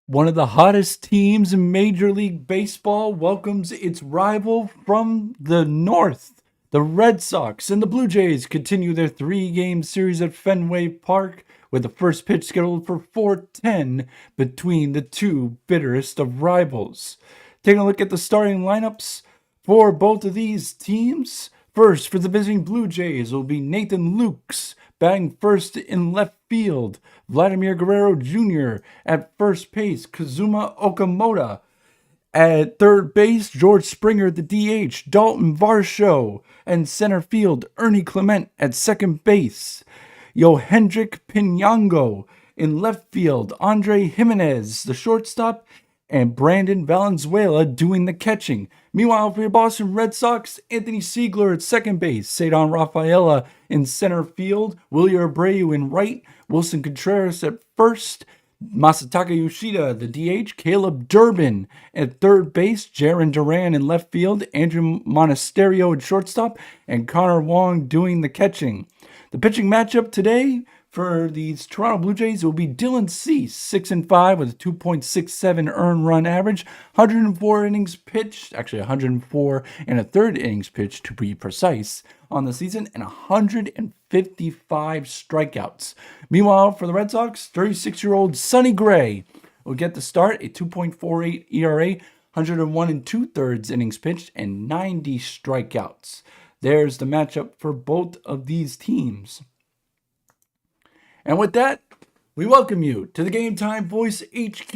One of the hottest teams in Major League Baseball welcomes its rival from the North. The Red Sox and the Blue Jays continue their three-game series at Fenway Park with the first pitch scheduled for 4:10 between the two bitterest of rivals. Taking a look at the starting lineups for both of these teams. First, for the visiting Blue Jays will be Nathan Lukes batting first in left field, Vladimir Guerrero Jr. at first base, Kazuma Okamoto at third base, George Springer at the DH, Dalton Varsho, and center field, Ernie Clement at second base, Yohendrick Pinango in left field, Andre Jimenez, the shortstop, and Brandon Valenzuela doing the catching. Meanwhile, for your Boston Red Sox, Anthony Siegler at second base, Cedar Rafaela in center field, Wilyer Abreu in right, Wilson Contreras at first, Masataka Yoshida, the DH, Caleb Durbin at third base, Jaron Duran in left field, Andrew Monasterio at shortstop, and Connor Wong doing the catching. The pitching matchup today for these Toronto Blue Jays will be Dylan Cease, 6-5 with a 2.67 earned run average, 104 innings pitched, actually 104 and a third innings pitched to be precise on the season, and 155 strikeouts. Meanwhile, for the Red Sox, 36-year-old Sonny Gray will get the start, a 2.48 ERA, 101 and two-thirds innings pitched, and 90 strikeouts. There's the matchup for both of these teams. And with that, we welcome you to the Game Time Voice HQ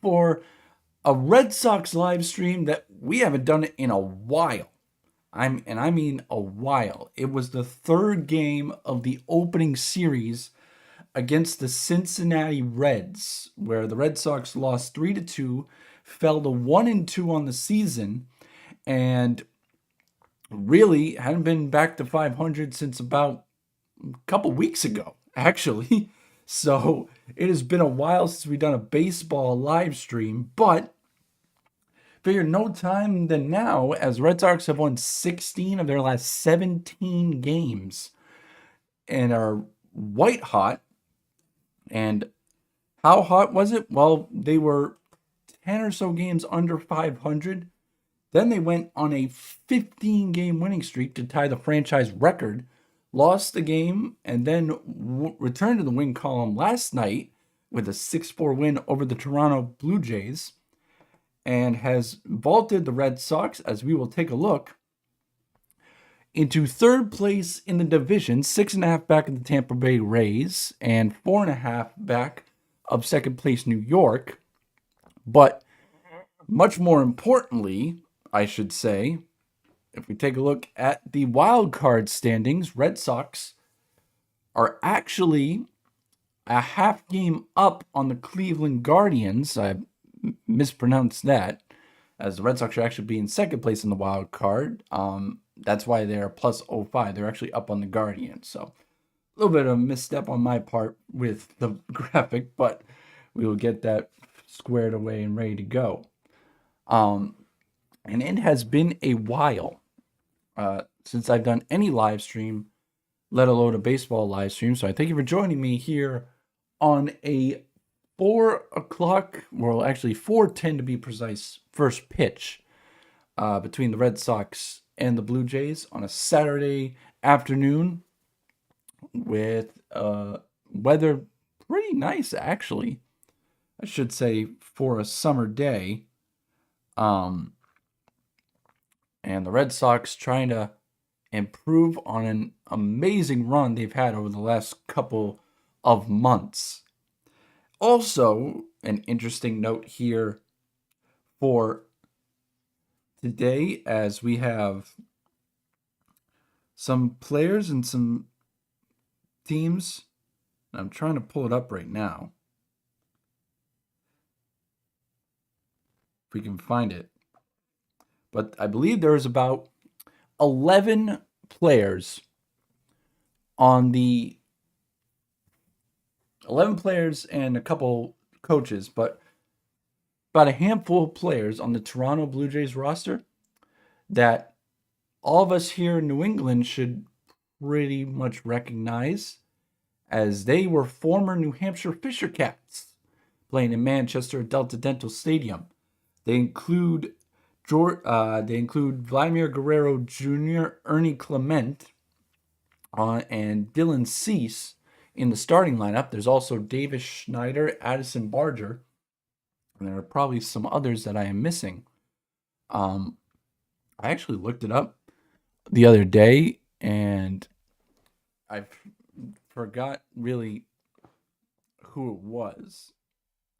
for a Red Sox live stream that we haven't done in a while. I mean a while. It was the third game of the opening series against the Cincinnati Reds, where the Red Sox lost 3-2, fell to 1-2 on the season, and really hadn't been back to 500 since about a couple weeks ago, actually. So it has been a while since we've done a baseball live stream, but figure no time than now, as Red Sox have won 16 of their last 17 games and are white hot. And how hot was it? Well, they were 10 or so games under 500. Then they went on a 15-game winning streak to tie the franchise record, lost the game, and then returned to the win column last night with a 6-4 win over the Toronto Blue Jays, and has vaulted the Red Sox, as we will take a look, into third place in the division, 6.5 back of the Tampa Bay Rays, and 4.5 back of second place New York. But much more importantly, I should say, if we take a look at the wild card standings, Red Sox are actually a half game up on the Cleveland Guardians. I mispronounced that, as the Red Sox are actually be in second place in the wild card. That's why they're plus 05. They're actually up on the Guardians. So a little bit of a misstep on my part with the graphic, but we will get that squared away and ready to go. And it has been a while since I've done any live stream, let alone a baseball live stream. So I thank you for joining me here on a 4 o'clock, well, actually 4:10 to be precise, first pitch between the Red Sox and the Blue Jays on a Saturday afternoon with weather pretty nice, actually. I should say for a summer day. And the Red Sox trying to improve on an amazing run they've had over the last couple of months. Also, an interesting note here for today, as we have some players and some teams. I'm trying to pull it up right now, if we can find it. But I believe there is about 11 players on the 11 players and a couple coaches, but about a handful of players on the Toronto Blue Jays roster that all of us here in New England should pretty much recognize, as they were former New Hampshire Fisher Cats playing in Manchester at Delta Dental Stadium. They include Vladimir Guerrero Jr., Ernie Clement, and Dylan Cease in the starting lineup. There's also Davis Schneider, Addison Barger, and there are probably some others that I am missing. I actually looked it up the other day, and I forgot really who it was.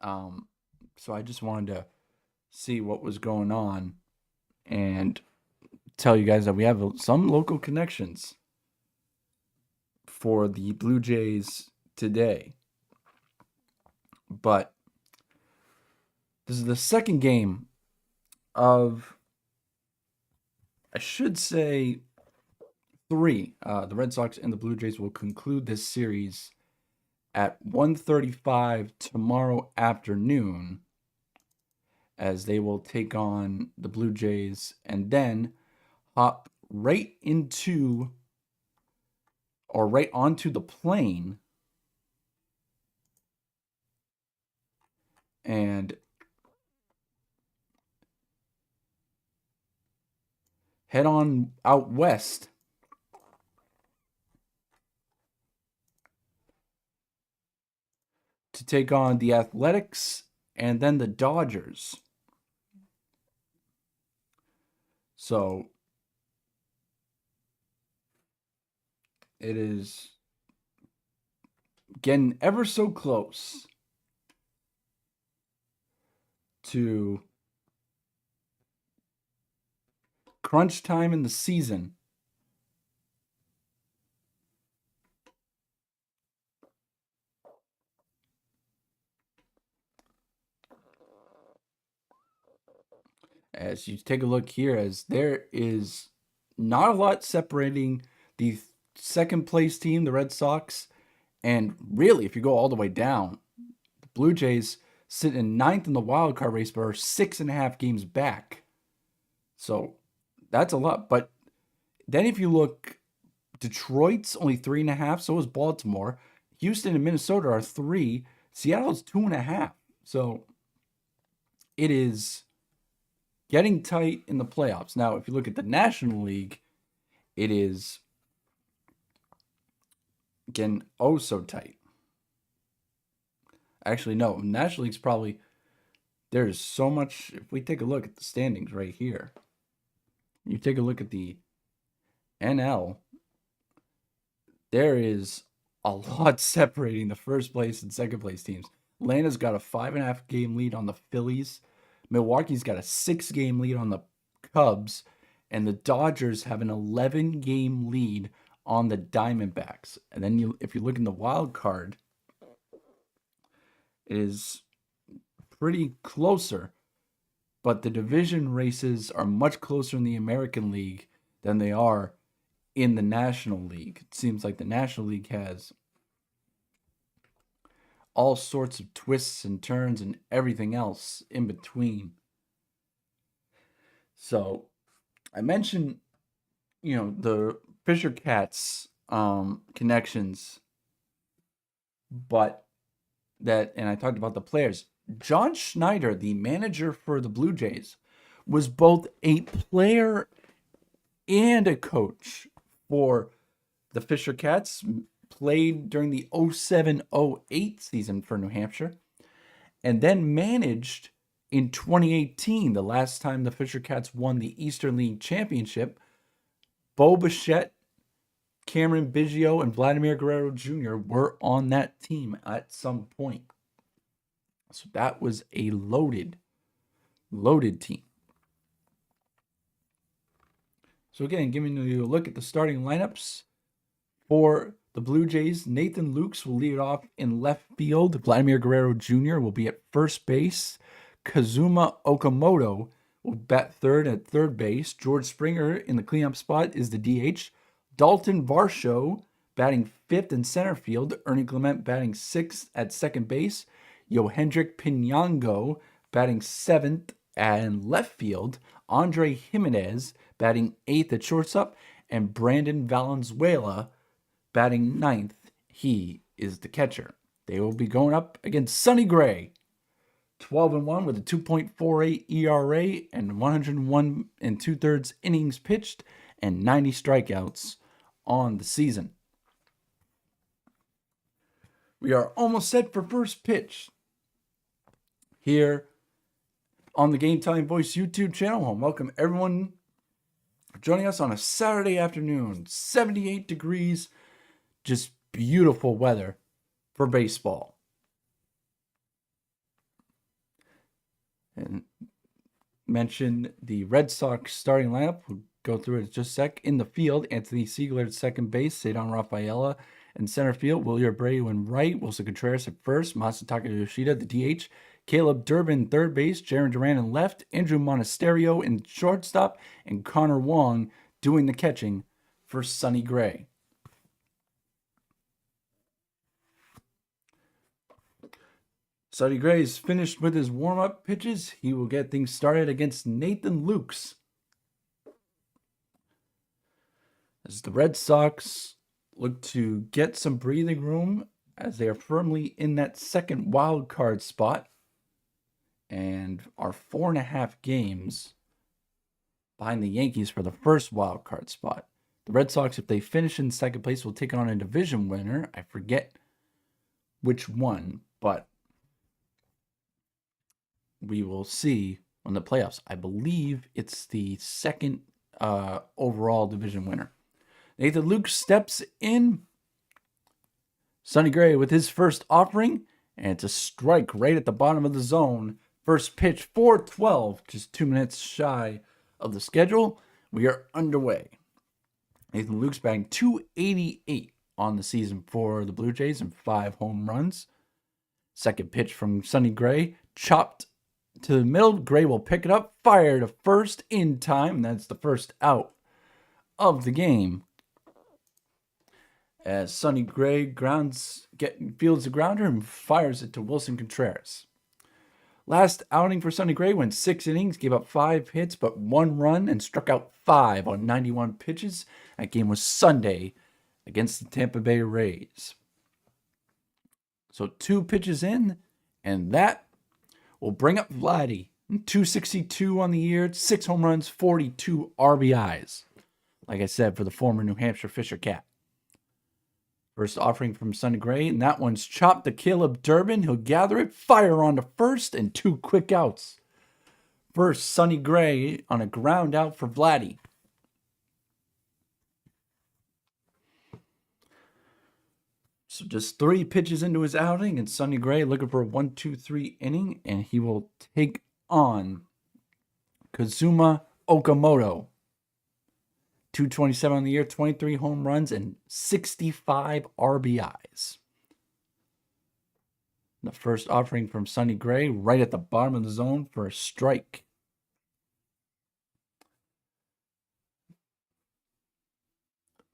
So I just wanted to see what was going on and tell you guys that we have some local connections for the Blue Jays today. But this is the second game of, I should say, 3. The Red Sox and the Blue Jays will conclude this series at 1:35 tomorrow afternoon, as they will take on the Blue Jays and then hop right onto the plane and head on out west to take on the Athletics and then the Dodgers. So it is getting ever so close to crunch time in the season. As you take a look here, as there is not a lot separating the second place team, the Red Sox, and really, if you go all the way down, the Blue Jays sit in 9th in the wild card race, but are 6.5 games back. So that's a lot. But then if you look, Detroit's only 3.5, so is Baltimore. Houston and Minnesota are 3. Seattle's 2.5. So it is getting tight in the playoffs. Now, if you look at the National League, it is getting oh so tight. Actually, no. National League's probably, there's so much. If we take a look at the standings right here, you take a look at the NL, there is a lot separating the first place and second place teams. Atlanta's got a 5.5 game lead on the Phillies. Milwaukee's got a 6 game lead on the Cubs. And the Dodgers have an 11 game lead on the Diamondbacks. And then if you look in the wild card, it is pretty closer. But the division races are much closer in the American League than they are in the National League. It seems like the National League has all sorts of twists and turns and everything else in between. So I mentioned, the Fisher Cats connections, but and I talked about the players. John Schneider, the manager for the Blue Jays, was both a player and a coach for the Fisher Cats, played during the 07-08 season for New Hampshire, and then managed in 2018, the last time the Fisher Cats won the Eastern League Championship. Bo Bichette, Cameron Biggio, and Vladimir Guerrero Jr. were on that team at some point. So that was a loaded team. So again, giving you a look at the starting lineups for the Blue Jays. Nathan Lukes will lead off in left field. Vladimir Guerrero Jr. will be at first base. Kazuma Okamoto will bat third at third base. George Springer in the cleanup spot is the DH. Dalton Varsho batting fifth in center field. Ernie Clement batting sixth at second base. Yohendrick Pinango batting seventh and left field. Andre Jimenez batting eighth at shortstop. And Brandon Valenzuela batting ninth. He is the catcher. They will be going up against Sonny Gray 12-1 with a 2.48 ERA and 101 and 2/3 innings pitched and 90 strikeouts on the season. We are almost set for first pitch here on the Game Time Voice YouTube channel. Welcome everyone for joining us on a Saturday afternoon. 78 degrees, just beautiful weather for baseball. And mention the Red Sox starting lineup. We'll go through it in just a sec. In the field, Anthony Siegler at second base, Cedon Rafaela in center field, Wilyer Abreu in right, Wilson Contreras at first, Masataka Yoshida the DH, Caleb Durbin third base, Jaron Duran in left, Andrew Monasterio in shortstop, and Connor Wong doing the catching for Sonny Gray. Sonny Gray is finished with his warm-up pitches. He will get things started against Nathan Lukes. As the Red Sox look to get some breathing room as they are firmly in that second wild card spot and are 4.5 games behind the Yankees for the first wild card spot. The Red Sox, if they finish in second place, will take on a division winner. I forget which one, but we will see on the playoffs. I believe it's the second overall division winner. Nathan Luke steps in. Sonny Gray with his first offering, and it's a strike right at the bottom of the zone. First pitch, 4:12, just 2 minutes shy of the schedule. We are underway. Nathan Luke's batting .288 on the season for the Blue Jays and 5 home runs. Second pitch from Sonny Gray, chopped to the middle. Gray will pick it up, fire to first in time. That's the first out of the game. As Sonny Gray fields the grounder and fires it to Wilson Contreras. Last outing for Sonny Gray went 6 innings, gave up 5 hits, but 1 run, and struck out 5 on 91 pitches. That game was Sunday against the Tampa Bay Rays. So 2 pitches in, and that will bring up Vladdy. 262 on the year, 6 home runs, 42 RBIs. Like I said, for the former New Hampshire Fisher Cat. First offering from Sonny Gray, and that one's chopped to Caleb Durbin. He'll gather it, fire on to first, and 2 quick outs. First, Sonny Gray on a ground out for Vladdy. So just 3 pitches into his outing, and Sonny Gray looking for a 1-2-3 inning, and he will take on Kazuma Okamoto. 227 on the year, 23 home runs, and 65 RBIs. The first offering from Sonny Gray right at the bottom of the zone for a strike.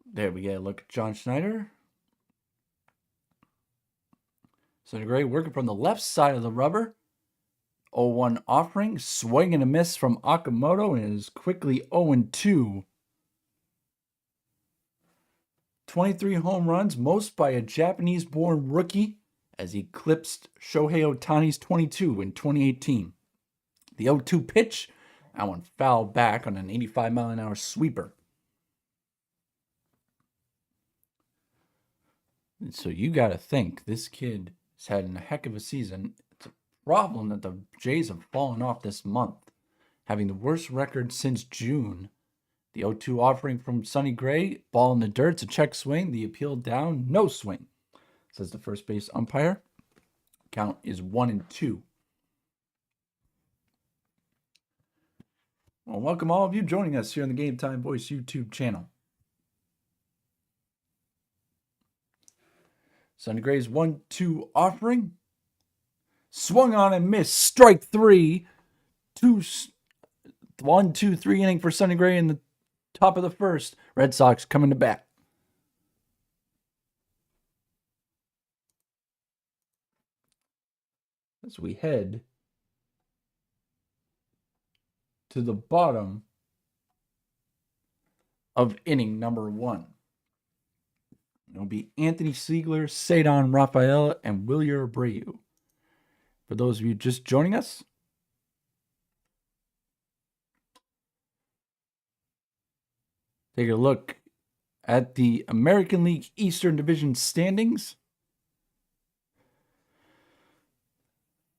There we get a look at John Schneider. Sonny Gray working from the left side of the rubber. 0-1 offering, swing and a miss from Okamoto, and is quickly 0-2. 23 home runs, most by a Japanese-born rookie, as he eclipsed Shohei Ohtani's 22 in 2018. The 0-2 pitch, that one fouled back on an 85-mile-an-hour sweeper. And so you got to think, this kid has had a heck of a season. It's a problem that the Jays have fallen off this month, having the worst record since June. The 0-2 offering from Sonny Gray, ball in the dirt, it's a check swing. The appeal down, no swing, says the first base umpire. Count is 1-2. Well, welcome all of you joining us here on the Game Time Voice YouTube channel. Sonny Gray's 1-2 offering. Swung on and missed. Strike 3. 1-2-3 inning for Sonny Gray in the top of the first. Red Sox coming to bat. As we head to the bottom of inning number 1. It'll be Anthony Siegler, Cedon Rafaela, and Wilyer Abreu. For those of you just joining us, take a look at the American League Eastern Division standings.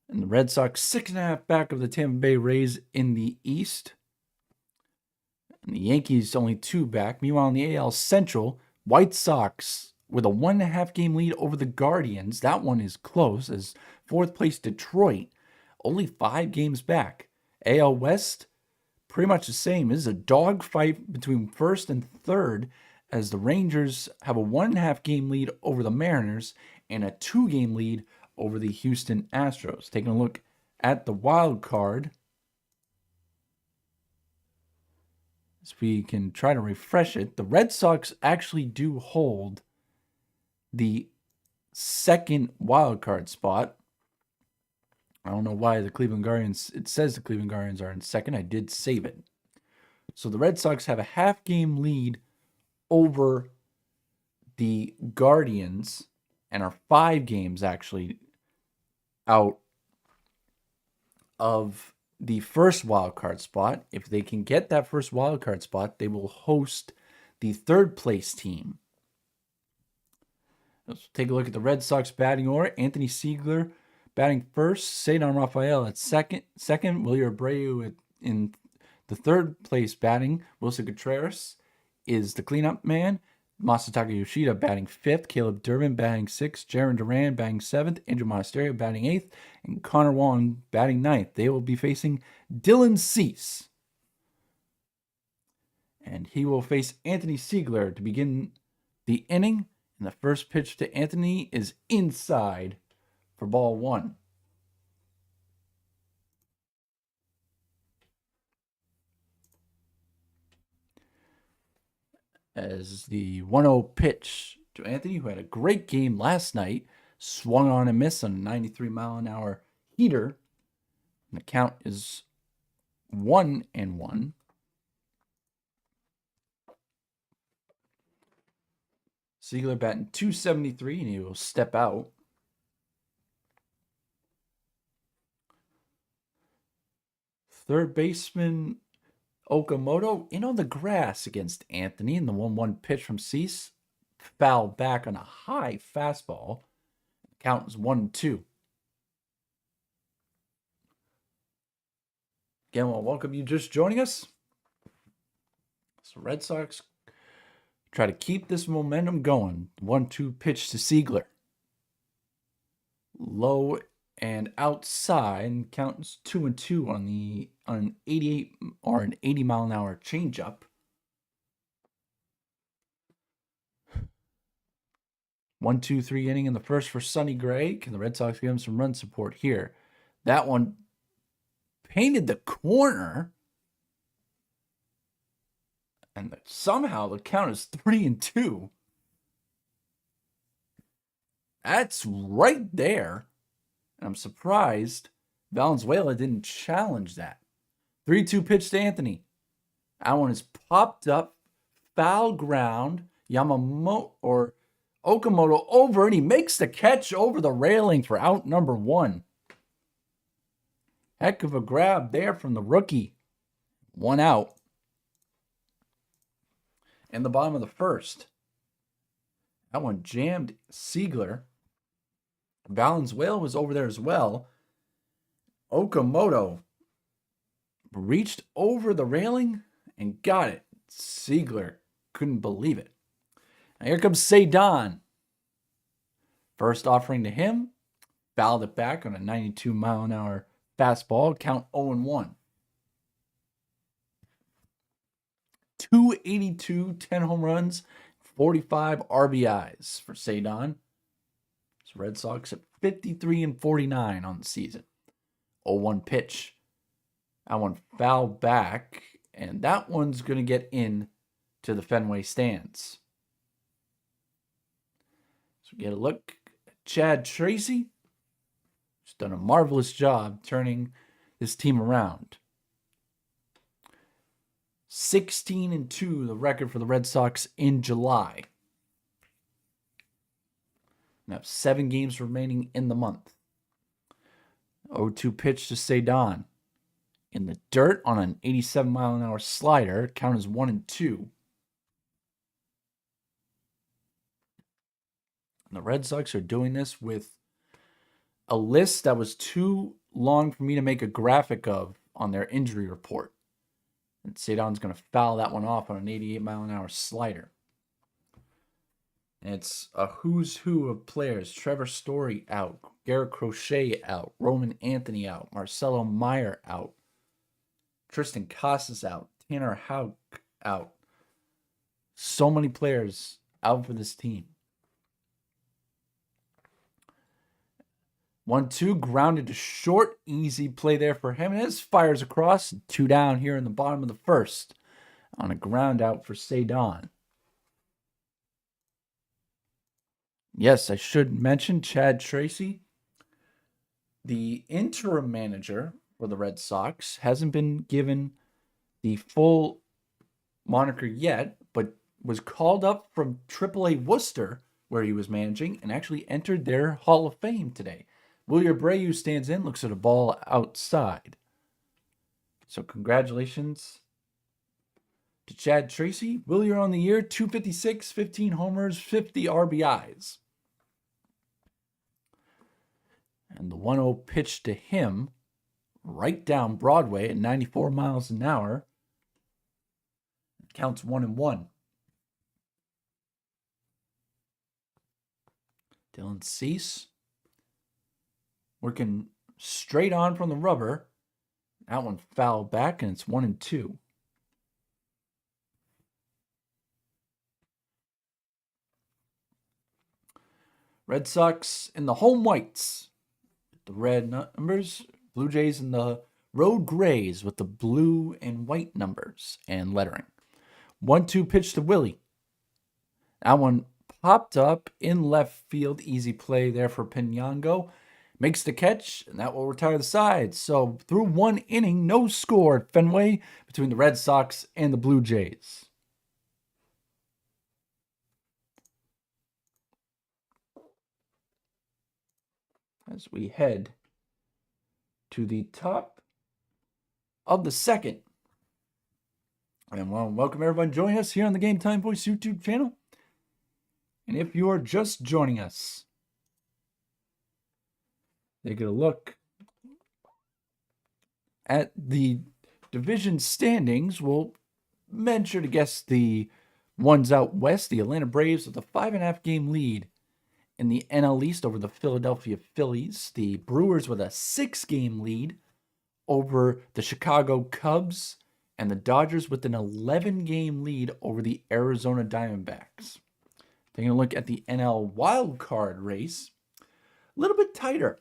And the Red Sox 6.5 back of the Tampa Bay Rays in the East. And the Yankees only 2 back. Meanwhile, in the AL Central, White Sox with a 1.5 game lead over the Guardians. That one is close, as 4th place Detroit only 5 games back. AL West, pretty much the same. This is a dogfight between 1st and 3rd, as the Rangers have a 1.5 game lead over the Mariners and a 2 game lead over the Houston Astros. Taking a look at the wild card, as we can try to refresh it, the Red Sox actually do hold the 2nd wild card spot. I don't know why the Cleveland Guardians, it says the Cleveland Guardians are in 2nd. I did save it. So the Red Sox have a half game lead over the Guardians and are 5 games actually out of the first wild card spot. If they can get that first wild card spot, they will host the 3rd place team. Let's take a look at the Red Sox batting order. Anthony Siegler batting first, Cedar Rafael at second, Wilyer Abreu in the 3rd place batting. Wilson Contreras is the cleanup man. Masataka Yoshida batting 5th, Caleb Durbin batting 6th, Jaron Duran batting 7th, Andrew Monasterio batting 8th, and Connor Wong batting 9th. They will be facing Dylan Cease. And he will face Anthony Siegler to begin the inning. And the first pitch to Anthony is inside for ball 1. As the 1-0 pitch to Anthony, who had a great game last night, swung on and missed on a 93-mile-an-hour heater. And the count is 1-1. Siegler batting .273, and he will step out. Third baseman Okamoto in on the grass against Anthony, and the 1-1 pitch from Cease fouled back on a high fastball. The count is 1-2. Again, I want to welcome you just joining us. So Red Sox try to keep this momentum going. 1-2 pitch to Siegler. Low and outside, and counts 2-2 on an 88 or an 80-mile-an-hour changeup. 1-2-3 inning in the first for Sonny Gray. Can the Red Sox give him some run support here? That one painted the corner, and somehow the count is 3-2. That's right there. And I'm surprised Valenzuela didn't challenge that. 3-2 pitch to Anthony. That one is popped up, foul ground. Yamamoto or Okamoto over, and he makes the catch over the railing for out number 1. Heck of a grab there from the rookie. 1 out. In the bottom of the first. That one jammed Siegler. Valenzuela was over there as well. Okamoto reached over the railing and got it. Siegler couldn't believe it. Now here comes Showdown. First offering to him. Fouled it back on a 92-mile-an-hour fastball. Count 0-1. 282, 10 home runs, 45 RBIs for Showdown. So Red Sox at 53-49 on the season. 0-1 pitch. That one fouled back, and that one's going to get in to the Fenway stands. So we get a look at Chad Tracy. He's done a marvelous job turning this team around. 16-2, the record for the Red Sox in July. Now 7 games remaining in the month. 0-2 pitch to Showdown. In the dirt on an 87-mile-an-hour slider. Count is 1-2. And the Red Sox are doing this with a list that was too long for me to make a graphic of on their injury report. And Showdown's going to foul that one off on an 88-mile-an-hour slider. And it's a who's who of players. Trevor Story out. Garrett Crochet out. Roman Anthony out. Marcelo Meyer out. Tristan Casas out. Tanner Houck out. So many players out for this team. 1-2, grounded to short. Easy play there for Jimenez. Fires across. 2 down here in the bottom of the first on a ground out for Showdown. Yes, I should mention Chad Tracy, the interim manager for the Red Sox, hasn't been given the full moniker yet, but was called up from AAA Worcester, where he was managing, and actually entered their Hall of Fame today. Wilyer Abreu stands in, looks at a ball outside. So congratulations to Chad Tracy. Wilyer on the year, 256, 15 homers, 50 RBIs. And the 1-0 pitch to him, right down Broadway at 94 miles an hour. Counts 1-1. Dylan Cease working straight on from the rubber. That one fouled back, and it's 1-2. Red Sox in the home whites. The red numbers. Blue Jays in the road grays with the blue and white numbers and lettering. 1-2 pitch to Willie. That one popped up in left field. Easy play there for Pinango. Makes the catch, and that will retire the side. So through 1 inning, no score at Fenway between the Red Sox and the Blue Jays. As we head to the top of the second. And I want to welcome everyone joining us here on the Game Time Voice YouTube channel. And if you are just joining us, take a look at the division standings. We'll venture to guess the ones out west. The Atlanta Braves with a 5.5 game lead in the NL East over the Philadelphia Phillies. The Brewers with a 6 game lead over the Chicago Cubs. And the Dodgers with an 11 game lead over the Arizona Diamondbacks. Taking a look at the NL wild card race, a little bit tighter,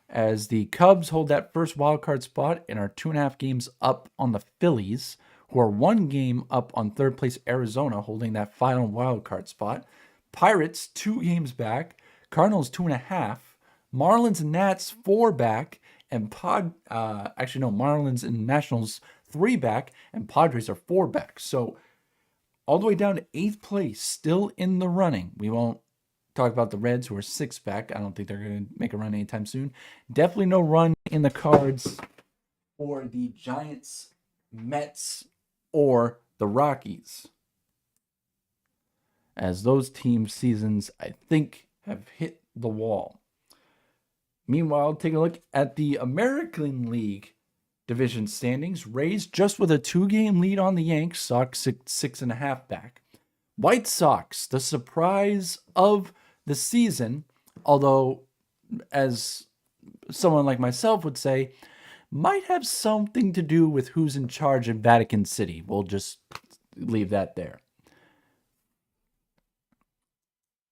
as the Cubs hold that first wild card spot and are 2.5 games up on the Phillies, who are 1 game up on third place Arizona, holding that final wild card spot. Pirates 2 games back, Cardinals 2.5, Marlins and Nats 4 back, and Marlins and Nationals 3 back, and Padres are 4 back. So all the way down to 8th place, still in the running. We won't talk about the Reds, who are 6 back. I don't think they're going to make a run anytime soon. Definitely no run in the cards for the Giants, Mets, or the Rockies, as those team seasons, I think, have hit the wall. Meanwhile, take a look at the American League division standings. Rays just with a 2 game lead on the Yanks. Sox 6.5 back. White Sox, the surprise of the season, although, as someone like myself would say, might have something to do with who's in charge in Vatican City. We'll just leave that there.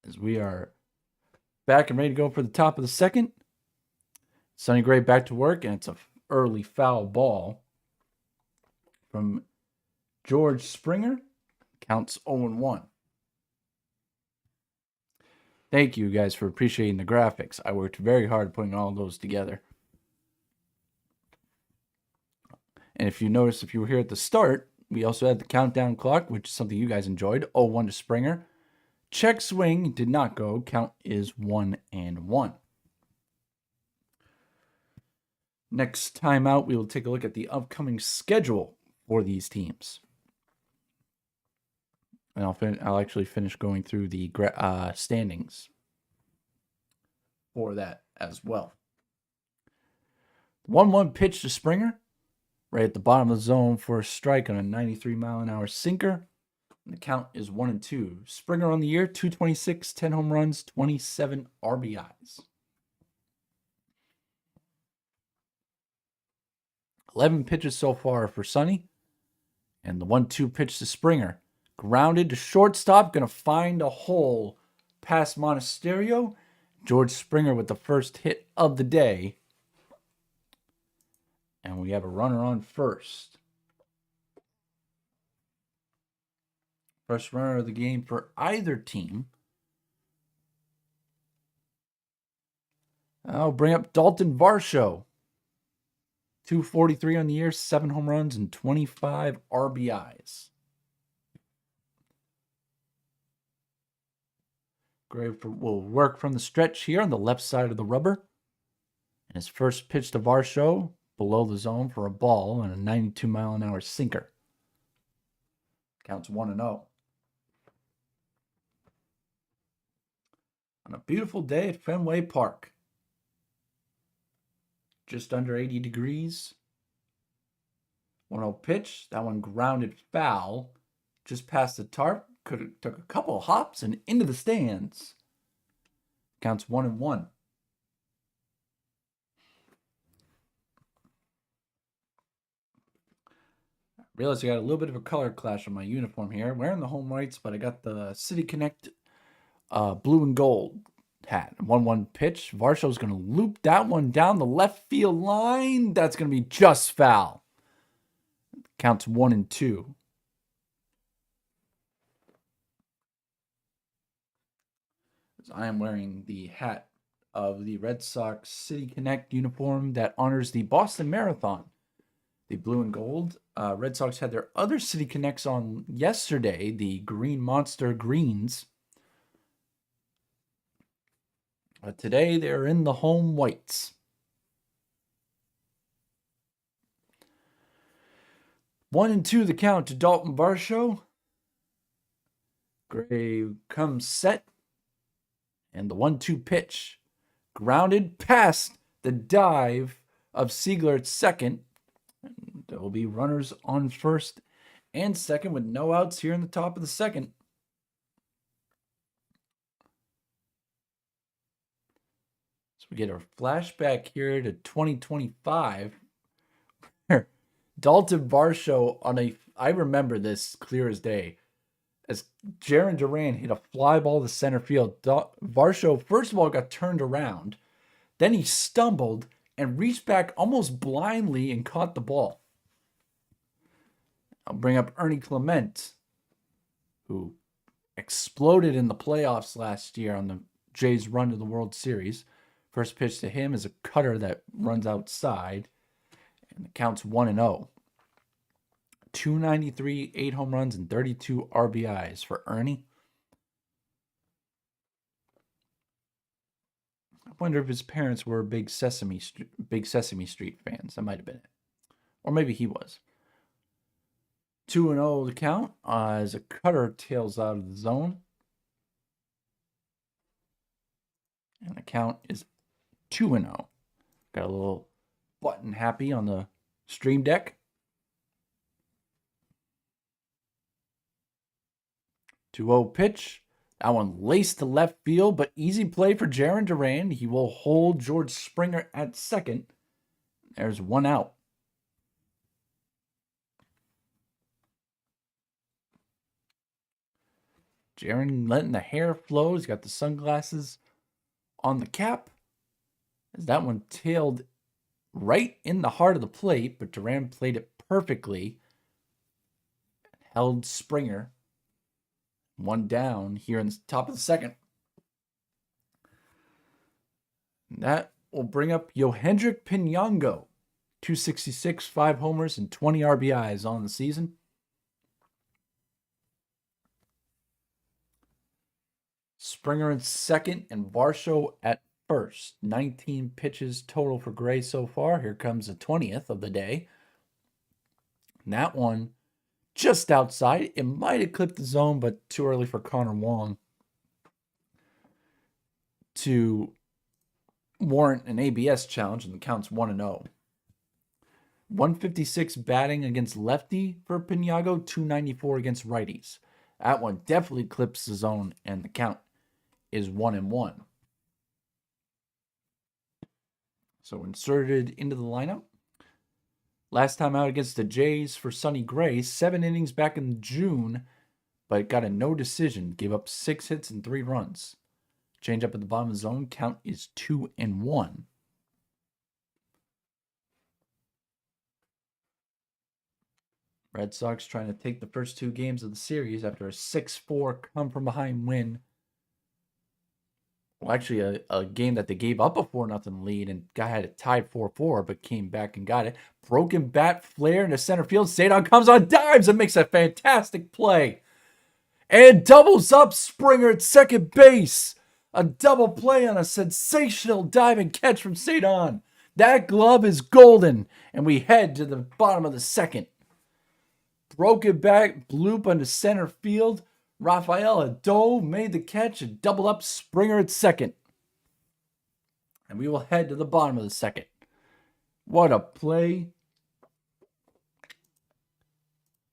As we are back and ready to go for the top of the second. Sonny Gray back to work, and it's an early foul ball from George Springer. Counts 0-1. Thank you guys for appreciating the graphics. I worked very hard putting all those together. And if you notice, if you were here at the start, we also had the countdown clock, which is something you guys enjoyed. 0-1 to Springer. Check swing did not go. Count is 1-1. Next time out, we will take a look at the upcoming schedule for these teams. And I'll actually finish going through the standings for that as well. 1-1 pitch to Springer, right at the bottom of the zone for a strike on a 93-mile-an-hour sinker. And the count is 1-2. Springer on the year, 226, 10 home runs, 27 RBIs. 11 pitches so far for Sonny. And the 1-2 pitch to Springer. Grounded to shortstop, going to find a hole past Monasterio. George Springer with the first hit of the day. And we have a runner on first. First runner of the game for either team. I'll bring up Dalton Varsho. 243 on the year, 7 home runs, and 25 RBIs. Grave will work from the stretch here on the left side of the rubber. And his first pitch to Varsho, below the zone for a ball and a 92-mile-an-hour sinker. Counts 1-0. On a beautiful day at Fenway Park. Just under 80 degrees. 1-0 pitch. That one grounded foul. Just past the tarp. Took a couple of hops and into the stands. Counts 1-1. I realized I got a little bit of a color clash on my uniform here. I'm wearing the home whites, but I got the City Connect blue and gold hat. 1-1 pitch. Varsho's going to loop that one down the left field line. That's going to be just foul. Counts 1-2. I am wearing the hat of the Red Sox City Connect uniform that honors the Boston Marathon. The blue and gold. Red Sox had their other City Connects on yesterday, the Green Monster Greens. Today, they're in the home whites. 1-2 the count to Dalton Varsho. Gray comes set. And the 1-2 pitch. Grounded past the dive of Siegler at second. And there will be runners on first and second with no outs here in the top of the second. So we get a flashback here to 2025. Dalton Varsho I remember this clear as day. As Jarren Duran hit a fly ball to center field, Varsho, first of all, got turned around. Then he stumbled and reached back almost blindly and caught the ball. I'll bring up Ernie Clement, who exploded in the playoffs last year on the Jays' run to the World Series. First pitch to him is a cutter that runs outside, and the count's 1-0. 293, 8 home runs, and 32 RBIs for Ernie. I wonder if his parents were big Sesame Street fans. That might have been it. Or maybe he was. 2-0 the count as a cutter tails out of the zone. And the count is 2-0. Got a little button happy on the stream deck. 2-0 pitch. That one laced to left field, but easy play for Jarren Duran. He will hold George Springer at second. There's one out. Jarren letting the hair flow. He's got the sunglasses on the cap. As that one tailed right in the heart of the plate, but Duran played it perfectly. Held Springer. One down here in the top of the second. And that will bring up Yohendrick Pinongo. 266, 5 homers, and 20 RBIs on the season. Springer in second and Varsho at first. 19 pitches total for Gray so far. Here comes the 20th of the day. And that one just outside. It might have clipped the zone, but too early for Connor Wong to warrant an ABS challenge, and the count's 1-0. 156 batting against lefty for Piniago, 294 against righties. That one definitely clips the zone, and the count is 1-1. So inserted into the lineup. Last time out against the Jays for Sonny Gray, 7 innings back in June, but got a no decision. Gave up 6 hits and 3 runs. Change up at the bottom of the zone. Count is 2-1. Red Sox trying to take the first 2 games of the series after a 6-4 come-from-behind win. Well, actually, a game that they gave up a 4-0 lead and had it tied 4-4, but came back and got it. Broken bat flare into center field. Showdown comes on dives and makes a fantastic play. And doubles up Springer at second base. A double play on a sensational dive and catch from Showdown. That glove is golden, and we head to the bottom of the second. Broken back bloop onto center field. Rafael Ado made the catch and doubled up Springer at second. And we will head to the bottom of the second. What a play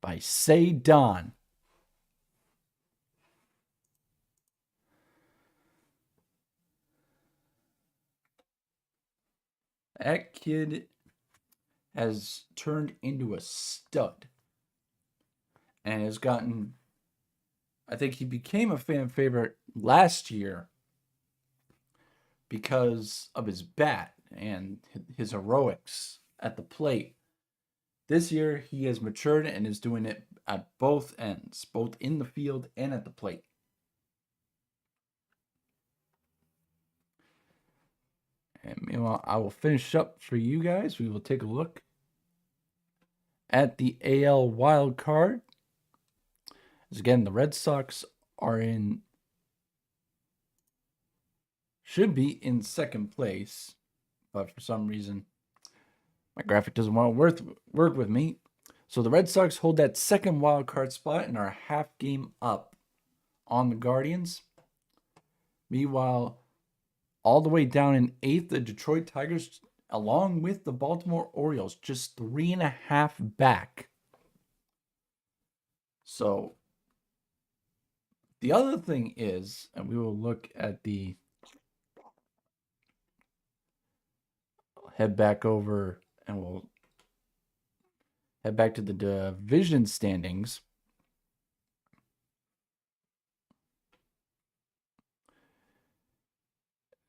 by Showdown. That kid has turned into a stud. And has gotten, I think he became a fan favorite last year because of his bat and his heroics at the plate. This year, he has matured and is doing it at both ends, both in the field and at the plate. And meanwhile, I will finish up for you guys. We will take a look at the AL wild card. Again, the Red Sox are should be in second place, but for some reason, my graphic doesn't want to work with me. So the Red Sox hold that second wild card spot and are a half game up on the Guardians. Meanwhile, all the way down in 8th, the Detroit Tigers, along with the Baltimore Orioles, just 3.5 back. So the other thing is, and we will look at head back over and we'll head back to the division standings.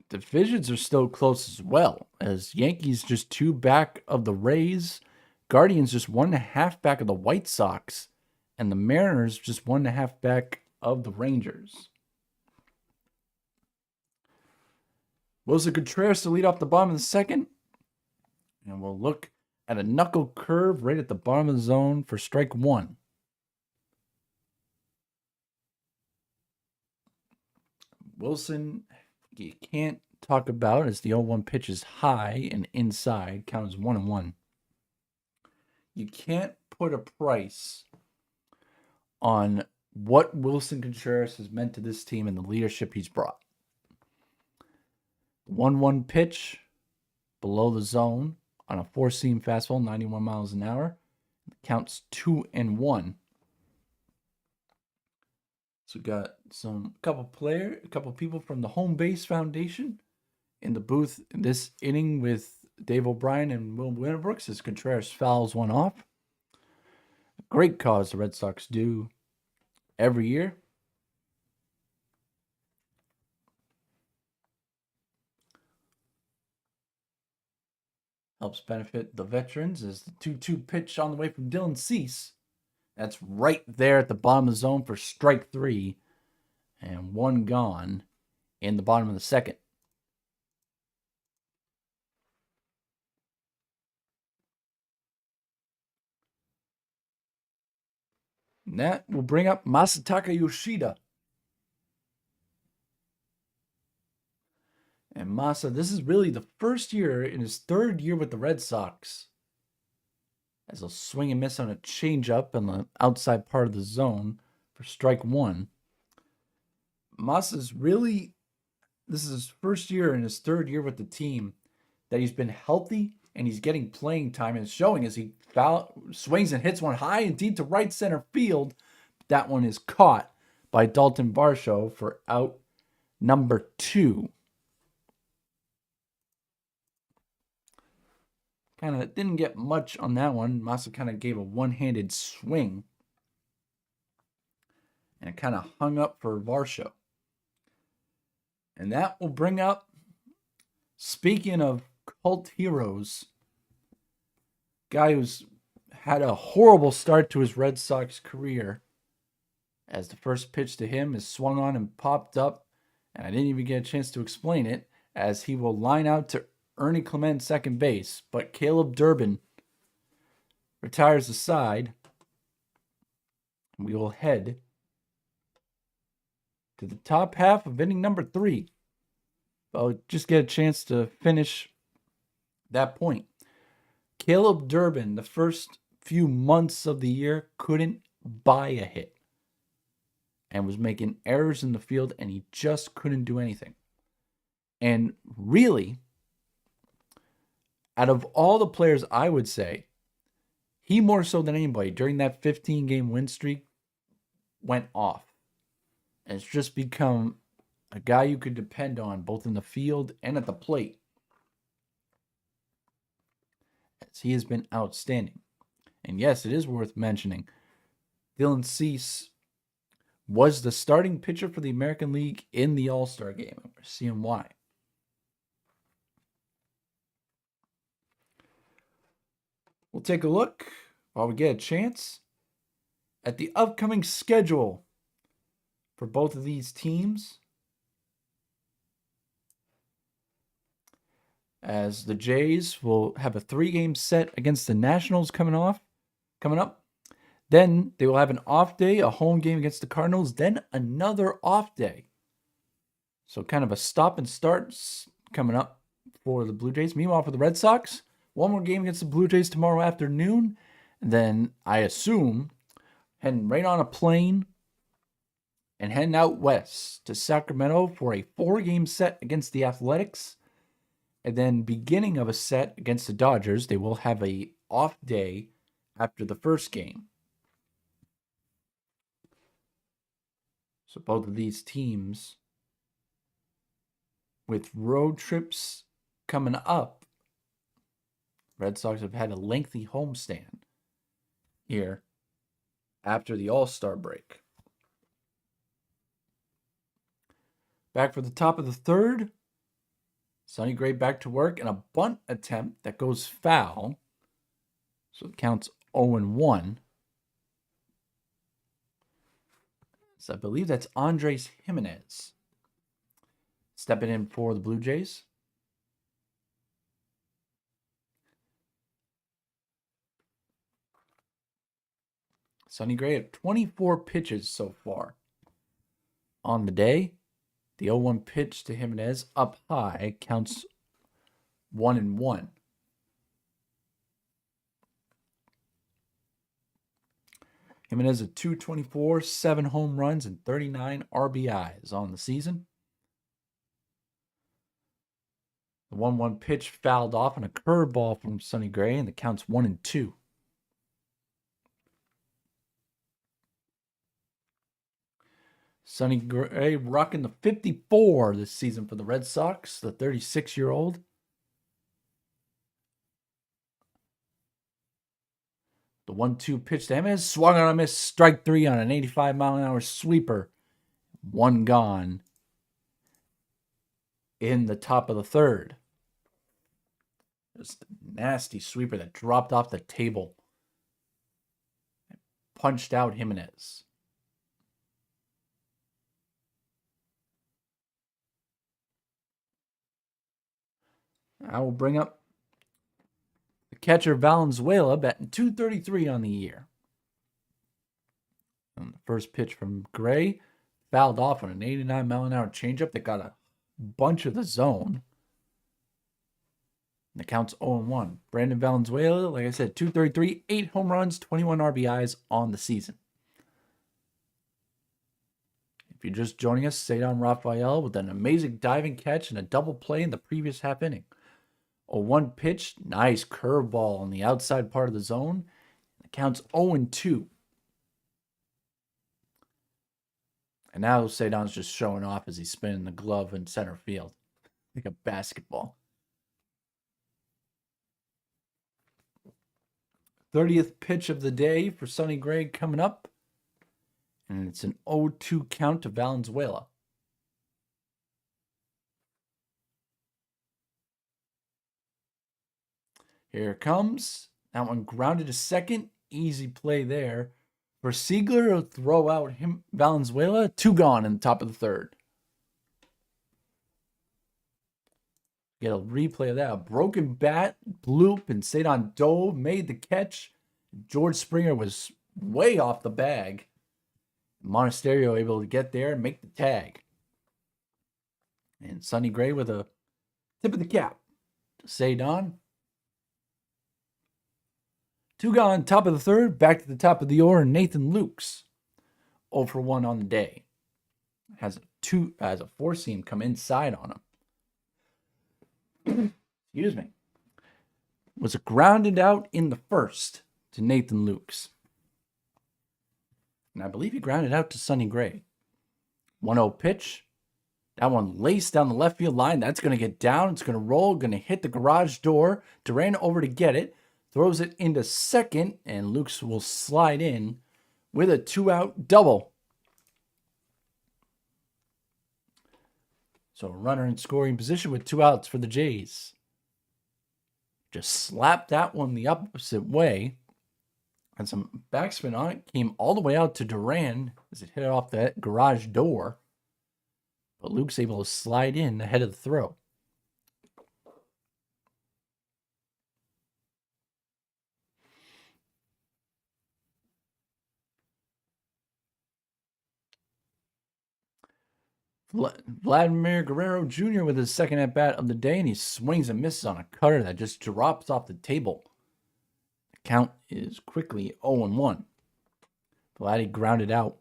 Divisions are still close as well, as Yankees just 2 back of the Rays, Guardians just 1.5 back of the White Sox, and the Mariners just 1.5 back of the Rangers. Wilson Contreras to lead off the bottom of the second. And we'll look at a knuckle curve right at the bottom of the zone for strike 1. Wilson, you can't talk about as the 0-1 pitch is high and inside. Count is 1-1. You can't put a price on what Wilson Contreras has meant to this team and the leadership he's brought. 1-1 pitch below the zone on a 4-seam fastball, 91 miles an hour. Counts 2-1. So we got a couple people from the Home Base Foundation in the booth in this inning with Dave O'Brien and Will Winterbrooks as Contreras fouls one off. A great cause the Red Sox do every year. Helps benefit the veterans as the 2-2 pitch on the way from Dylan Cease. That's right there at the bottom of the zone for strike 3. And 1 gone in the bottom of the second. And that will bring up Masataka Yoshida. And Massa, this is really the first year in his third year with the Red Sox, as he'll swing and miss on a changeup in the outside part of the zone for strike one. Massa's really, this is his first year and his third year with the team that he's been healthy and he's getting playing time, and it's showing as he swings and hits one high and deep to right center field. That one is caught by Dalton Varsho for out number 2. Kind of didn't get much on that one. Massa kind of gave a one-handed swing, and it kind of hung up for Varsho. And that will bring up, speaking of cult heroes, guy who's had a horrible start to his Red Sox career, as the first pitch to him is swung on and popped up, and I didn't even get a chance to explain it, as he will line out to Ernie Clement second base, but Caleb Durbin retires the side. We will head to the top half of inning number 3. I'll just get a chance to finish that point. Caleb Durbin, the first few months of the year, couldn't buy a hit and was making errors in the field, and he just couldn't do anything. And really, out of all the players, I would say, he more so than anybody during that 15-game win streak went off. And it's just become a guy you could depend on both in the field and at the plate, as he has been outstanding. And yes, it is worth mentioning, Dylan Cease was the starting pitcher for the American League in the All-Star game. We're seeing why. We'll take a look, while we get a chance, at the upcoming schedule for both of these teams, as the Jays will have a 3-game set against the Nationals coming up. Then they will have an off day, a home game against the Cardinals, then another off day. So kind of a stop and start coming up for the Blue Jays. Meanwhile, for the Red Sox, one more game against the Blue Jays tomorrow afternoon. And then, I assume, heading right on a plane and heading out west to Sacramento for a 4-game set against the Athletics. And then beginning of a set against the Dodgers. They will have a off day after the first game. So both of these teams with road trips coming up. Red Sox have had a lengthy homestand here after the All-Star break. Back for the top of the third. Sonny Gray back to work, and a bunt attempt that goes foul. So it counts 0-1. So I believe that's Andres Jimenez stepping in for the Blue Jays. Sonny Gray at 24 pitches so far on the day. The 0-1 pitch to Jimenez up high counts 1-1. Jimenez at 224, 7 home runs, and 39 RBIs on the season. The 1-1 pitch fouled off on a curveball from Sonny Gray, and the count's 1-2. Sonny Gray rocking the 54 this season for the Red Sox, the 36-year-old. The 1-2 pitch to Jimenez, swung on a miss, strike 3 on an 85-mile-an-hour sweeper. 1 gone in the top of the third. Just a nasty sweeper that dropped off the table. Punched out Jimenez. I will bring up the catcher Valenzuela, batting .233 on the year. And the first pitch from Gray fouled off on an 89-mile-an-hour changeup that got a bunch of the zone. And the count's 0-1. Brandon Valenzuela, like I said, 233, 8 home runs, 21 RBIs on the season. If you're just joining us, Showdown Rafael with an amazing diving catch and a double play in the previous half inning. A 1 pitch, nice curveball on the outside part of the zone. The count's 0-2. And now Showdown's just showing off as he's spinning the glove in center field like a basketball. 30th pitch of the day for Sonny Gray coming up. And it's an 0-2 count to Valenzuela. Here it comes. That one grounded to second. Easy play there. For Siegler to throw out Valenzuela. 2 gone in the top of the third. Get a replay of that. A broken bat, bloop, and Showdown dove, made the catch. George Springer was way off the bag. Monasterio able to get there and make the tag. And Sonny Gray with a tip of the cap to Showdown. 2 gone, top of the third, back to the top of the order, Nathan Lukes. 0 for 1 on the day. Has a 4-seam come inside on him. Excuse me. Was grounded out in the first to Nathan Lukes. And I believe he grounded out to Sonny Gray. 1-0 pitch. That one laced down the left field line. That's going to get down. It's going to roll. Going to hit the garage door. Duran over to get it. Throws it into second. And Lukes will slide in with a 2-out double. So a runner in scoring position with 2 outs for the Jays. Just slapped that one the opposite way. And some backspin on it. Came all the way out to Duran as it hit off that garage door. But Luke's able to slide in ahead of the throw. Vladimir Guerrero Jr. with his second at-bat of the day, and he swings and misses on a cutter that just drops off the table. The count is quickly 0-1. Vladdy grounded out,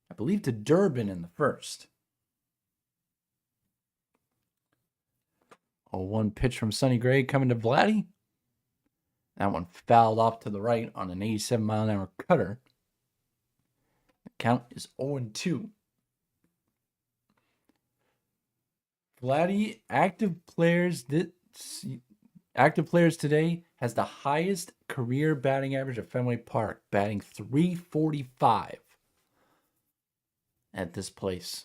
I believe, to Durbin in the first. 0-1 pitch from Sonny Gray coming to Vladdy. That one fouled off to the right on an 87-mile-an-hour cutter. The count is 0-2. Vladdy, active players today, has the highest career batting average at Fenway Park, batting .345 at this place.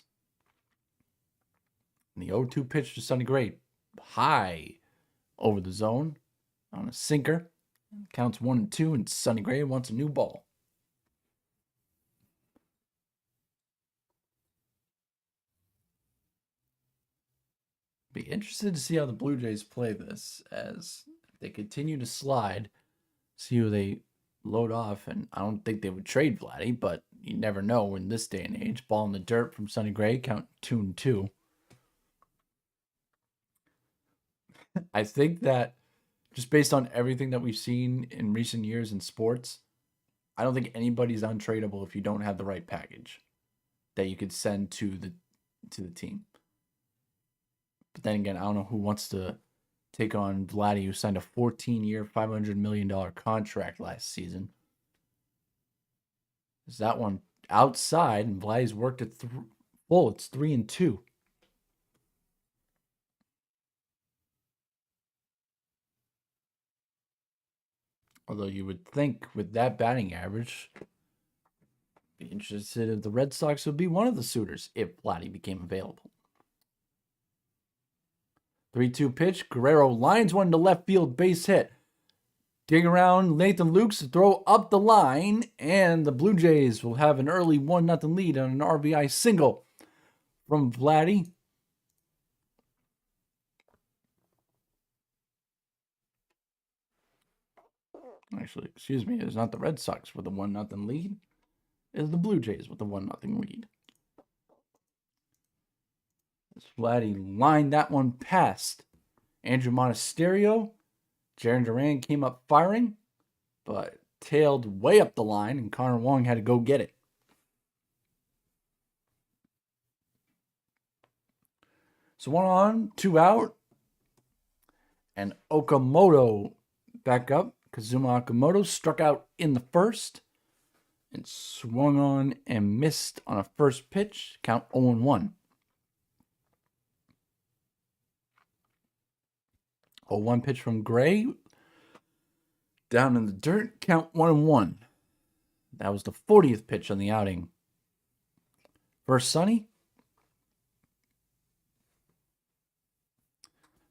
And the 0-2 pitch to Sonny Gray, high over the zone on a sinker. Counts 1-2, and Sonny Gray wants a new ball. Be interested to see how the Blue Jays play this, as if they continue to slide, see who they load off. And I don't think they would trade Vladdy, but you never know in this day and age. Ball in the dirt from Sonny Gray, count 2-2. I think that just based on everything that we've seen in recent years in sports, I don't think anybody's untradeable if you don't have the right package that you could send to the team. But then again, I don't know who wants to take on Vladdy, who signed a 14-year, $500 million contract last season. Is that one outside, and Vladdy's worked at full. It's 3-2. Although you would think with that batting average, be interested if the Red Sox would be one of the suitors if Vladdy became available. 3-2 pitch. Guerrero lines one to left field, base hit. Dig around Nathan Lukes to throw up the line, and the Blue Jays will have an early 1-0 lead on an RBI single from Vladdy. Actually, excuse me, it's not the Red Sox with a 1-0 lead. It's the Blue Jays with a 1-0 lead. Vladdy lined that one past Andrew Monasterio. Jaron Duran came up firing, but tailed way up the line, and Connor Wong had to go get it. So 1 on, 2 out, and Okamoto back up. Kazuma Okamoto struck out in the first and swung on and missed on a first pitch. Count 0-1. 0-1 pitch from Gray. Down in the dirt. Count 1-1. That was the 40th pitch on the outing. First Sonny.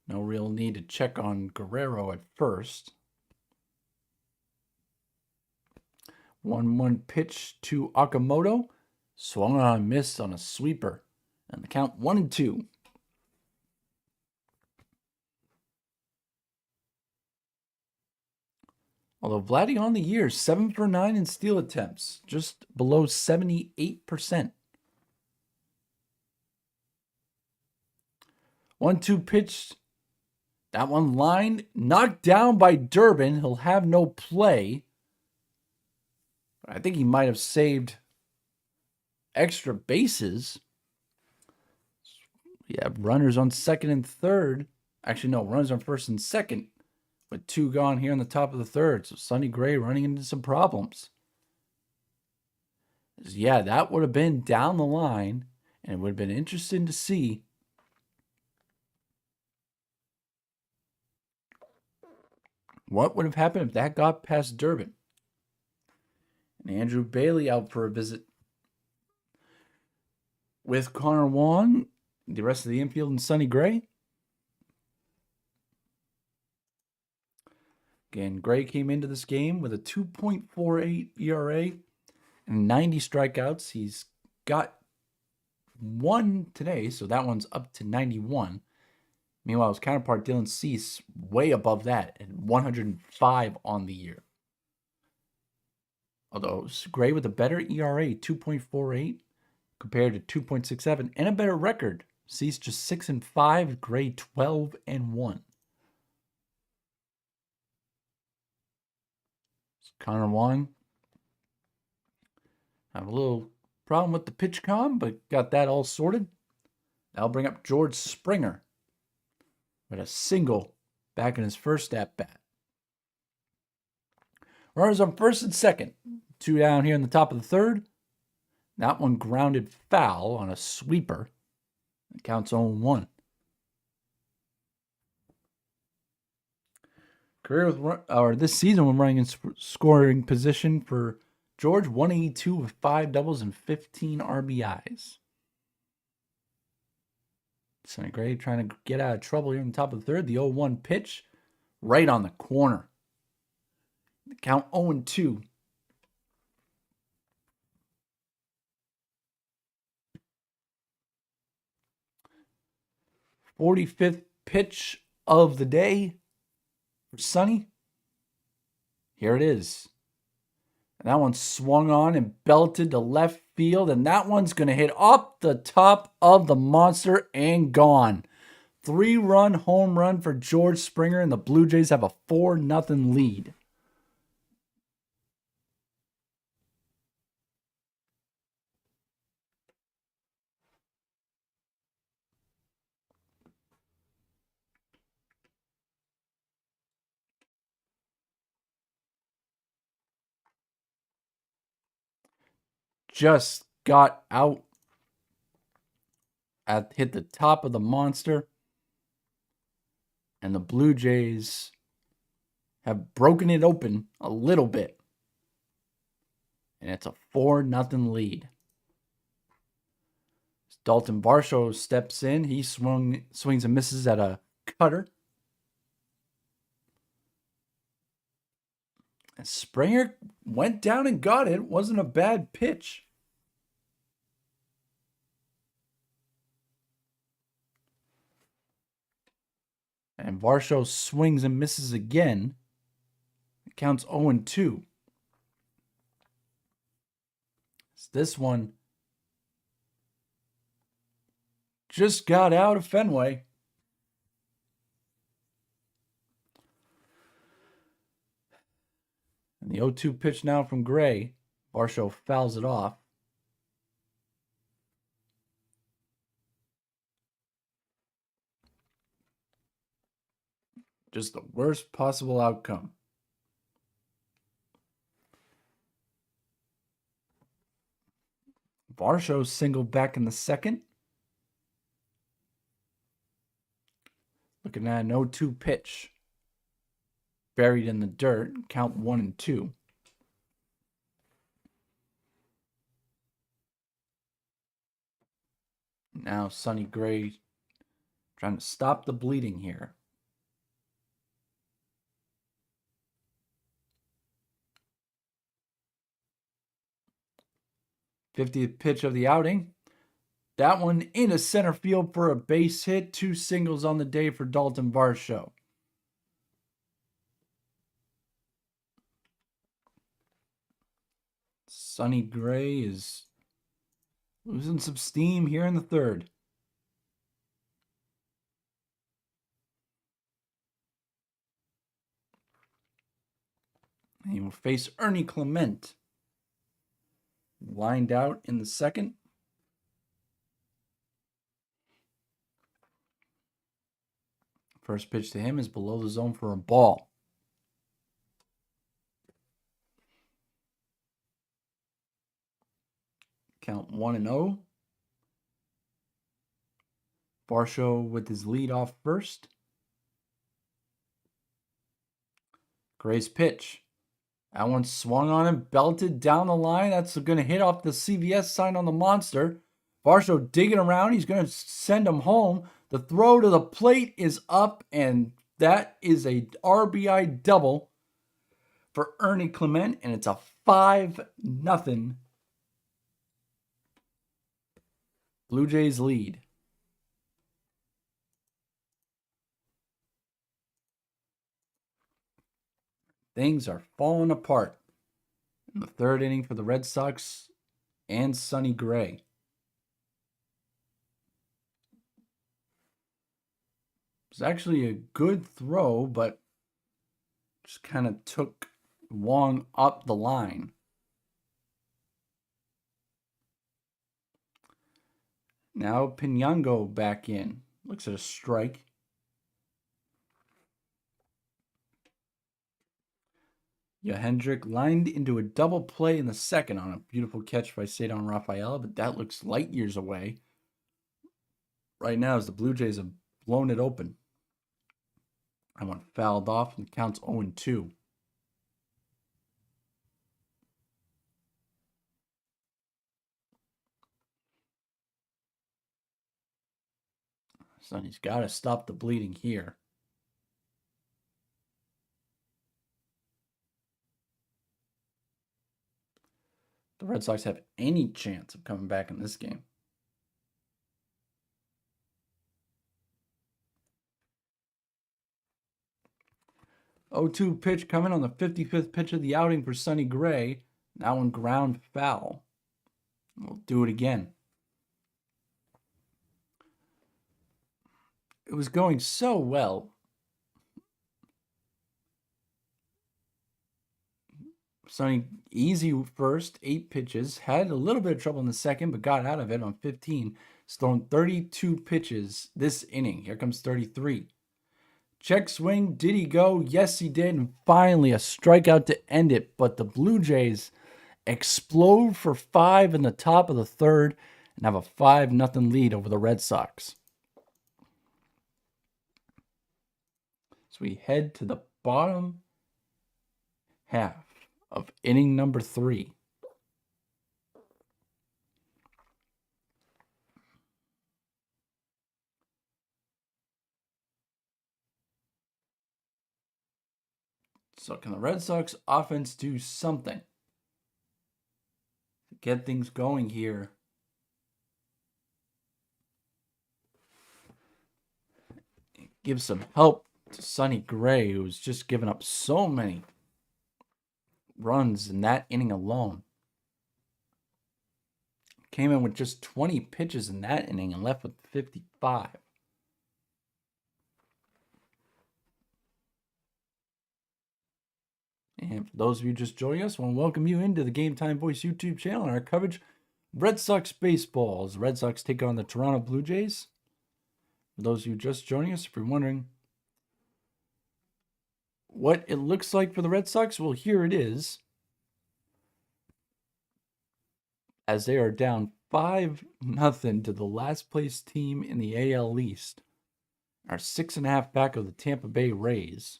No real need to check on Guerrero at first. 1-1 pitch to Okamoto. Swung on and missed on a sweeper. And the count 1-2. Although Vladdy on the year, 7 for 9 in steal attempts. Just below 78%. 1-2 pitch. That one lined, knocked down by Durbin. He'll have no play. I think he might have saved extra bases. We have runners on second and third. Actually, no, runners on first and second. With 2 gone here in the top of the third. So Sonny Gray running into some problems. Yeah, that would have been down the line. And it would have been interesting to see what would have happened if that got past Durbin. And Andrew Bailey out for a visit with Connor Wong, the rest of the infield, and Sonny Gray. Again, Gray came into this game with a 2.48 ERA and 90 strikeouts. He's got 1 today, so that one's up to 91. Meanwhile, his counterpart, Dylan Cease, way above that at 105 on the year. Although Gray with a better ERA, 2.48 compared to 2.67, and a better record. Cease just 6-5, Gray 12-1. Connor Wong have a little problem with the pitch com, but got that all sorted. That'll bring up George Springer with a single back in his first at-bat. Runners on first and second. 2 down here in the top of the third. That one grounded foul on a sweeper. It counts 0-1. This season, we're running in scoring position for George, 182 with 5 doubles and 15 RBIs. Sonny Gray trying to get out of trouble here in the top of the third. The 0-1 pitch right on the corner. The count 0-2. "45th pitch of the day for Sonny. Here it is. And that one swung on and belted to left field. And that one's going to hit up the top of the monster and gone. 3-run home run for George Springer. And the Blue Jays have a 4-0 lead. Just got out hit the top of the monster. And the Blue Jays have broken it open a little bit. And it's a 4-0 lead. Dalton Varsho steps in. He swings and misses at a cutter. And Springer went down and got it. It wasn't a bad pitch. And Varsho swings and misses again. It counts 0-2. This one just got out of Fenway. And the 0-2 pitch now from Gray. Varsho fouls it off. Just the worst possible outcome. Varsho singled back in the second. Looking at an 0-2 pitch. Buried in the dirt. Count 1-2. Now Sonny Gray trying to stop the bleeding here. '50th pitch of the outing. That one into center field for a base hit. 2 singles on the day for Dalton Varsho. Sonny Gray is losing some steam here in the third. And he will face Ernie Clement. Lined out in the second. First pitch to him is below the zone for a ball. Count 1-0. Varsho with his lead off first. Gray's pitch. That one swung on him, belted down the line. That's going to hit off the CVS sign on the monster. Varsho digging around. He's going to send him home. The throw to the plate is up, and that is a RBI double for Ernie Clement, and it's a 5-0 Blue Jays lead. Things are falling apart in the third inning for the Red Sox and Sonny Gray. It's actually a good throw, but just kind of took Wong up the line. Now Pinango back in. Looks at a strike. Hendrick lined into a double play in the second on a beautiful catch by Cedar Rafaela, but that looks light years away right now as the Blue Jays have blown it open. That one fouled off and counts 0-2. Sonny's got to stop the bleeding here. The Red Sox have any chance of coming back in this game. '02 pitch coming on the 55th pitch of the outing for Sonny Gray. That one ground foul. We'll do it again. It was going so well. Sonny, easy first, 8 pitches. Had a little bit of trouble in the second, but got out of it on 15. He's thrown 32 pitches this inning. Here comes 33. Check swing. Did he go? Yes, he did. And finally, a strikeout to end it. But the Blue Jays explode for 5 in the top of the third and have a 5-0 lead over the Red Sox. So we head to the bottom half of inning number 3. So can the Red Sox offense do something to get things going here? Give some help to Sonny Gray, who's just given up so many runs in that inning alone. came in with just 20 pitches in that inning and left with 55. And for those of you just joining us, I want to welcome you into the Game Time Voice YouTube channel and our coverage Red Sox baseball as the Red Sox take on the Toronto Blue Jays. For those of you just joining us, if you're wondering what it looks like for the Red Sox, well, here it is. As they are down 5-0 to the last place team in the AL East, are 6.5 back of the Tampa Bay Rays.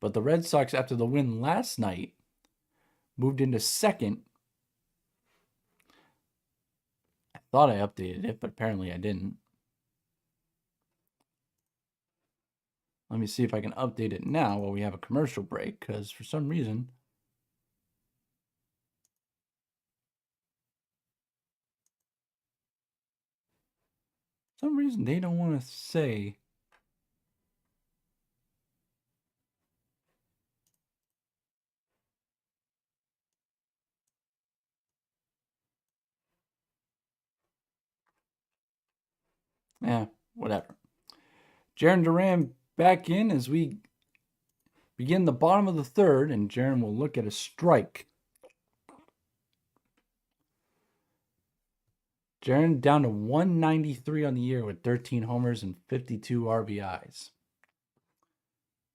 But the Red Sox, after the win last night, moved into second. I thought I updated it, but apparently I didn't. Let me see if I can update it now while we have a commercial break, because for some reason they don't want to say. Whatever. Jarren Duran back in as we begin the bottom of the third, and Jarren will look at a strike. Jarren down to 193 on the year with 13 homers and 52 RBIs.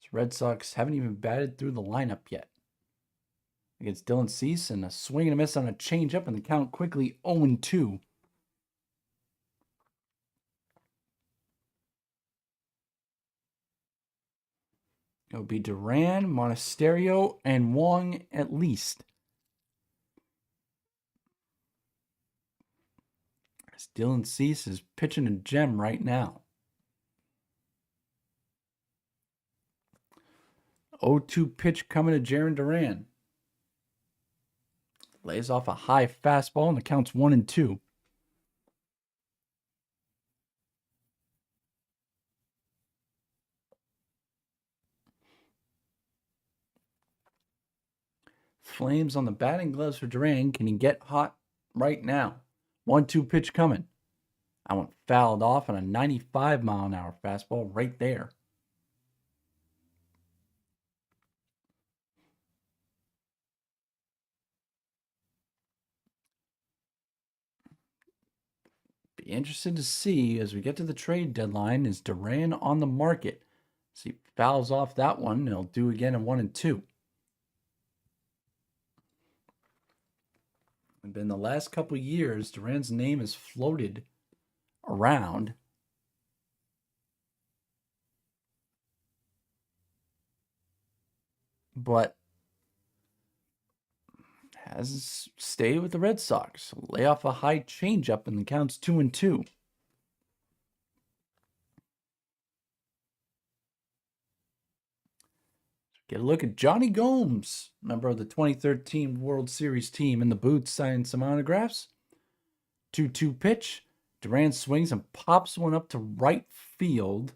The Red Sox haven't even batted through the lineup yet. Against Dylan Cease, and a swing and a miss on a changeup, and the count quickly 0-2. It'll be Duran, Monasterio, and Wong at least. As Dylan Cease is pitching a gem right now. 0-2 pitch coming to Jarren Duran. Lays off a high fastball, and the count's 1-2. Flames on the batting gloves for Duran. Can he get hot right now? 1-2 pitch coming. I went fouled off on a 95-mile-an-hour fastball right there. Be interested to see as we get to the trade deadline, is Duran on the market? So he fouls off that one, and he'll do again in 1-2. And in the last couple of years, Duran's name has floated around. But has stayed with the Red Sox. Lay off a high changeup, and the count's 2-2. Get a look at Johnny Gomes, member of the 2013 World Series team, in the booth signing some autographs. 2-2 pitch. Duran swings and pops one up to right field.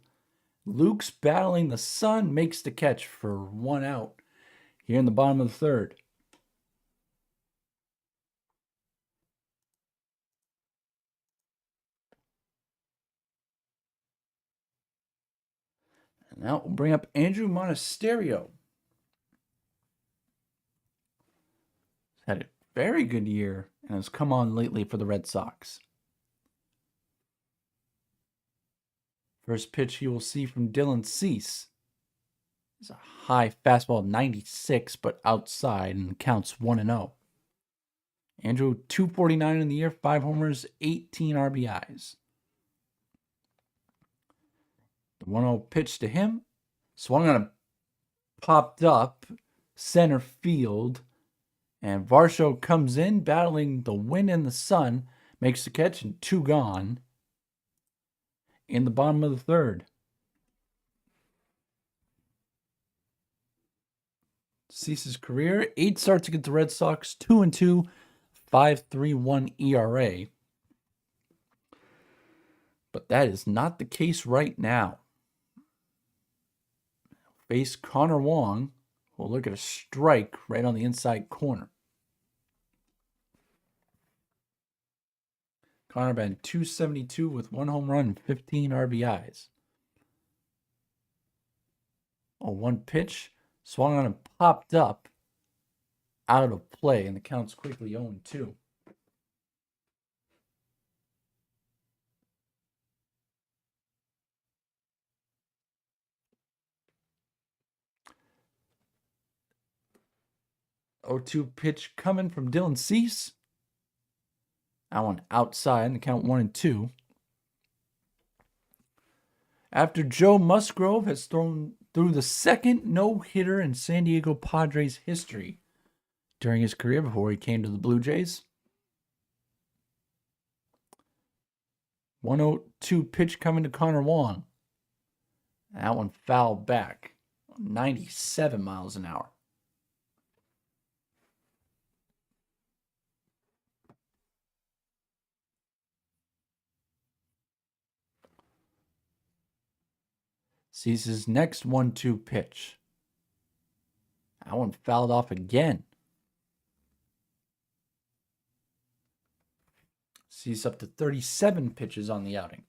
Luke's battling the sun, makes the catch for 1 out here in the bottom of the third. And now we'll bring up Andrew Monasterio. He's had a very good year and has come on lately for the Red Sox. First pitch you will see from Dylan Cease is a high fastball, 96, but outside, and counts 1-0. Andrew, 249 in the year, 5 homers, 18 RBIs. The 1-0 pitch to him, swung on a popped up center field, and Varsho comes in, battling the wind and the sun, makes the catch, and 2 gone in the bottom of the third. Cease's career, 8 starts against the Red Sox, 2-2, 5.31 ERA. But that is not the case right now. Face Connor Wong. We'll look at a strike right on the inside corner. Connor batting .272 with 1 home run and 15 RBIs. Oh, one pitch swung on and popped up out of play, and the count's quickly 0-2. Oh, 2 pitch coming from Dylan Cease. That one outside, and the count 1-2. After Joe Musgrove has thrown through the second no-hitter in San Diego Padres history during his career before he came to the Blue Jays. 1-0-2 pitch coming to Connor Wong. That one fouled back. 97 miles an hour. Sees his next 1-2 pitch. That one fouled off again. Sees up to 37 pitches on the outing.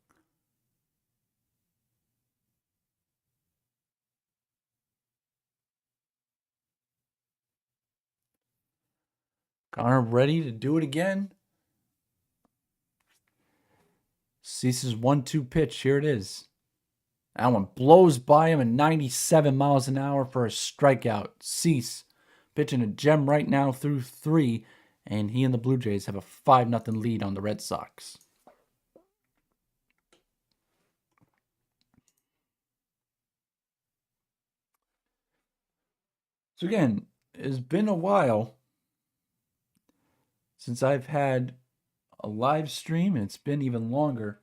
Connor ready to do it again. Cease's 1-2 pitch. Here it is. That one blows by him at 97 miles an hour for a strikeout. Cease pitching a gem right now through 3, and he and the Blue Jays have a 5-0 lead on the Red Sox. So again, it's been a while since I've had a live stream, and it's been even longer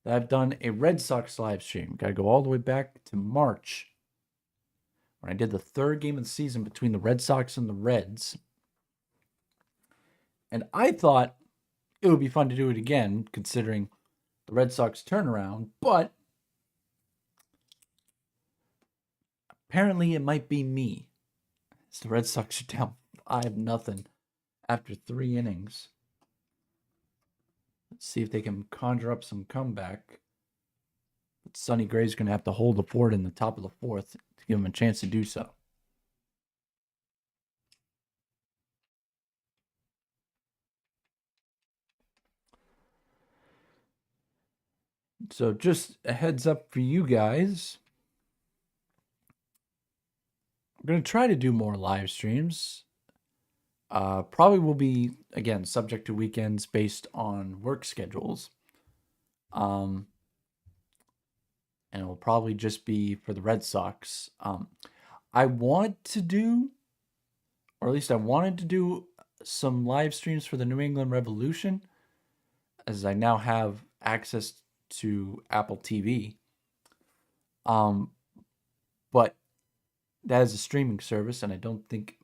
that I've done a Red Sox live stream. Got to go all the way back to March when I did the 3rd game of the season between the Red Sox and the Reds. And I thought it would be fun to do it again, considering the Red Sox turnaround, but apparently it might be me. As the Red Sox are down 5-0 after 3 innings. Let's see if they can conjure up some comeback. But Sonny Gray's going to have to hold the fort in the top of the 4th to give him a chance to do so. So just a heads up for you guys. I'm going to try to do more live streams. Probably will be, again, subject to weekends based on work schedules. And it will probably just be for the Red Sox. I want to do, or at least I wanted to do, some live streams for the New England Revolution, as I now have access to Apple TV. But that is a streaming service, and I don't think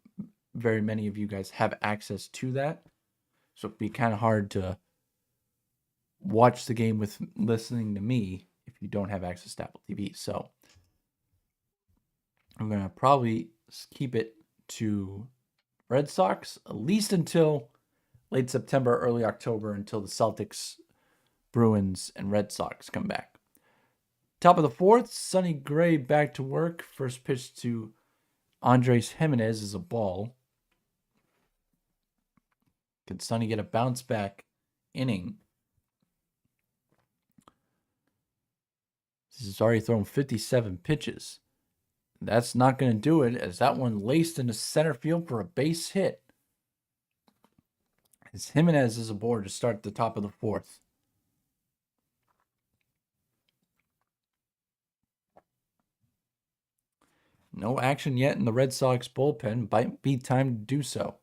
very many of you guys have access to that. So it'd be kind of hard to watch the game with listening to me if you don't have access to Apple TV. So I'm going to probably keep it to Red Sox, at least until late September, early October, until the Celtics, Bruins, and Red Sox come back. Top of the 4th, Sonny Gray back to work. First pitch to Andres Jimenez is a ball. Can Sonny get a bounce back inning? He's already thrown 57 pitches. That's not going to do it, as that one laced into center field for a base hit. As Jimenez is aboard to start the top of the 4th. No action yet in the Red Sox bullpen. Might be time to do so.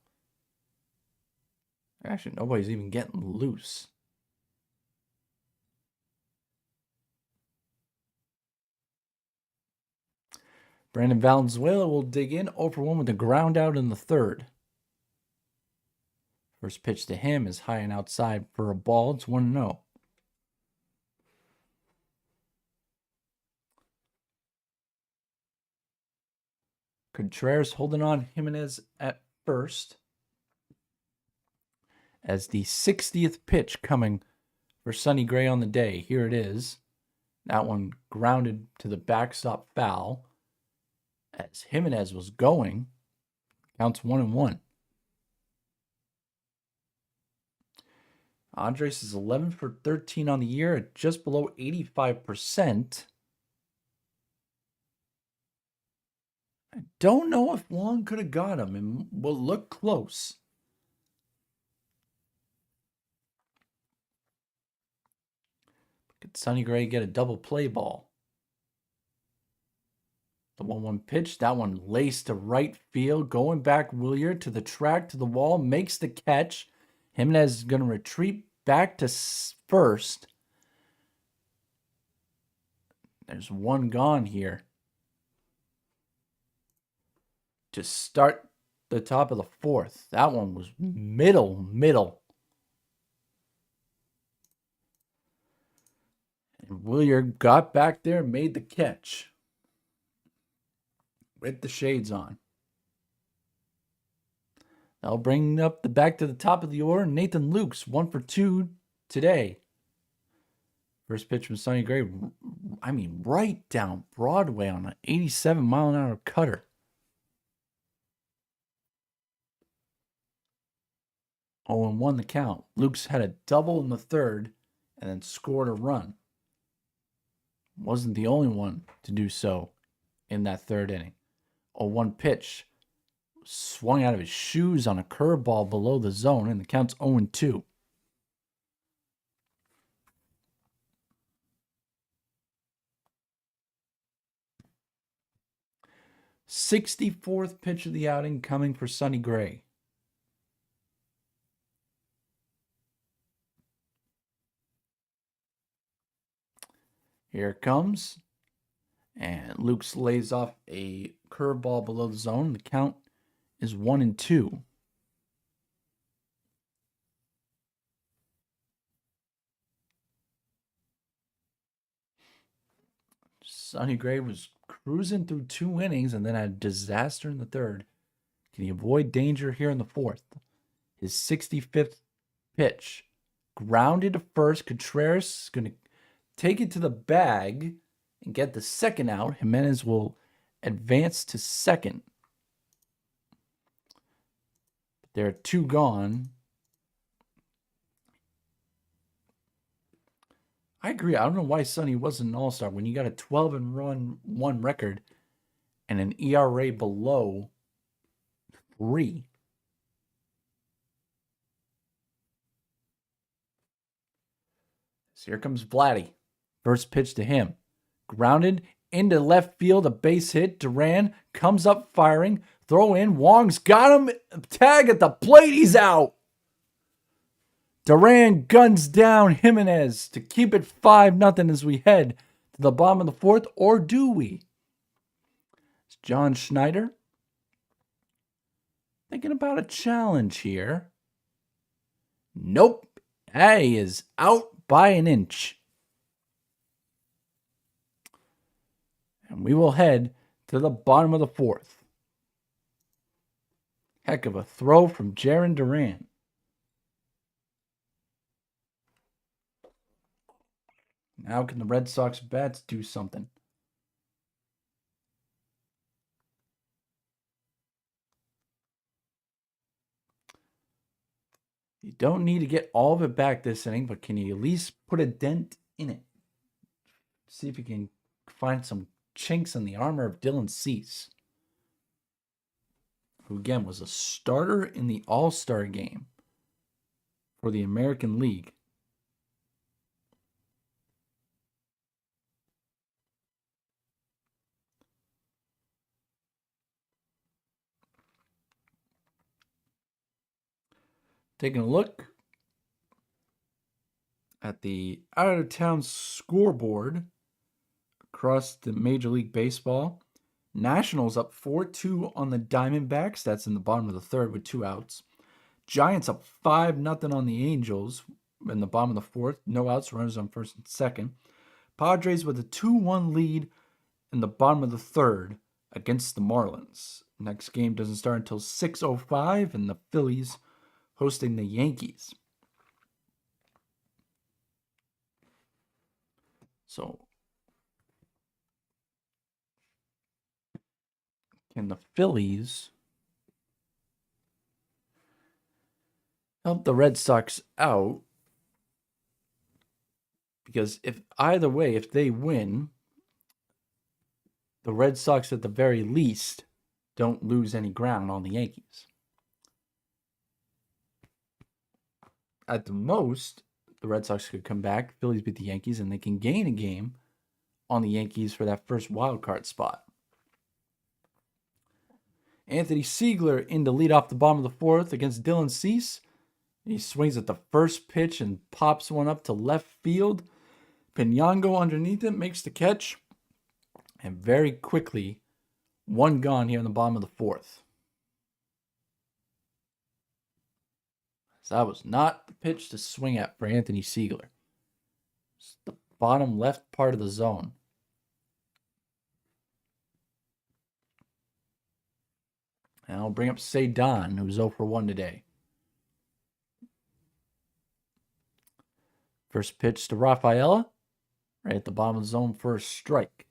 Actually, nobody's even getting loose. Brandon Valenzuela will dig in, 0-for-1 with a ground out in the 3rd. First pitch to him is high and outside for a ball. It's 1-0. Contreras holding on Jimenez at first. as the 60th pitch coming for Sonny Gray on the day. Here it is. That one grounded to the backstop foul as Jimenez was going. Counts 1-1. Andres is 11 for 13 on the year at just below 85%. I don't know if Long could have got him, and will look close. Could Sonny Gray get a double play ball? The 1-1 pitch, that one laced to right field, going back Williard to the track, to the wall, makes the catch. Jimenez is going to retreat back to first. There's one gone here to start the top of the fourth. That one was middle. And Williard got back there and made the catch with the shades on. That'll bring up back to the top of the order. Nathan Lukes, 1 for 2 today. First pitch from Sonny Gray, right down Broadway on an 87-mile-an-hour cutter. 0-1 the count. Lukes had a double in the third and then scored a run. Wasn't the only one to do so in that third inning. 0-1 pitch. Swung out of his shoes on a curveball below the zone, and the count's 0-2. "64th pitch of the outing coming for Sonny Gray. Here it comes. And Lukes lays off a curveball below the zone. The count is 1-2. Sonny Gray was cruising through 2 innings and then had a disaster in the third. Can he avoid danger here in the fourth? His 65th pitch. Grounded to first. Contreras is going to take it to the bag and get the second out. Jimenez will advance to second. There are 2 gone. I agree. I don't know why Sonny wasn't an all-star when you got a 12-1 record and an ERA below 3. So here comes Vladdy. First pitch to him. Grounded into left field, a base hit. Duran comes up firing. Throw in. Wong's got him. Tag at the plate. He's out. Duran guns down Jimenez to keep it 5-0 as we head to the bottom of the fourth. Or do we? It's John Schneider thinking about a challenge here. Nope. He is out by an inch. And we will head to the bottom of the fourth. Heck of a throw from Jarren Duran. Now can the Red Sox bats do something? You don't need to get all of it back this inning, but can you at least put a dent in it? See if you can find some chinks in the armor of Dylan Cease, who again was a starter in the All-Star game for the American League. Taking a look at the out-of-town scoreboard across the Major League Baseball. Nationals up 4-2 on the Diamondbacks. That's in the bottom of the third with 2 outs. Giants up 5-0 on the Angels in the bottom of the fourth. No outs, runners on first and second. Padres with a 2-1 lead in the bottom of the third against the Marlins. Next game doesn't start until 6:05, and the Phillies hosting the Yankees. So, can the Phillies help the Red Sox out? Because if they win, the Red Sox at the very least don't lose any ground on the Yankees. At the most, the Red Sox could come back, Phillies beat the Yankees, and they can gain a game on the Yankees for that first wild card spot. Anthony Siegler in to lead off the bottom of the fourth against Dylan Cease. He swings at the first pitch and pops one up to left field. Pinango underneath it makes the catch. And very quickly, one gone here in the bottom of the fourth. So that was not the pitch to swing at for Anthony Siegler. It's the bottom left part of the zone. And I'll bring up Showdown, who's 0 for 1 today. First pitch to Rafaela, right at the bottom of the zone for a strike.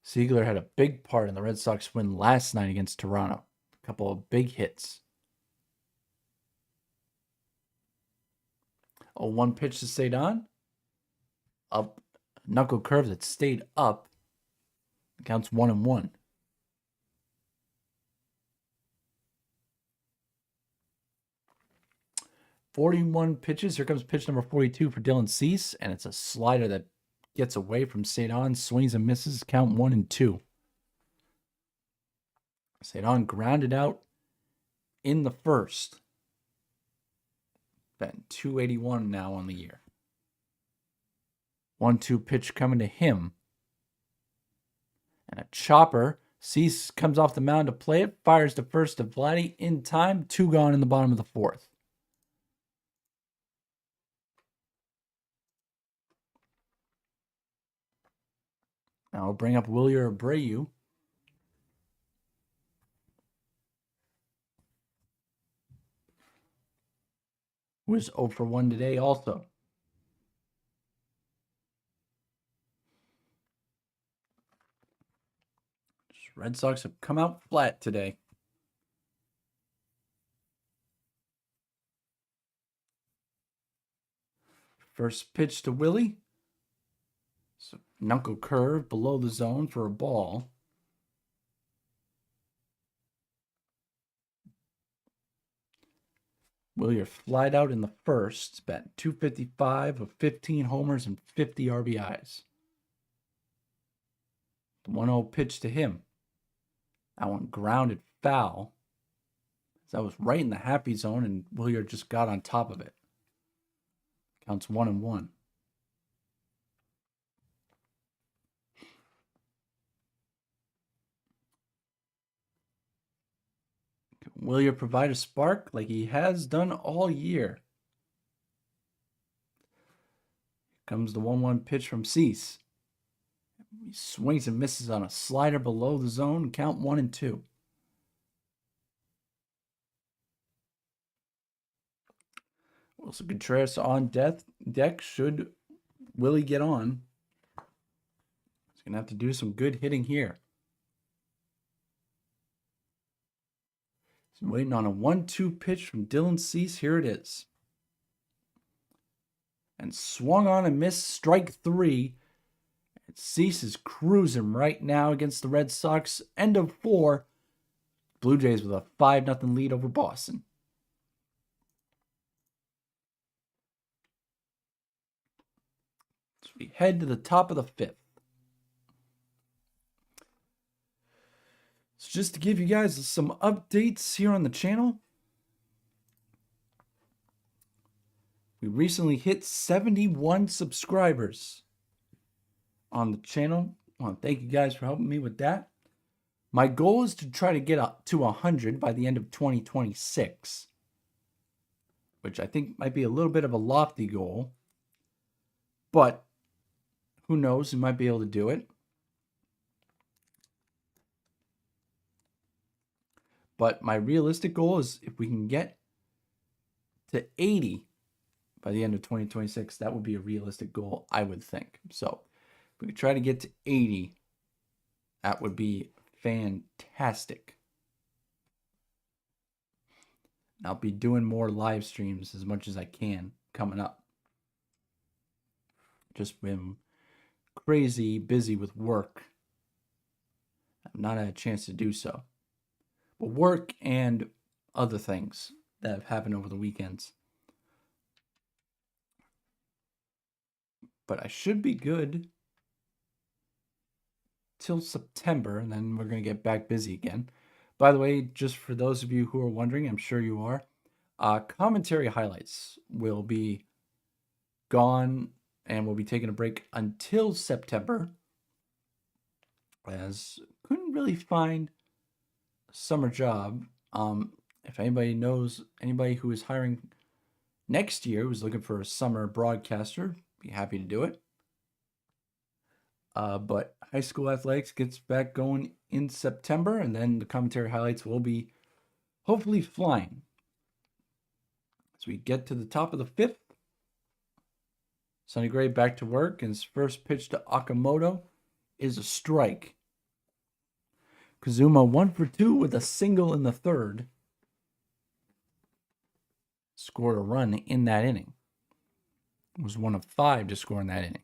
Siegler had a big part in the Red Sox win last night against Toronto. A couple of big hits. 0-1 pitch to Showdown. Up. Knuckle curve that stayed up. Counts 1-1. "41 pitches. Here comes pitch number 42 for Dylan Cease, and it's a slider that gets away from Showdown, swings and misses. Count 1-2. Showdown grounded out in the first. Batting .281 now on the year. 1-2 pitch coming to him. And a chopper. Cease comes off the mound to play it. Fires to first to Vladdy in time. 2 gone in the bottom of the fourth. Now I'll bring up Wilyer Abreu. Who is 0 for 1 today also. Red Sox have come out flat today. First pitch to Willie. So knuckle curve below the zone for a ball. Willier flied out in the first, batting .255 with 15 homers and 50 RBIs. The 1-0 pitch to him. That one grounded foul. That was right in the happy zone, and Willier just got on top of it. Counts 1-1. Willier provide a spark like he has done all year. Here comes the 1-1 pitch from Cease. He swings and misses on a slider below the zone. Count 1-2. Wilson Contreras on deck. Should Willie get on, he's going to have to do some good hitting here. He's waiting on a 1-2 pitch from Dylan Cease. Here it is. And swung on and missed. Strike 3. And Cease is cruising right now against the Red Sox. End of 4. Blue Jays with a 5-0 lead over Boston. So we head to the top of the 5th. So just to give you guys some updates here on the channel, we recently hit 71 subscribers on the channel. I want to thank you guys for helping me with that. My goal is to try to get up to 100 by the end of 2026, which I think might be a little bit of a lofty goal, but who knows, we might be able to do it. But my realistic goal is if we can get to 80 by the end of 2026, that would be a realistic goal, I would think. So if we could try to get to 80, that would be fantastic. I'll be doing more live streams as much as I can coming up. Just been crazy busy with work. I've not had a chance to do so. But work and other things that have happened over the weekends. But I should be good till September, and then we're going to get back busy again. By the way, just for those of you who are wondering, I'm sure you are, commentary highlights will be gone, and we'll be taking a break until September, as couldn't really find a summer job. If anybody knows anybody who is hiring next year who's looking for a summer broadcaster, be happy to do it. But high school athletics gets back going in September, and then the commentary highlights will be hopefully flying. As we get to the top of the fifth, Sonny Gray back to work, and his first pitch to Okamoto is a strike. Kazuma 1 for 2 with a single in the third. Scored a run in that inning. Was 1 of 5 to score in that inning.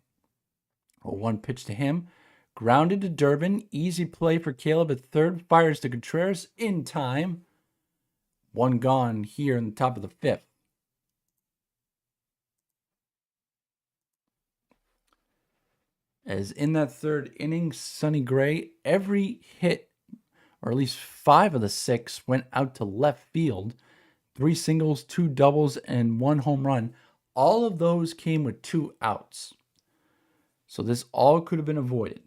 A 1 pitch to him. Grounded to Durbin. Easy play for Caleb at third. Fires to Contreras in time. 1 gone here in the top of the fifth. As in that third inning, Sonny Gray, every hit, or at least 5 of the 6, went out to left field. 3 singles, 2 doubles, and 1 home run. All of those came with 2 outs. So this all could have been avoided.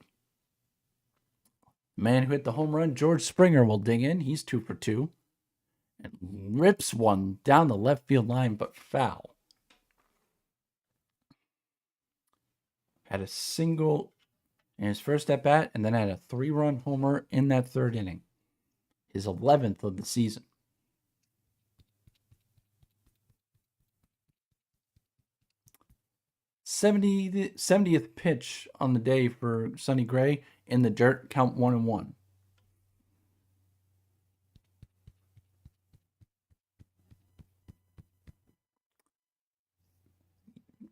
Man who hit the home run, George Springer, will dig in. He's 2 for 2. And rips one down the left field line, but foul. Had a single in his first at bat, and then had a 3-run homer in that third inning. His 11th of the season. 70th pitch on the day for Sonny Gray in the dirt, count 1-1.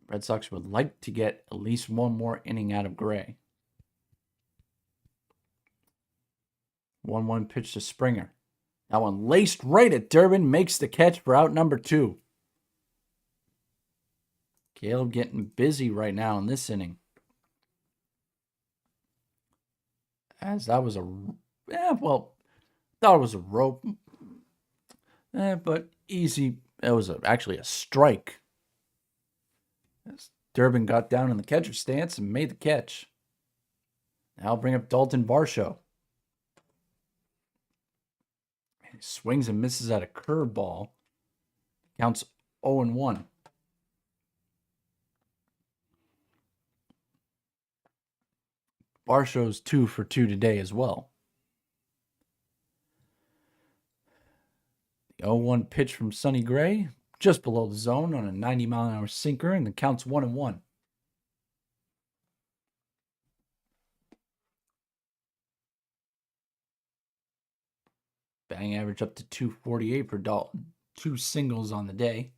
Red Sox would like to get at least 1 more inning out of Gray. 1-1 pitch to Springer. That one laced right at Durbin, makes the catch for out number 2. Caleb getting busy right now in this inning. As that was thought it was a rope. But easy. It was actually a strike. As Durbin got down in the catcher stance and made the catch. Now I'll bring up Dalton Varsho. He swings and misses at a curveball. Counts 0-1. Varsho's 2 for 2 today as well. The 0-1 pitch from Sonny Gray, just below the zone on a 90-mile-an-hour sinker, and the count's 1-1. Batting average up to 248 for Dalton. 2 singles on the day.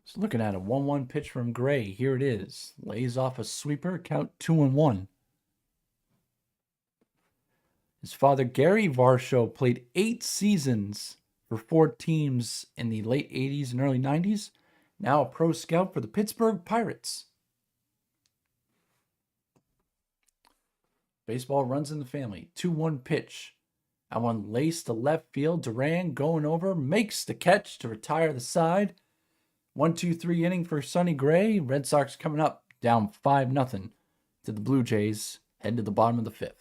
Just looking at a 1-1 pitch from Gray. Here it is. Lays off a sweeper. Count 2-1. His father, Gary Varsho, played 8 seasons for 4 teams in the late 80s and early 90s. Now a pro scout for the Pittsburgh Pirates. Baseball runs in the family. 2-1 pitch. That one laced to left field. Duran going over. Makes the catch to retire the side. 1-2-3 inning for Sonny Gray. Red Sox coming up down 5-0 to the Blue Jays. Head to the bottom of the 5th.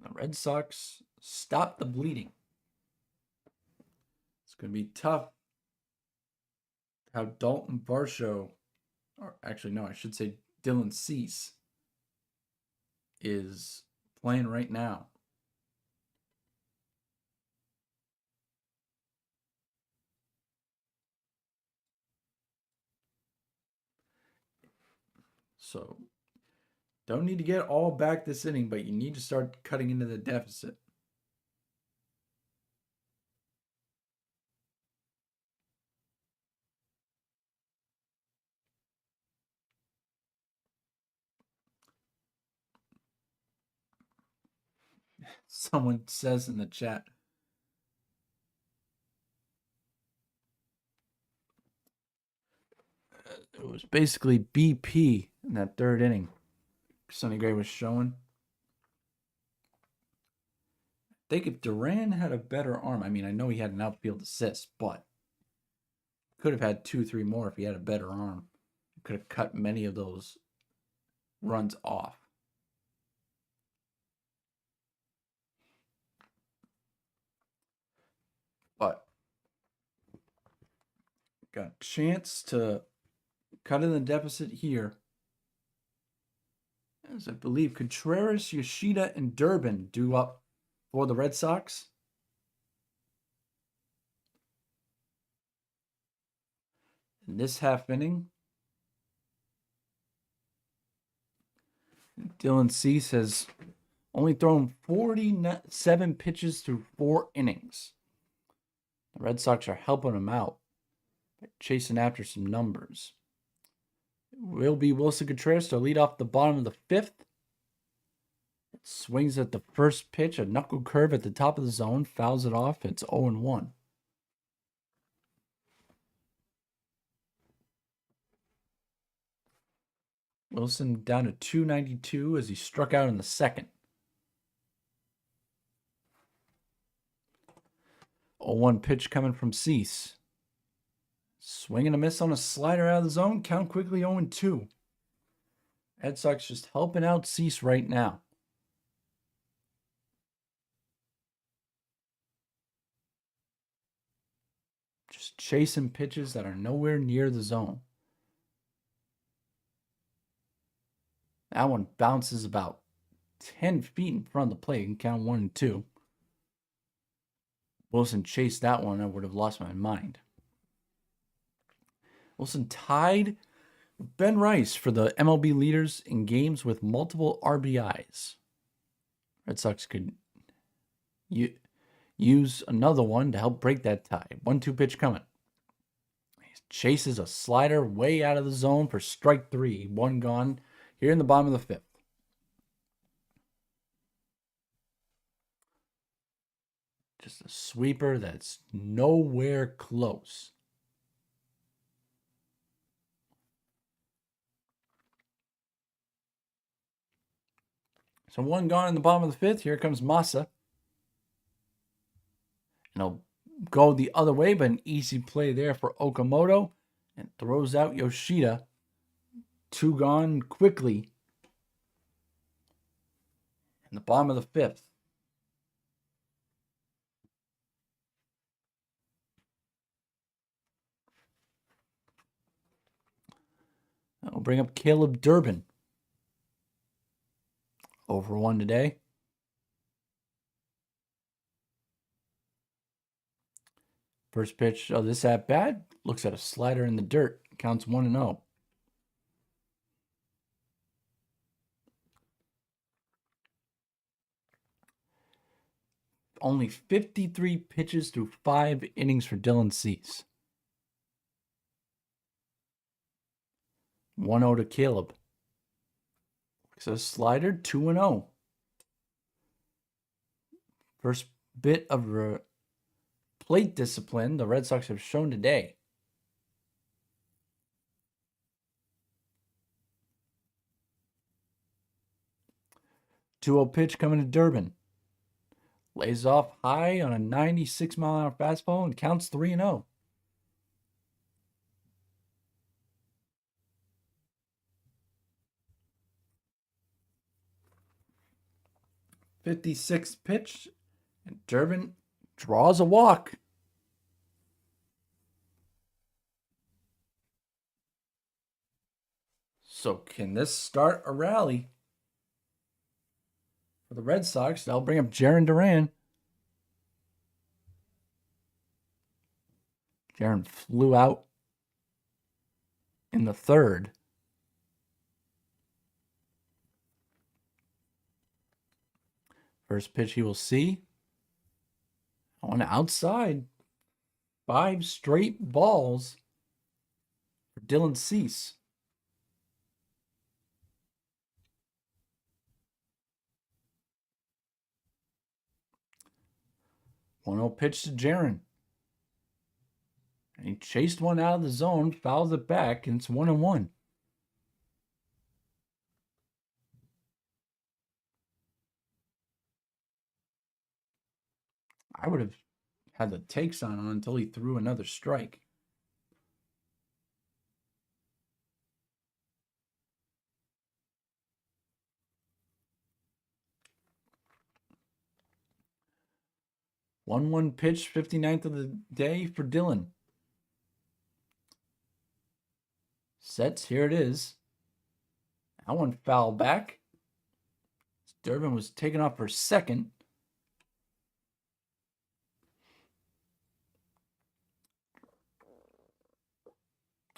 The Red Sox stop the bleeding. It's going to be tough to have Dalton Varsho or actually, no, I should say Dylan Cease is playing right now. So don't need to get all back this inning, but you need to start cutting into the deficit. Someone says in the chat. It was basically BP in that third inning. Sonny Gray was showing. I think if Duran had a better arm, I mean, I know he had an outfield assist, but could have had 2-3 more if he had a better arm. Could have cut many of those runs off. But got a chance to cut in the deficit here. As I believe Contreras, Yoshida, and Durbin due up for the Red Sox. In this half inning, Dylan Cease has only thrown 47 pitches through 4 innings. The Red Sox are helping him out by chasing after some numbers. It will be Wilson Contreras to lead off the bottom of the 5th. It swings at the first pitch, a knuckle curve at the top of the zone, fouls it off. It's 0-1. Wilson down to 292 as he struck out in the second. 0-1 pitch coming from Cease. Swing and a miss on a slider out of the zone. Count quickly 0-2. Red Sox just helping out Cease right now. Just chasing pitches that are nowhere near the zone. That one bounces about 10 feet in front of the plate and count 1-2. Wilson chased that one. I would have lost my mind. Wilson tied Ben Rice for the MLB leaders in games with multiple RBIs. Red Sox could use another one to help break that tie. 1-2 pitch coming. He chases a slider way out of the zone for strike 3. 1 gone here in the bottom of the 5th. Just a sweeper that's nowhere close. So 1 gone in the bottom of the 5th. Here comes Massa. And he'll go the other way, but an easy play there for Okamoto. And throws out Yoshida. 2 gone quickly in the bottom of the 5th. We'll bring up Caleb Durbin. Over 1 today. First pitch of this at bat looks at a slider in the dirt. Counts 1-0. Only 53 pitches through 5 innings for Dylan Cease. 1-0 to Caleb. Looks at a slider, 2-0. First bit of plate discipline the Red Sox have shown today. Two-zero pitch coming to Durbin. Lays off high on a 96-mile-an-hour fastball and counts 3-0. '56 pitch, and Durbin draws a walk. So can this start a rally for the Red Sox? That'll bring up Jarren Duran. Jarren flew out in the third. First pitch he will see on outside. 5 straight balls for Dylan Cease. 1-0 pitch to Jarren. And he chased one out of the zone, fouls it back, and it's 1-1. I would have had the takes on him until he threw another strike. One pitch, 59th of the day for Dylan. Sets, here it is. That one foul back. Durbin was taken off for second.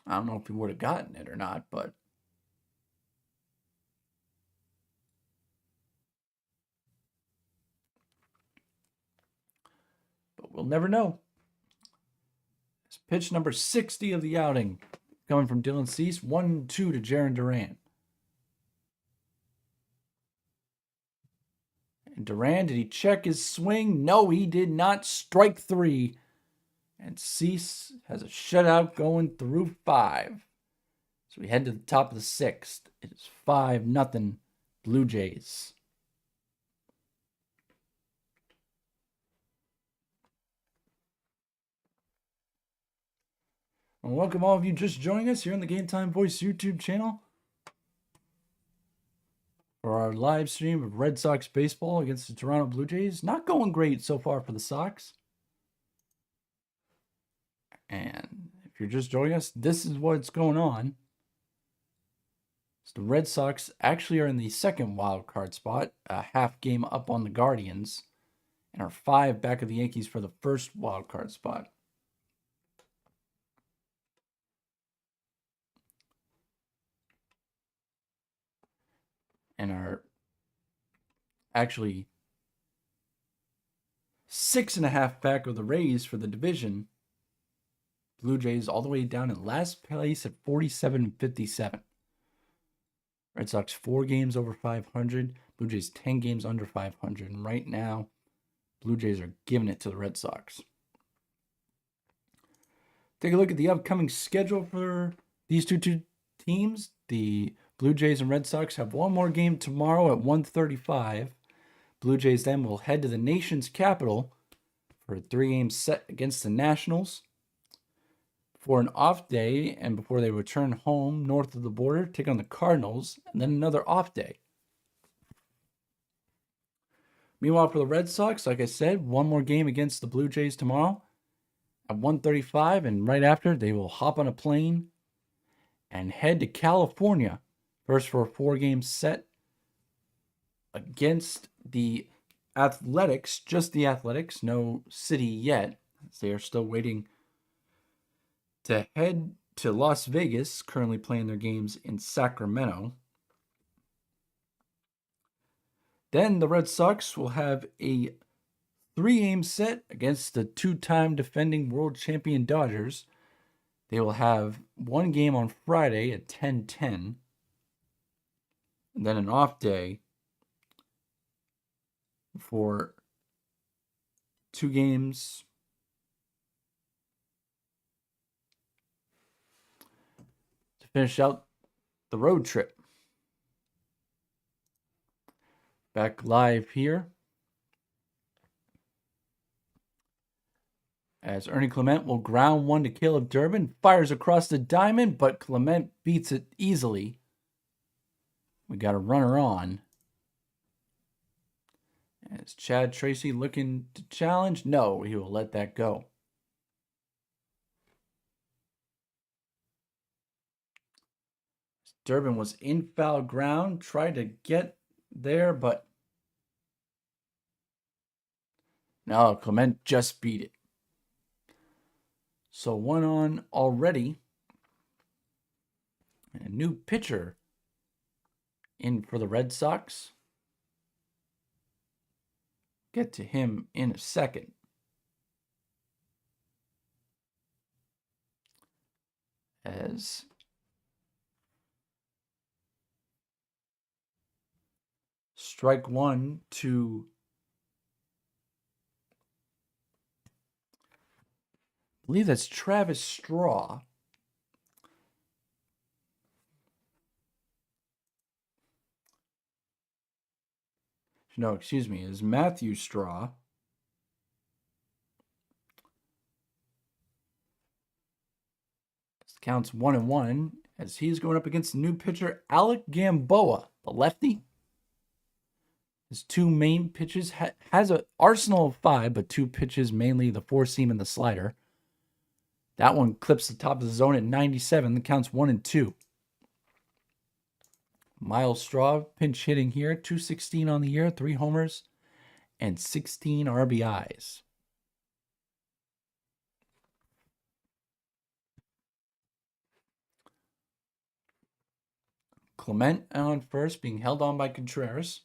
I don't know if he would have gotten it or not, but we'll never know. It's pitch number 60 of the outing, coming from Dylan Cease. 1-2 to Jarren Duran. And Duran, did he check his swing? No, he did not. Strike 3. And Cease has a shutout going through 5. So we head to the top of the 6th. It is 5-0 Blue Jays. And welcome all of you just joining us here on the Game Time Voice YouTube channel for our live stream of Red Sox baseball against the Toronto Blue Jays. Not going great so far for the Sox. And if you're just joining us, this is what's going on. So the Red Sox actually are in the second wild card spot, a half game up on the Guardians, and are 5 back of the Yankees for the first wild card spot. And are actually 6.5 back of the Rays for the division. Blue Jays all the way down in last place at 47-57. Red Sox 4 games over 500. Blue Jays 10 games under 500. And right now, Blue Jays are giving it to the Red Sox. Take a look at the upcoming schedule for these two teams. The Blue Jays and Red Sox have one more game tomorrow at 1:35. Blue Jays then will head to the nation's capital for a 3-game set against the Nationals. For an off day and before they return home north of the border, take on the Cardinals, and then another off day. Meanwhile, for the Red Sox, like I said, one more game against the Blue Jays tomorrow at 1:35, and right after, they will hop on a plane and head to California, first for a 4-game set against the Athletics, just the Athletics, no city yet, as they are still waiting to head to Las Vegas, currently playing their games in Sacramento. Then the Red Sox will have a 3-game set against the 2-time defending world champion Dodgers. They will have one game on Friday at 10:10, and then an off day for 2 games to finish out the road trip. Back live here as Ernie Clement will ground one to Caleb Durbin, fires across the diamond, but Clement beats it easily. We got a runner on. Is Chad Tracy looking to challenge? No, he will let that go. Durbin was in foul ground, tried to get there, but no, Clement just beat it. So 1 on already. And a new pitcher in for the Red Sox. Get to him in a second. As strike one to I believe that's Travis Straw. No, excuse me, is Matthew Straw. This counts 1-1 as he's going up against the new pitcher Alec Gamboa, the lefty. His two main pitches has an arsenal of 5, but 2 pitches, mainly the 4-seam and the slider. That one clips the top of the zone at 97. That counts 1-2. Miles Straw pinch hitting here, 216 on the year, 3 homers, and 16 RBIs. Clement on first, being held on by Contreras.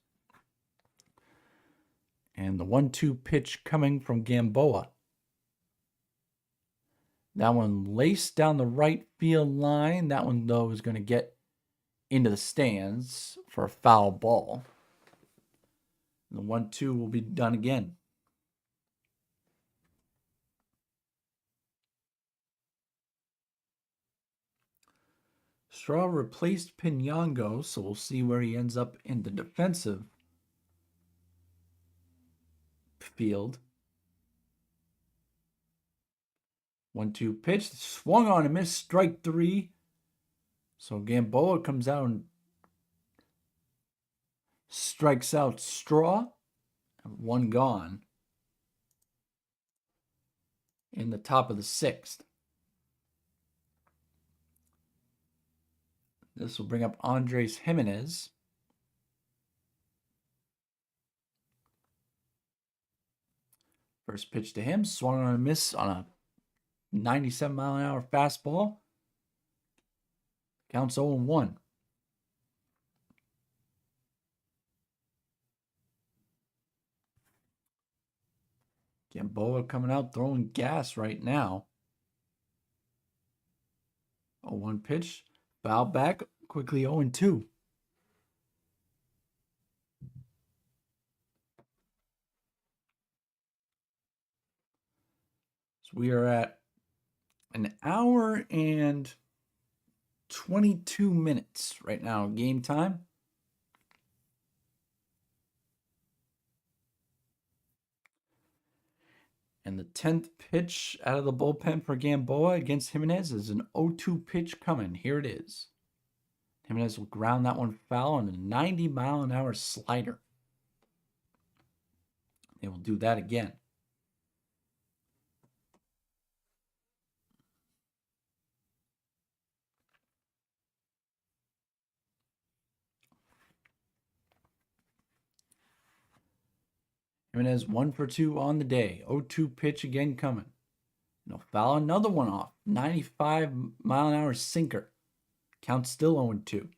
And the 1-2 pitch coming from Gamboa. That one laced down the right field line. That one, though, is going to get into the stands for a foul ball. And the 1-2 will be done again. Straw replaced Pinango, so we'll see where he ends up in the defensive field. 1-2 pitch, swung on and missed, strike 3. So Gamboa comes out and strikes out Straw. 1 gone in the top of the 6th. This will bring up Andres Jimenez. First pitch to him, swung on a miss on a 97-mile-an-hour fastball. Counts 0-1. Gamboa coming out throwing gas right now. 0-1 pitch. Foul back. Quickly 0-2. So we are at an hour and 22 minutes right now, game time. And the 10th pitch out of the bullpen for Gamboa against Jimenez is an 0-2 pitch coming. Here it is. Jimenez will ground that one foul on a 90-mile-an-hour slider. They will do that again. Jimenez 1 for 2 on the day. 0-2 pitch again coming. No foul, another one off. 95-mile-an-hour sinker. Count still 0-2.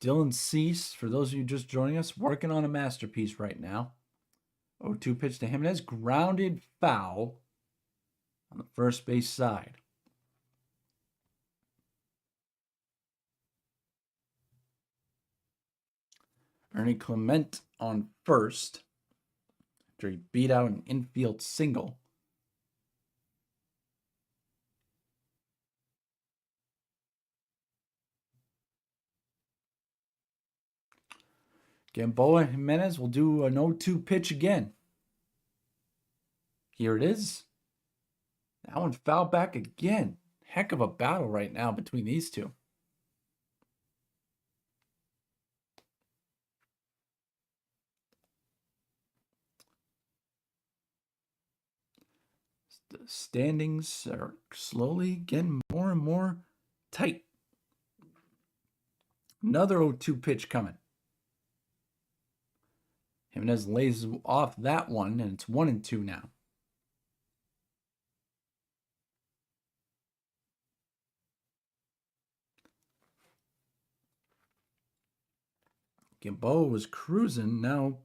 Dylan Cease, for those of you just joining us, working on a masterpiece right now. 0-2 pitch to Jimenez, grounded foul on the first base side. Ernie Clement on first after he beat out an infield single. Gamboa Jimenez will do an 0-2 pitch again. Here it is. That one fouled back again. Heck of a battle right now between these two. The standings are slowly getting more and more tight. Another 0-2 pitch coming. Jimenez lays off that one, and it's 1-2 now. Gamboa was cruising. Now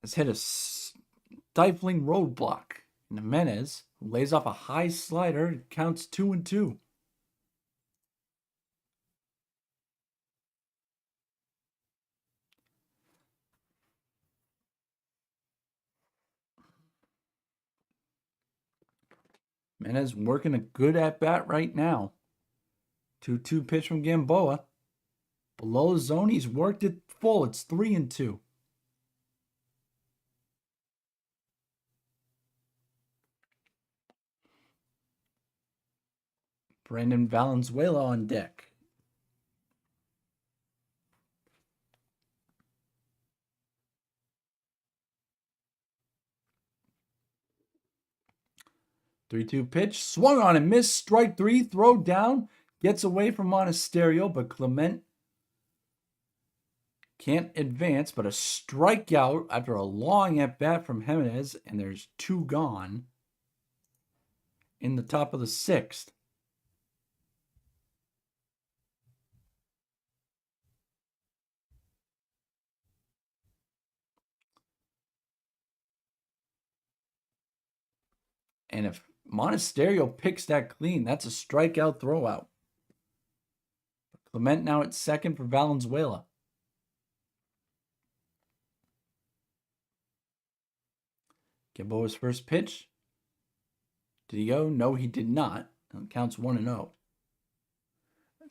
has hit a stifling roadblock. And Jimenez lays off a high slider. It counts 2-2. Jimenez working a good at bat right now. 2-2 pitch from Gamboa. Below the zone, he's worked it full. It's 3-2. Brandon Valenzuela on deck. Three-two pitch, swung on and missed. Strike three, throw down, gets away from Monasterio, but Clement can't advance. But a strikeout after a long at bat from Jimenez, and there's two gone in the top of the sixth. And if Monasterio picks that clean, that's a strikeout throwout. Clement now at second for Valenzuela. Gamboa's first pitch. Did he go? No, he did not. It counts 1-0.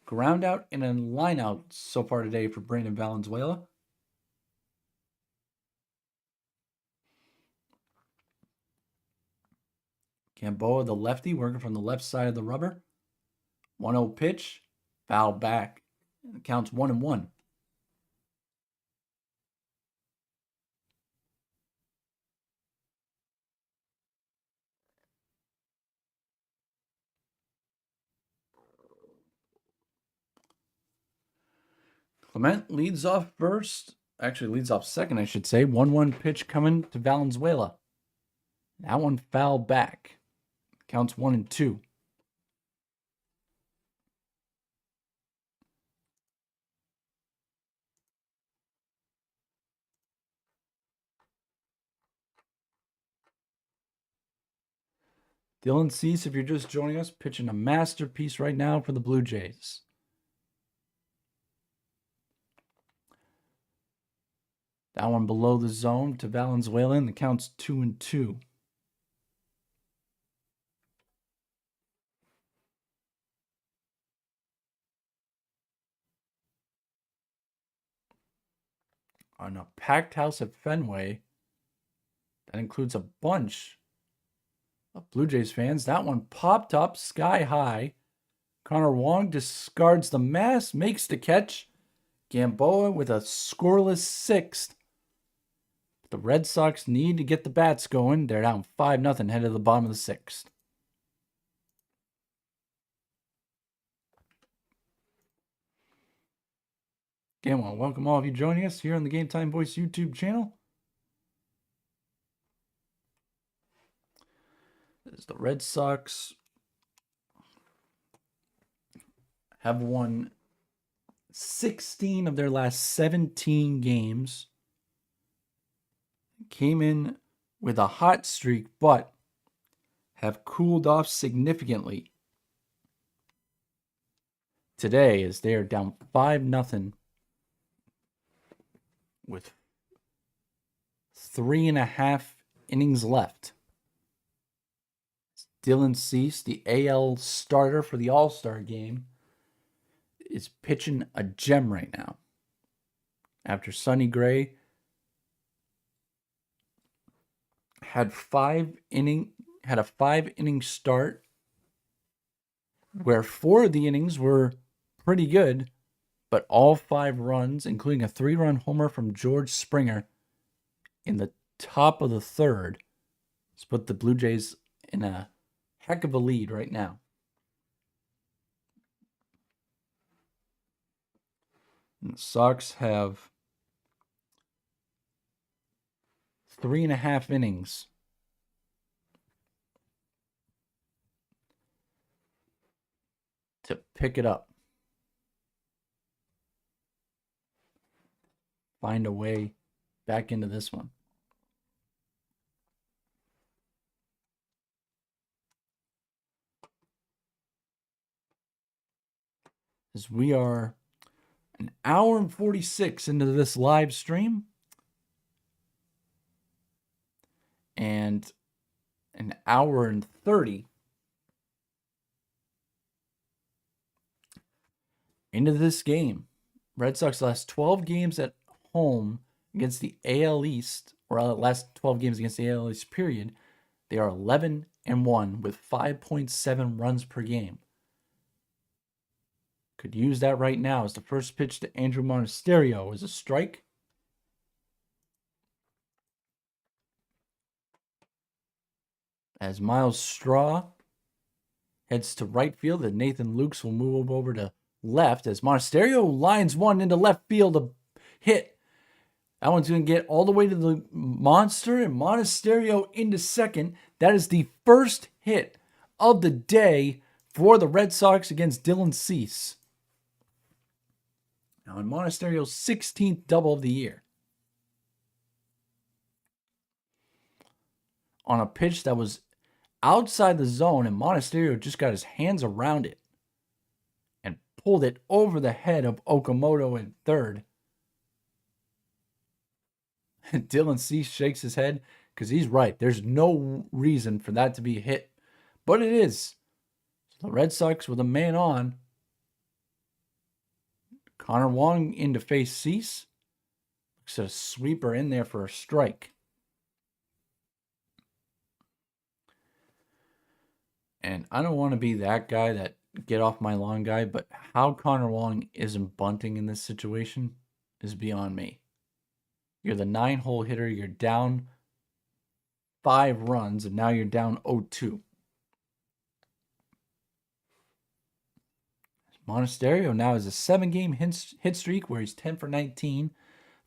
Ground out and a line out so far today for Brandon Valenzuela. Gamboa, the lefty, working from the left side of the rubber. 1-0 pitch. Foul back. It counts 1-1. Clement leads off first. Actually, leads off second, I should say. 1-1 pitch coming to Valenzuela. That one foul back. Counts 1-2. Dylan Cease, if you're just joining us, pitching a masterpiece right now for the Blue Jays. That one below the zone to Valenzuela, and the count's 2-2. On a packed house at Fenway, that includes a bunch of Blue Jays fans. That one popped up sky high. Connor Wong discards the mass, makes the catch. Gamboa with a scoreless sixth. The Red Sox need to get the bats going. They're down 5-0 headed to the bottom of the sixth. Again, I want to welcome all of you joining us here on the Game Time Voice YouTube channel. As the Red Sox have won 16 of their last 17 games. Came in with a hot streak, but have cooled off significantly today as they are down 5-0 with 3.5 innings left. Dylan Cease, the AL starter for the All-Star game, is pitching a gem right now. After Sonny Gray had a 5-inning start where 4 of the innings were pretty good, but all 5 runs, including a 3-run homer from George Springer, in the top of the third. It's put the Blue Jays in a heck of a lead right now. And the Sox have 3.5 innings to pick it up. Find a way back into this one. As we are an hour and 46 into this live stream, and an hour and 30 into this game. Red Sox last 12 games at home against the AL East, or last 12 games against the AL East period, they are 11-1 with 5.7 runs per game. Could use that right now as the first pitch to Andrew Monasterio is a strike. As Miles Straw heads to right field, and Nathan Lukes will move over to left as Monasterio lines one into left field, a hit. That one's going to get all the way to the monster, and Monasterio into second. That is the first hit of the day for the Red Sox against Dylan Cease. Now, in Monasterio's 16th double of the year. On a pitch that was outside the zone, and Monasterio just got his hands around it and pulled it over the head of Okamoto in third. Dylan Cease shakes his head because he's right. There's no reason for that to be a hit, but it is. So the Red Sox with a man on. Connor Wong in to face Cease. Looks at a sweeper in there for a strike. And I don't want to be that guy that get off my lawn guy, but how Connor Wong isn't bunting in this situation is beyond me. You're the 9-hole hitter. You're down 5 runs, and now you're down 0-2. Monasterio now has a 7-game hit streak where he's 10 for 19,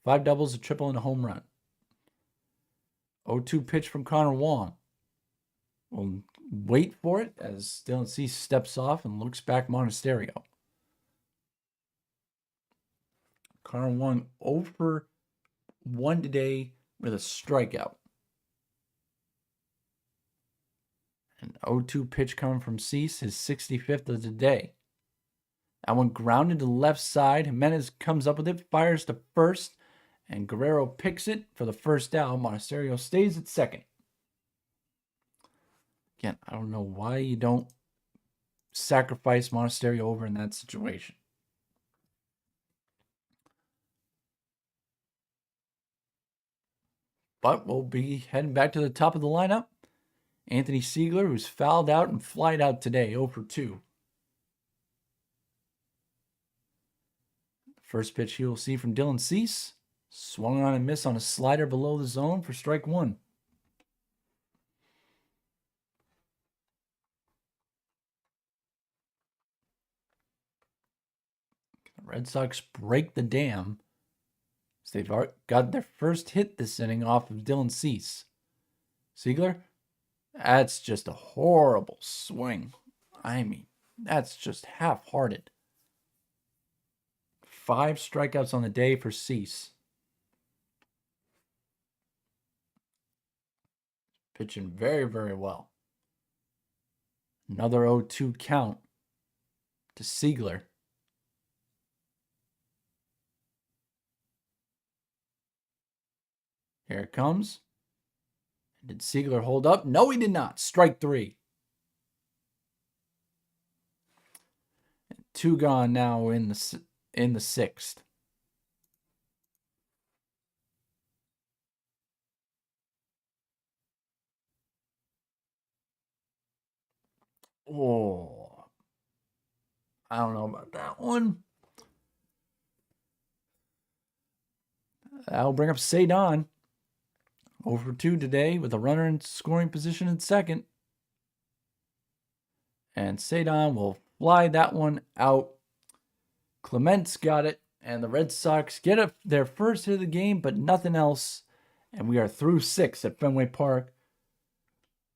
5 doubles, a triple, and a home run. 0-2 pitch from Connor Wong. We'll wait for it as Dylan Cease steps off and looks back Monasterio. Connor Wong over 1 today with a strikeout. An 0-2 pitch coming from Cease, his 65th of the day. That one grounded to the left side. Jimenez comes up with it, fires to first, and Guerrero picks it for the first down. Monasterio stays at second. Again, I don't know why you don't sacrifice Monasterio over in that situation. But we'll be heading back to the top of the lineup. Anthony Siegler, who's fouled out and flied out today, 0 for 2. First pitch he will see from Dylan Cease. Swung on and missed on a slider below the zone for strike 1. The Red Sox break the dam. So they've got their first hit this inning off of Dylan Cease. Siegler, that's just a horrible swing. I mean, that's just half-hearted. 5 strikeouts on the day for Cease. Pitching very, very well. Another 0-2 count to Siegler. Here it comes. Did Siegler hold up? No, he did not. Strike 3. 2 gone now in the 6th. Oh, I don't know about that one. That'll bring up Cedon. over 2 today with a runner in scoring position in second. And Showdown will fly that one out. Clement's got it, and the Red Sox get their first hit of the game, but nothing else. And we are through 6 at Fenway Park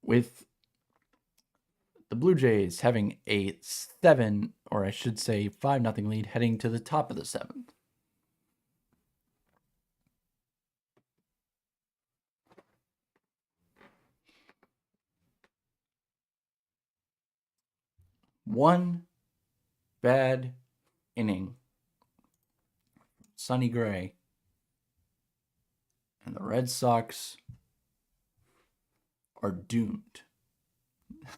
with the Blue Jays having a 7, or I should say 5-0 lead heading to the top of the 7th. One bad inning. Sonny Gray. And the Red Sox are doomed. I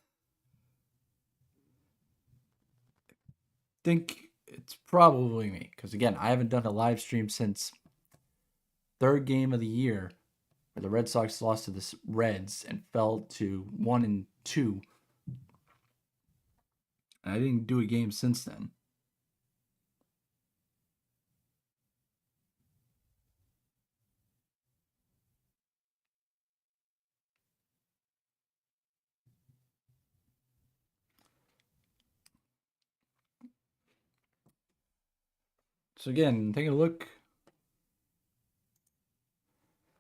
think it's probably me, because again, I haven't done a live stream since third game of the year where the Red Sox lost to the Reds and fell to 1-2. And I didn't do a game since then. So again, taking a look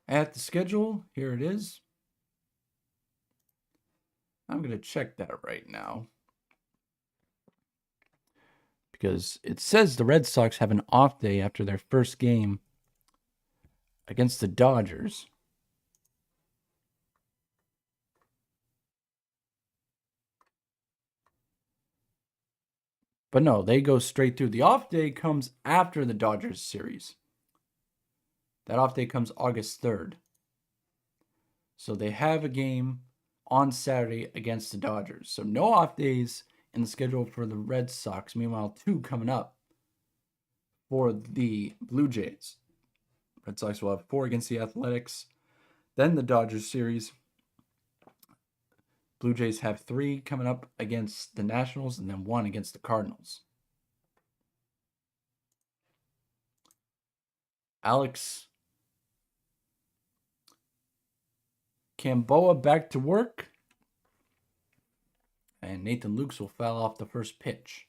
at the schedule. Here it is. I'm going to check that right now, because it says the Red Sox have an off day after their first game against the Dodgers. But no, they go straight through. The off day comes after the Dodgers series. That off day comes August 3rd. So they have a game on Saturday against the Dodgers. So no off days in the schedule for the Red Sox. Meanwhile, 2 coming up for the Blue Jays. Red Sox will have 4 against the Athletics. Then the Dodgers series. Blue Jays have 3 coming up against the Nationals and then 1 against the Cardinals. Alex Camboa back to work. And Nathan Lukes will foul off the first pitch.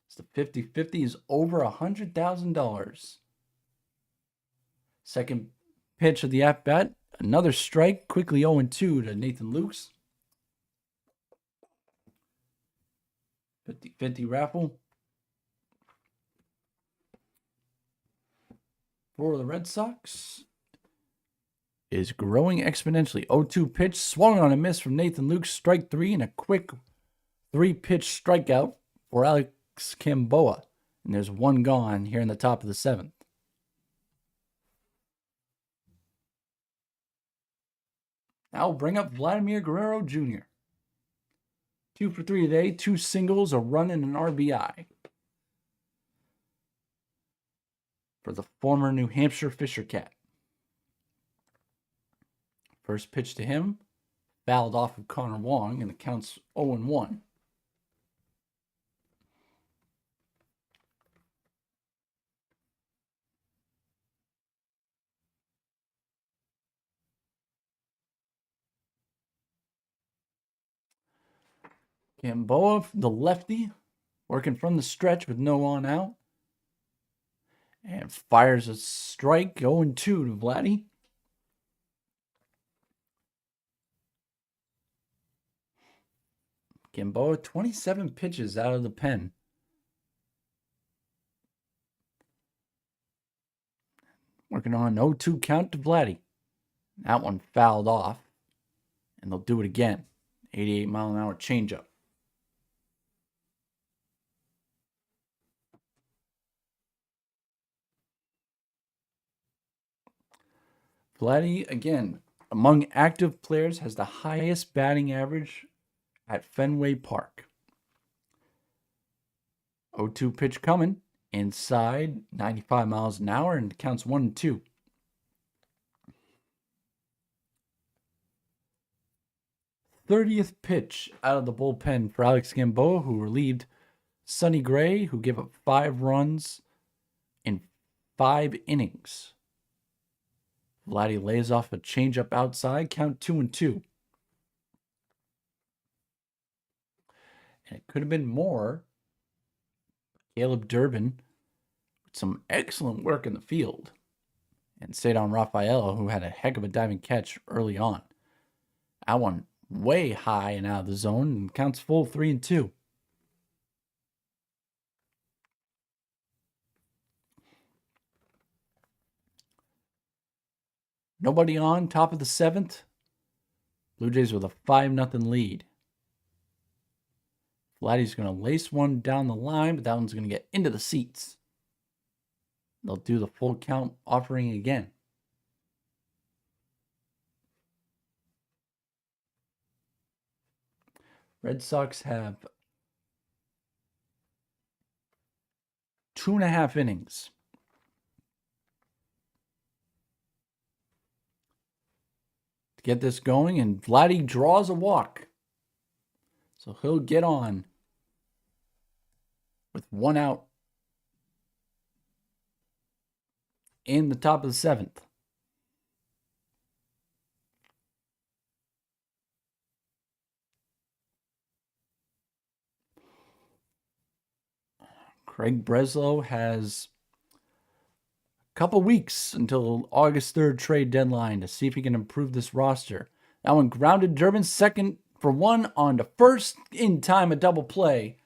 So the 50-50 is over $100,000. Second pitch of the at-bat. Another strike. Quickly 0-2 to Nathan Lukes. 50-50 raffle. For the Red Sox is growing exponentially. 0-2 pitch, swung on a miss from Nathan Lukes. Strike 3 and a quick 3-pitch strikeout for Alex Camboa. And there's 1 gone here in the top of the 7th. Now we'll bring up Vladimir Guerrero Jr. 2 for 3 today, 2 singles, a run, and an RBI. For the former New Hampshire Fisher Cat. First pitch to him, fouled off of Connor Wong, and the count's 0-1. Gamboa, the lefty, working from the stretch with no on out. And fires a strike, 0-2 to Vladdy. Gamboa, 27 pitches out of the pen. Working on 0-2 count to Vladdy. That one fouled off. And they'll do it again. 88-mile-an-hour changeup. Vladdy, again, among active players, has the highest batting average at Fenway Park. 0-2 pitch coming. Inside, 95 miles an hour, and counts 1-2. '30th pitch out of the bullpen for Alex Gamboa, who relieved Sonny Gray, who gave up 5 runs in 5 innings. Vladdy lays off a changeup outside, count 2-2. And it could have been more. Caleb Durbin with some excellent work in the field. And Cedar Rafael, who had a heck of a diving catch early on. That one way high and out of the zone and counts full 3-2. Nobody on, top of the 7th. Blue Jays with a 5-0 lead. Vladdy's going to lace one down the line, but that one's going to get into the seats. They'll do the full count offering again. Red Sox have 2.5 innings. To get this going, and Vladdy draws a walk. So he'll get on with 1 out in the top of the 7th. Craig Breslow has a couple weeks until August 3rd trade deadline to see if he can improve this roster. That one grounded Durbin, second for 1 on to first, in time a double play.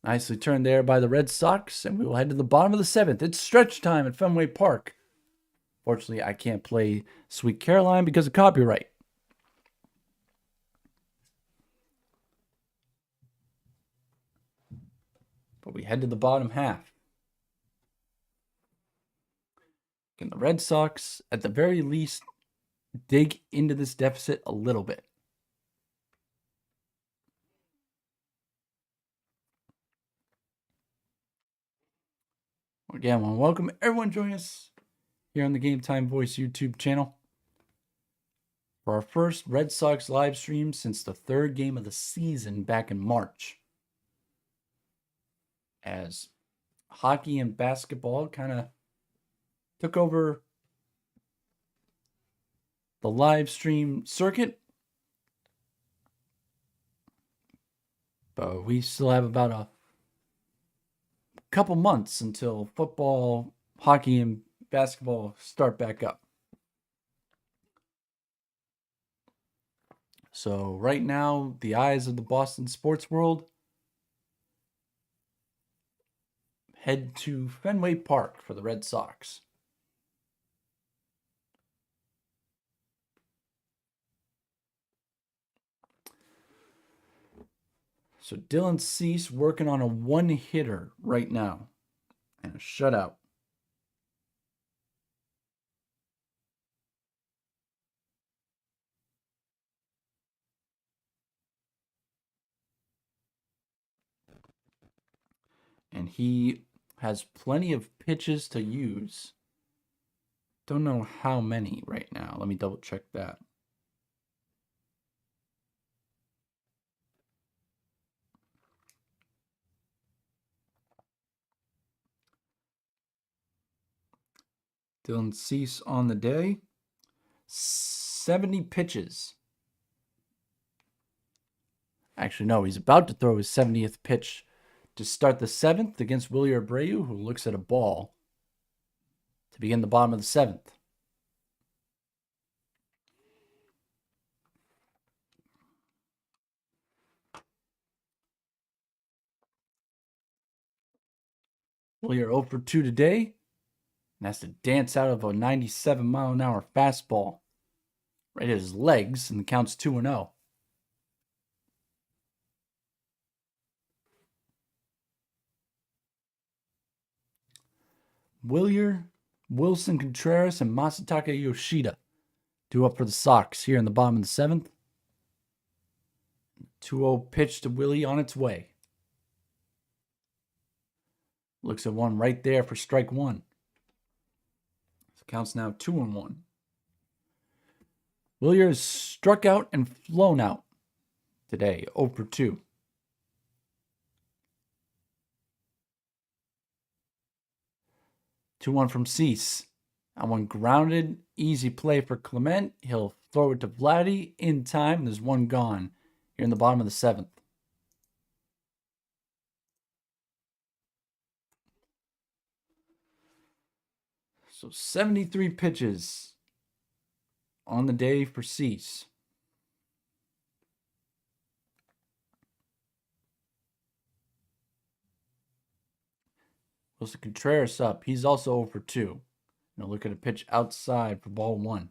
Nicely turned there by the Red Sox, and we will head to the bottom of the 7th. It's stretch time at Fenway Park. Fortunately, I can't play Sweet Caroline because of copyright. But we head to the bottom half. Can the Red Sox, at the very least, dig into this deficit a little bit? Again, I want to welcome everyone joining us here on the Game Time Voice YouTube channel for our first Red Sox live stream since the 3rd game of the season back in March. As hockey and basketball kind of took over the live stream circuit. But we still have about a couple months until football, hockey, and basketball start back up. So right now, the eyes of the Boston sports world head to Fenway Park for the Red Sox. So Dylan Cease working on a 1-hitter right now and a shutout. And he has plenty of pitches to use. Don't know how many right now. Let me double check that. Dylan Cease on the day. 70 pitches. Actually, no, he's about to throw his 70th pitch to start the 7th against Willie Abreu, who looks at a ball to begin the bottom of the 7th. Willie 0 for 2 today. And has to dance out of a 97-mile-an-hour fastball right at his legs, and the count's 2-0. Willier, Wilson Contreras, and Masataka Yoshida due up for the Sox here in the bottom of the 7th. 2-0 pitch to Willie on its way. Looks at one right there for strike 1. The count's now 2-1. Willier is struck out and flown out today, 0 for 2. 2-1 from Cease. That one grounded. Easy play for Clement. He'll throw it to Vladdy in time. There's one gone here in the bottom of the 7th. So 73 pitches on the day for Cease. Wilson Contreras up. He's also 0 for 2. Now look at a pitch outside for ball 1.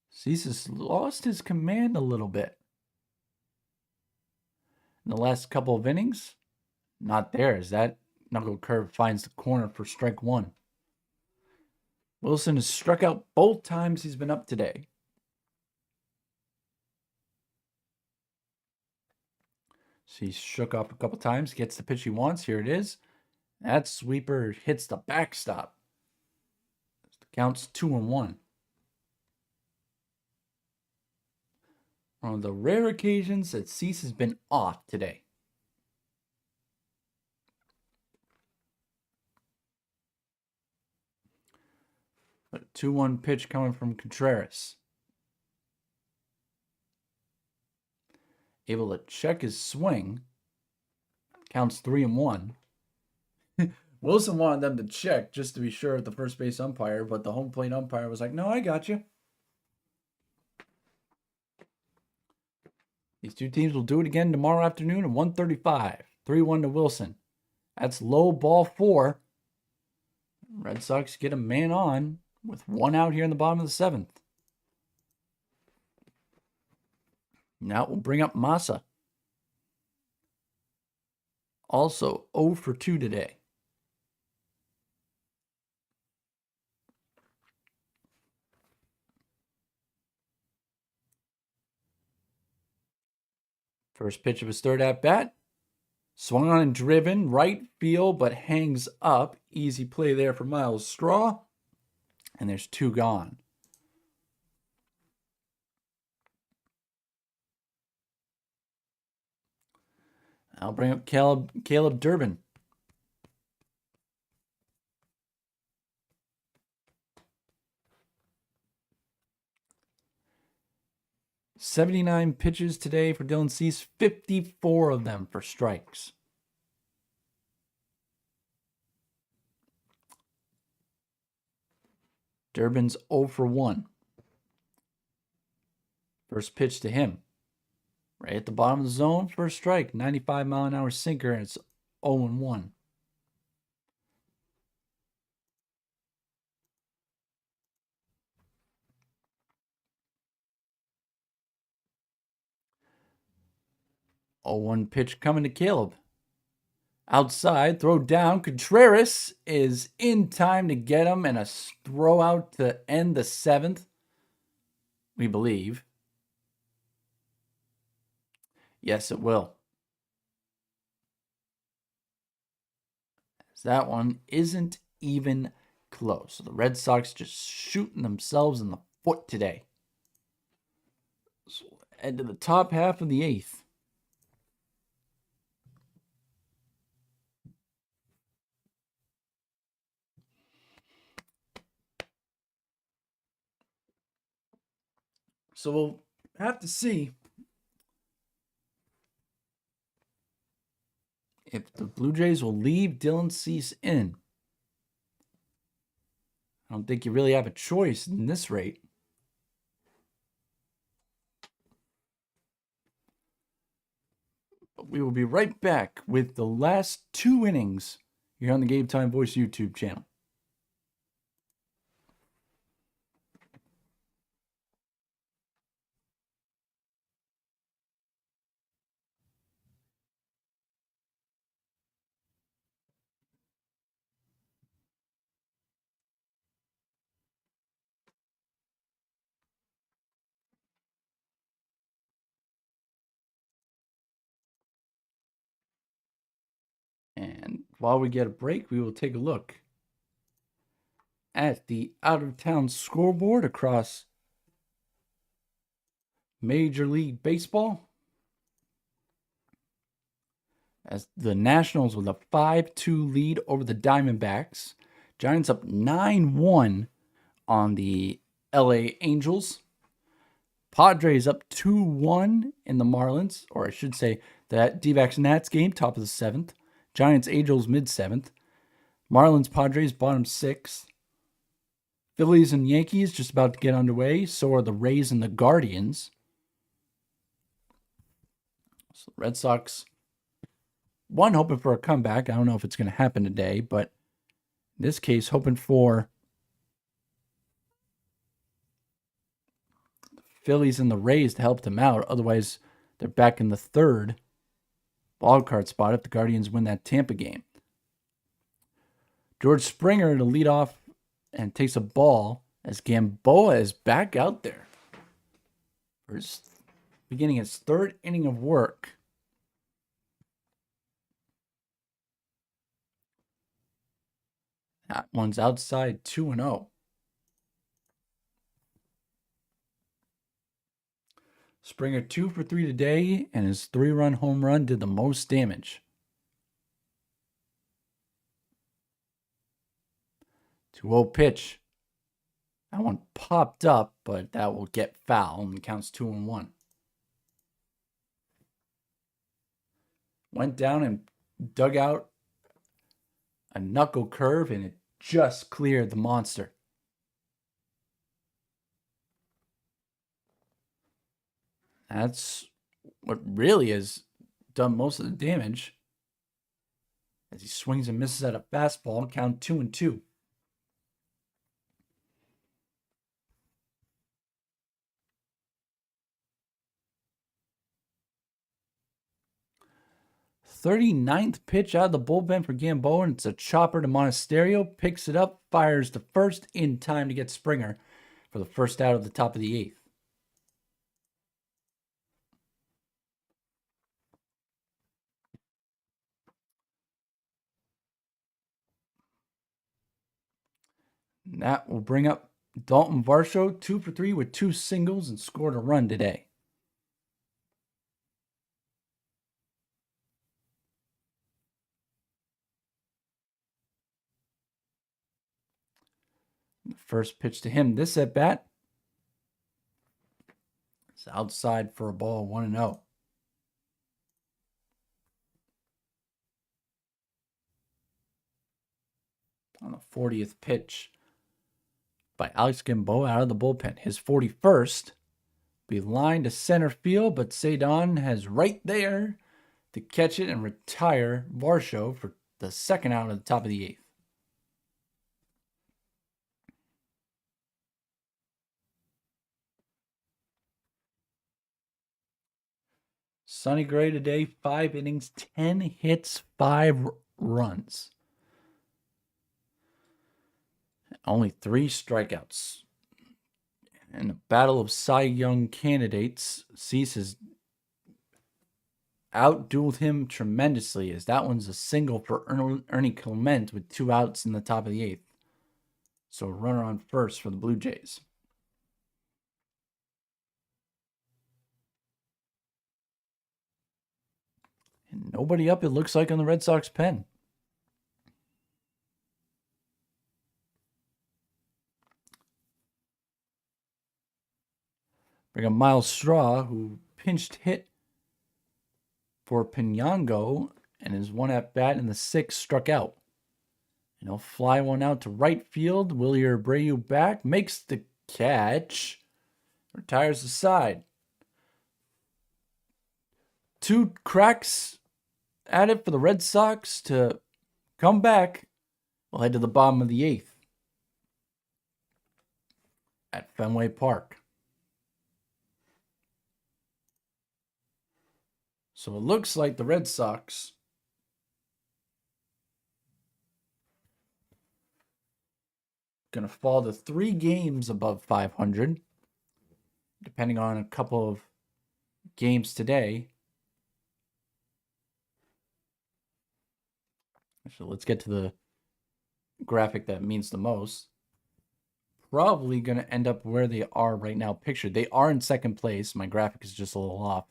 Cease has lost his command a little bit. In the last couple of innings, not there as that knuckle curve finds the corner for strike 1. Wilson has struck out both times he's been up today. So he's shook off a couple times, gets the pitch he wants. Here it is. That sweeper hits the backstop. The count's 2-1. One of the rare occasions that Cease has been off today. A 2-1 pitch coming from Contreras. Able to check his swing. Counts 3-1. Wilson wanted them to check just to be sure of the first base umpire, but the home plate umpire was like, no, I got you. These two teams will do it again tomorrow afternoon at 1:35. 3-1 to Wilson. That's low ball 4. Red Sox get a man on with 1 out here in the bottom of the 7th. Now we'll bring up Massa. Also 0 for 2 today. First pitch of his third at-bat. Swung on and driven. Right field, but hangs up. Easy play there for Miles Straw. And there's 2 gone. I'll bring up Caleb Durbin. "79 pitches today for Dylan Cease, 54 of them for strikes. Durbin's 0 for 1. First pitch to him. Right at the bottom of the zone, first strike, 95-mile-an-hour sinker, and it's 0-1. Oh, 1 pitch coming to Caleb. Outside, throw down. Contreras is in time to get him, and a throw out to end the 7th, we believe. Yes, it will. That one isn't even close. So the Red Sox just shooting themselves in the foot today. So we'll head to the top half of the 8th. So we'll have to see if the Blue Jays will leave Dylan Cease in. I don't think you really have a choice in this rate. But we will be right back with the last 2 innings here on the Game Time Voice YouTube channel. And while we get a break, we will take a look at the out-of-town scoreboard across Major League Baseball, as the Nationals with a 5-2 lead over the Diamondbacks. Giants up 9-1 on the LA Angels. Padres up 2-1 in the Marlins, or I should say that D-backs Nats game, top of the 7th. Giants Angels mid 7th. Marlins Padres bottom 6th. Phillies and Yankees just about to get underway. So are the Rays and the Guardians. So the Red Sox, one, hoping for a comeback. I don't know if it's going to happen today, but in this case, hoping for the Phillies and the Rays to help them out. Otherwise, they're back in the 3rd wildcard spot if the Guardians win that Tampa game. George Springer to lead off and takes a ball as Gamboa is back out there. Beginning his 3rd inning of work. That one's outside 2-0. Springer 2 for 3 today, and his 3-run home run did the most damage. 2-0 pitch. That one popped up, but that will get foul and counts 2-1. Went down and dug out a knuckle curve, and it just cleared the monster. That's what really has done most of the damage. As he swings and misses at a fastball, count 2-2. Thirty-ninth pitch out of the bullpen for Gamboa, and it's a chopper to Monasterio. Picks it up, fires to first in time to get Springer for the first out of the top of the 8th. And that will bring up Dalton Varsho, 2 for 3 with 2 singles and scored a run today. The first pitch to him this at bat. It's outside for a ball, 1-0. On the 40th pitch by Alex Gamboa out of the bullpen. His 41st be lined to center field, but Cedon has right there to catch it and retire Varsho for the second out of the top of the 8th. Sonny Gray today, 5 innings, 10 hits, 5 runs. Only 3 strikeouts. In the battle of Cy Young candidates, Cease has outdueled him tremendously, as that one's a single for Ernie Clement with 2 outs in the top of the 8th. So runner on first for the Blue Jays. And nobody up, it looks like, on the Red Sox pen. Bring up Miles Straw, who pinched hit for Pinango, and his one at bat in the 6th struck out. And he'll fly one out to right field. Willie Abreu back, makes the catch, retires the side. 2 cracks at it for the Red Sox to come back. We'll head to the bottom of the 8th at Fenway Park. So it looks like the Red Sox going to fall to 3 games above 500, depending on a couple of games today. So let's get to the graphic that means the most. probably going to end up where they are right now pictured. They are in second place. My graphic is just a little off.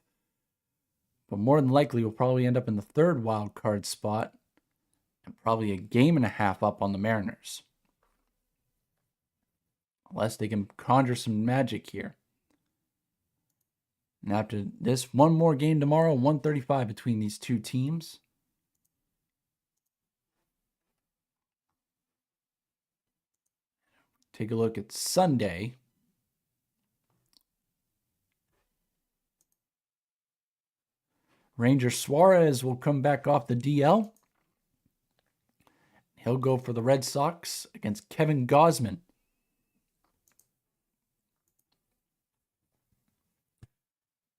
But more than likely, we'll probably end up in the third wild card spot and probably a game and a half up on the Mariners. Unless they can conjure some magic here. And after this, one more game tomorrow, 1:35 between these two teams. Take a look at Sunday. Ranger Suarez will come back off the DL. He'll go for the Red Sox against Kevin Gausman.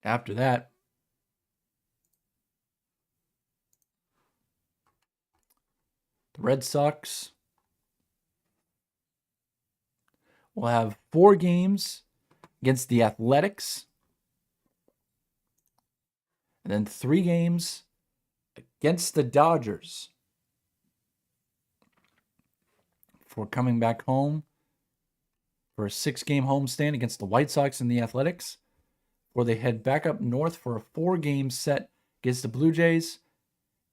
After that, the Red Sox will have 4 games against the Athletics, and then 3 games against the Dodgers before coming back home for a 6-game homestand against the White Sox and the Athletics, where they head back up north for a 4-game set against the Blue Jays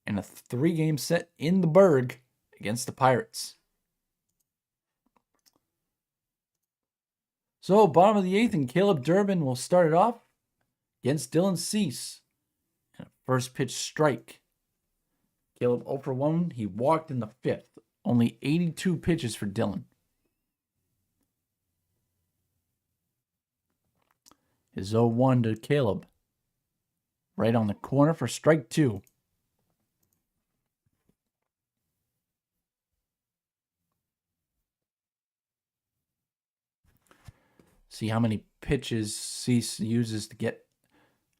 and a 3-game set in the Berg against the Pirates. So, bottom of the 8th, and Caleb Durbin will start it off against Dylan Cease. And a first pitch strike. Caleb 0 for 1. He walked in the 5th. Only 82 pitches for Dylan. His 0-1 to Caleb. Right on the corner for strike 2. See how many pitches Cease uses to get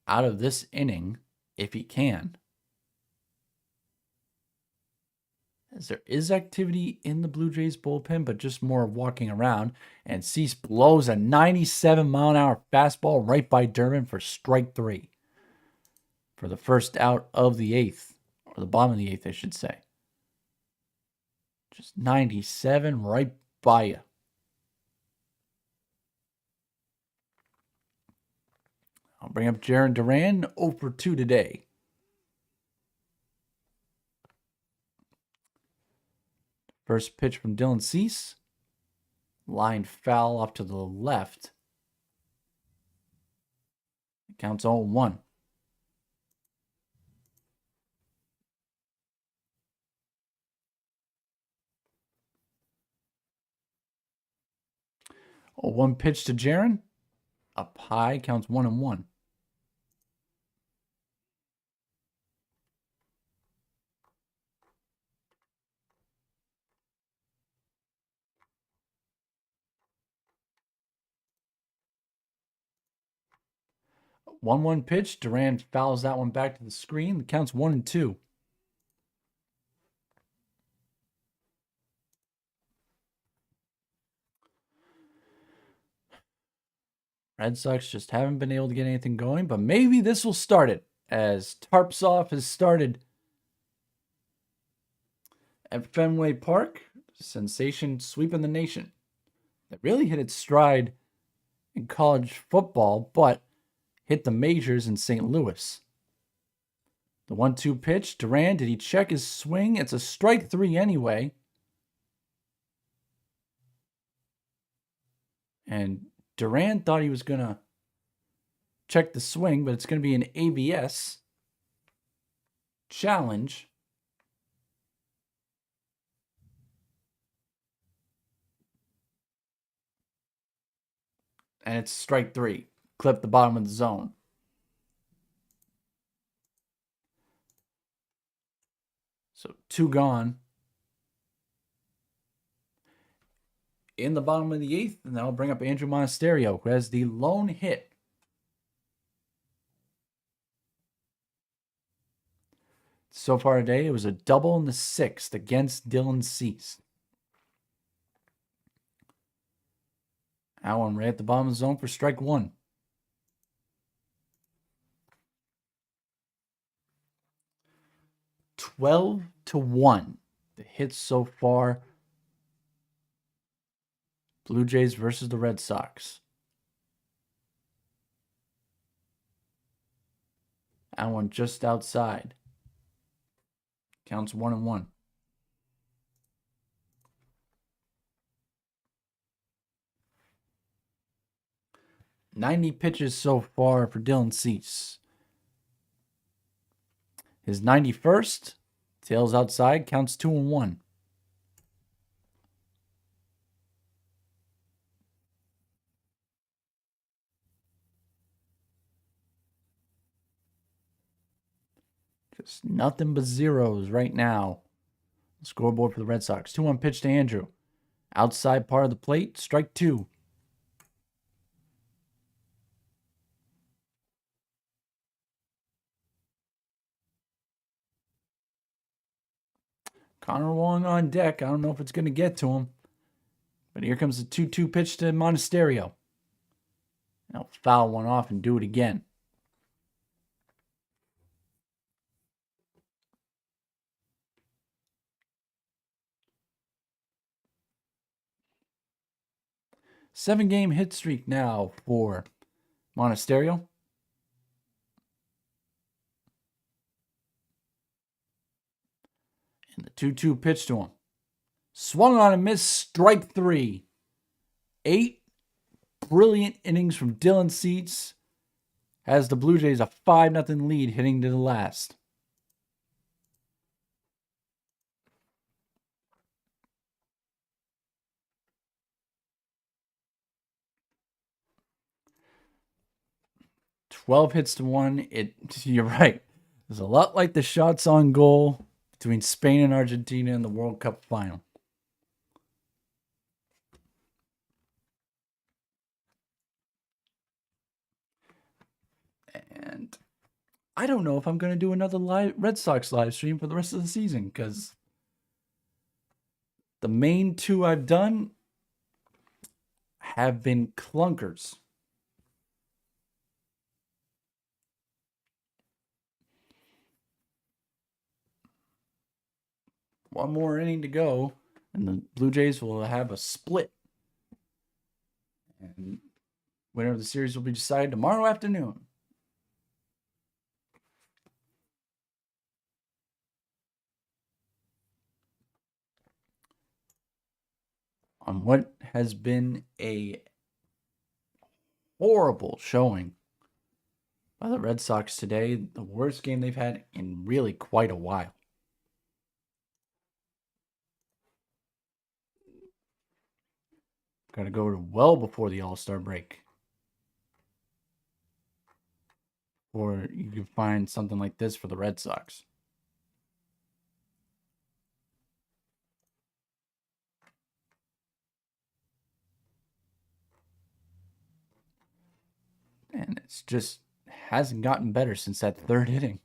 out of this inning, if he can. As there is activity in the Blue Jays bullpen, but just more walking around. And Cease blows a 97-mile-an-hour fastball right by Durbin for strike 3. For the first out of the 8th. Or the bottom of the 8th, I should say. Just 97 right by you. I'll bring up Jarren Duran, 0 for 2 today. First pitch from Dylan Cease. Line foul off to the left. It counts 0-1. One pitch to Jarren. Up high, counts 1-1. One pitch. Duran fouls that one back to the screen. The count's 1-2. Red Sox just haven't been able to get anything going, but maybe this will start it, as Tarpsoff has started at Fenway Park. Sensation sweeping the nation. That really hit its stride in college football, but hit the majors in St. Louis. The 1-2 pitch. Duran, did he check his swing? It's a strike 3 anyway. And Duran thought he was going to check the swing, but it's going to be an ABS challenge. And it's strike 3. Clip the bottom of the zone. So 2 gone. In the bottom of the 8th, and that'll bring up Andrew Monasterio, who has the lone hit. So far today, it was a double in the 6th against Dylan Cease. That one right at the bottom of the zone for strike 1. $12-1. The hits so far. Blue Jays versus the Red Sox. That one just outside. Counts 1-1. "90 pitches so far for Dylan Cease. His 91st, tails outside, counts 2-1. Just nothing but zeros right now. Scoreboard for the Red Sox. 2-1 pitch to Andrew. Outside part of the plate, strike 2. Connor Wong on deck. I don't know if it's going to get to him. But here comes the 2-2 pitch to Monasterio. I'll foul one off and do it again. Seven-game hit streak now for Monasterio. And the 2-2 pitch to him. Swung on and missed, strike 3. 8 brilliant innings from Dylan Cease has the Blue Jays a 5-0 lead heading to the last. "12 hits to 1. You're right. It's a lot like the shots on goal between Spain and Argentina in the World Cup final. And I don't know if I'm going to do another Red Sox live stream for the rest of the season, because the main 2 I've done have been clunkers. One more inning to go, and the Blue Jays will have a split. And winner of the series will be decided tomorrow afternoon. On what has been a horrible showing by the Red Sox today, the worst game they've had in really quite a while. Got to go well before the All-Star break, or you can find something like this for the Red Sox. And it's just hasn't gotten better since that 3rd inning.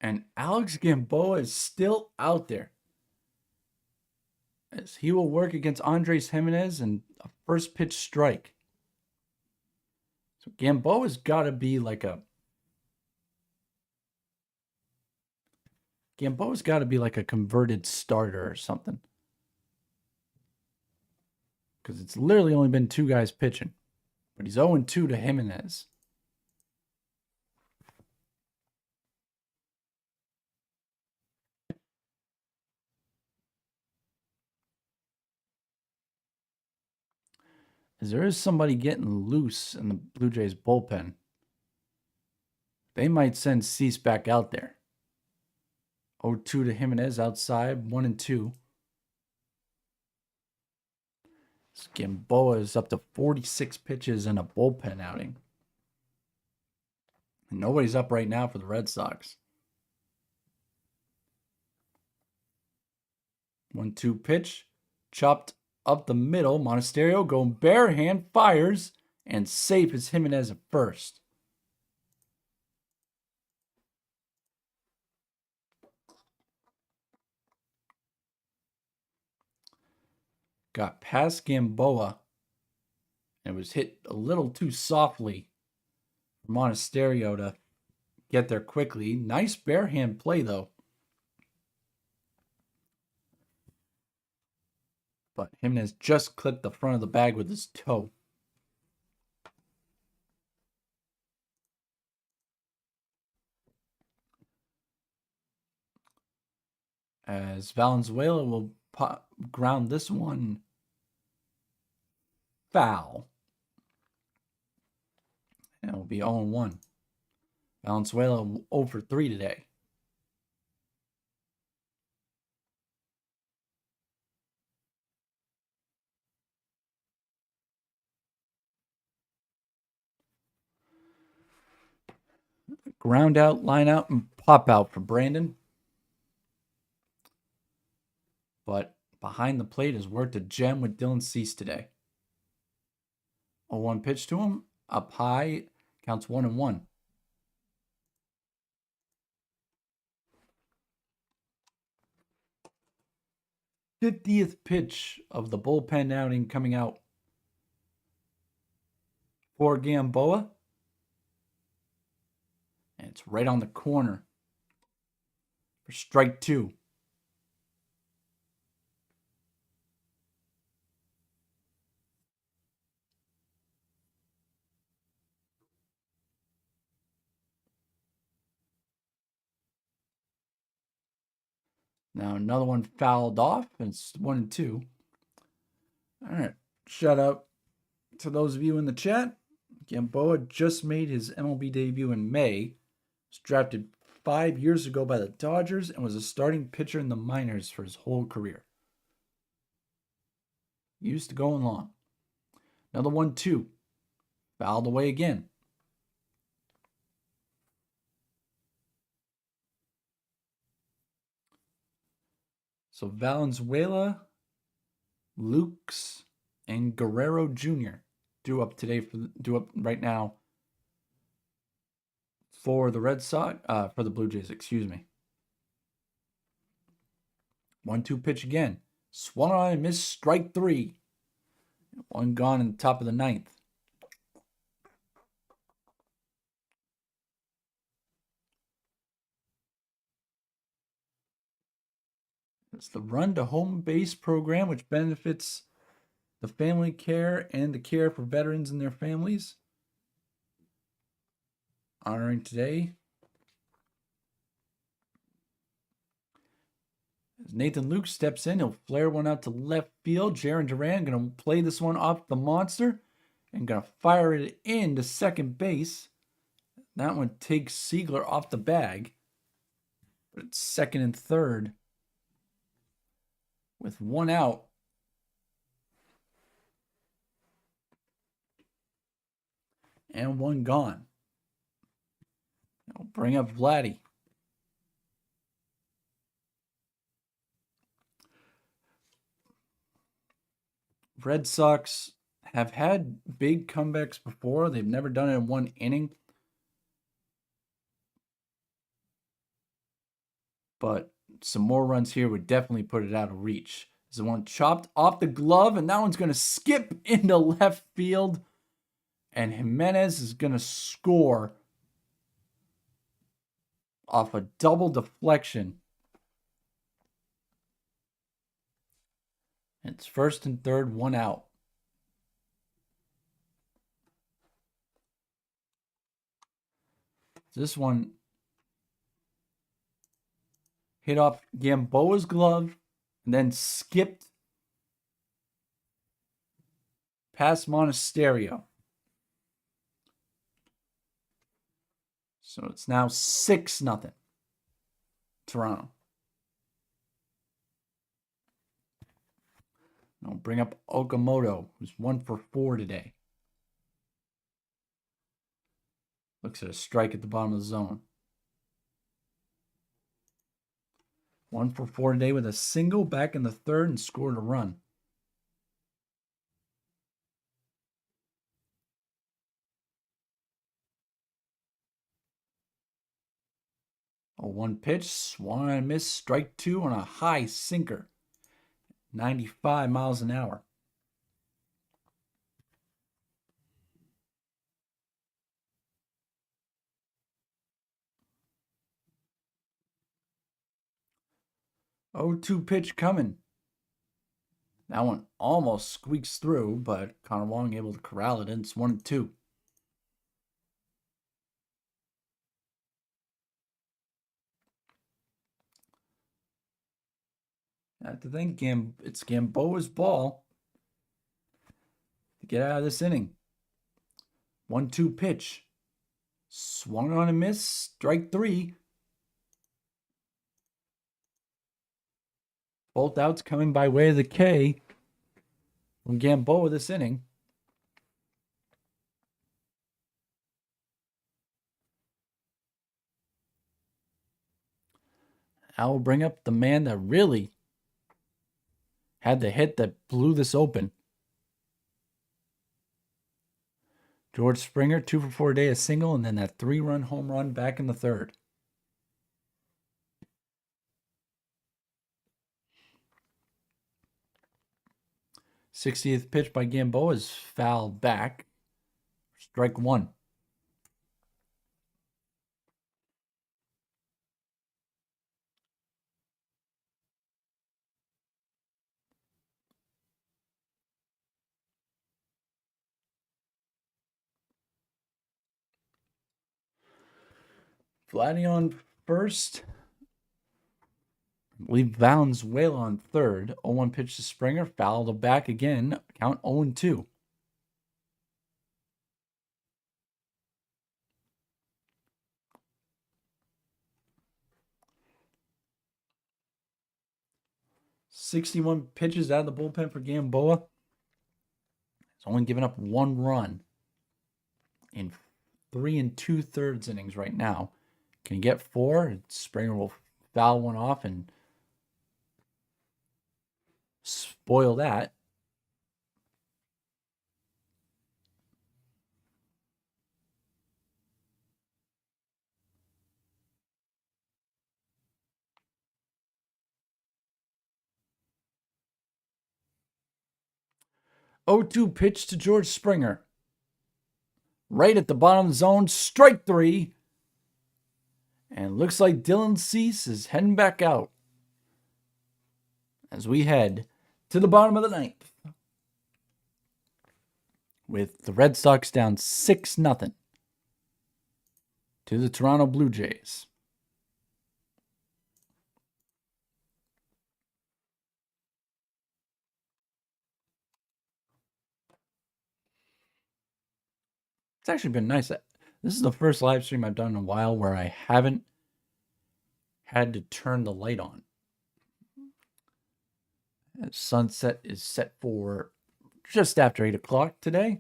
And Alex Gamboa is still out there, as he will work against Andres Jimenez and a first pitch strike. So Gamboa's got to be like a converted starter or something, because it's literally only been 2 guys pitching. But he's 0-2 to Jimenez. As there is somebody getting loose in the Blue Jays bullpen. They might send Cease back out there. 0-2 to Jimenez outside, 1-2. Gamboa is up to 46 pitches in a bullpen outing. And nobody's up right now for the Red Sox. 1-2 pitch, chopped up the middle. Monasterio going bare hand, fires, and safe as Jimenez at first. Got past Gamboa It was hit a little too softly for Monasterio to get there quickly. Nice bare hand play, though. But Jimenez just clipped the front of the bag with his toe. As Valenzuela will ground this one foul. And it will be 0-1. Valenzuela 0 for 3 today. Ground out, line out, and pop out for Brandon. But behind the plate has worked a gem with Dylan Cease today. 0-1 pitch to him. Up high. Counts 1-1. Fiftieth pitch of the bullpen outing coming out for Gamboa. And it's right on the corner for strike 2. Now another one fouled off. It's 1-2. All right. Shout out to those of you in the chat. Gamboa just made his MLB debut in May. Was drafted 5 years ago by the Dodgers and was a starting pitcher in the minors for his whole career. Used to going long. Another 1-2. Fouled away again. So Valenzuela, Lukes, and Guerrero Jr. due up right now for the Red Sox, for the Blue Jays, excuse me. 1-2 pitch again. Swung on and missed, strike 3. One gone in the top of the 9th. It's the Run to Home Base program, which benefits the family care and the care for veterans and their families. Honoring today. As Nathan Luke steps in, he'll flare one out to left field. Jarren Duran going to play this one off the monster and going to fire it into second base. That one takes Siegler off the bag. But it's second and third with one out. And one gone. I'll bring up Vladdy. Red Sox have had big comebacks before. They've never done it in one inning. But some more runs here would definitely put it out of reach. There's one chopped off the glove, and that one's going to skip into left field. And Jimenez is going to score off a double deflection. It's first and third, one out. This one hit off Gamboa's glove and then skipped past Monasterio. So it's now 6-0. Toronto. I'll bring up Okamoto, who's 1 for 4 today. Looks at a strike at the bottom of the zone. 1 for 4 today with a single back in the third and scored a run. A 1 pitch, swung and missed, strike 2 on a high sinker. 95 miles an hour. 0-2 pitch coming. That one almost squeaks through, but Connor Wong able to corral it in. It's 1-2. I have to think it's Gamboa's ball to get out of this inning. 1-2 pitch. Swung on and missed. Strike 3. Both outs coming by way of the K from Gamboa this inning. I will bring up the man that really had the hit that blew this open. George Springer, 2 for 4 today, a single, and then that 3-run home run back in the third. '60th pitch by Gamboa is fouled back. Strike 1. Vladdy on first. I believe Valenzuela on third. 0-1 pitch to Springer. Fouled back again. Count 0-2. '61 pitches out of the bullpen for Gamboa. He's only given up 1 run in 3 2/3 innings right now. Can he get 4? Springer will foul one off and spoil that. '0-2 pitch to George Springer. Right at the bottom of the zone. Strike 3. And looks like Dylan Cease is heading back out as we head to the bottom of the ninth, with the Red Sox down 6-0 to the Toronto Blue Jays. It's actually been nice. This is the first live stream I've done in a while where I haven't had to turn the light on. Sunset is set for just after 8 o'clock today.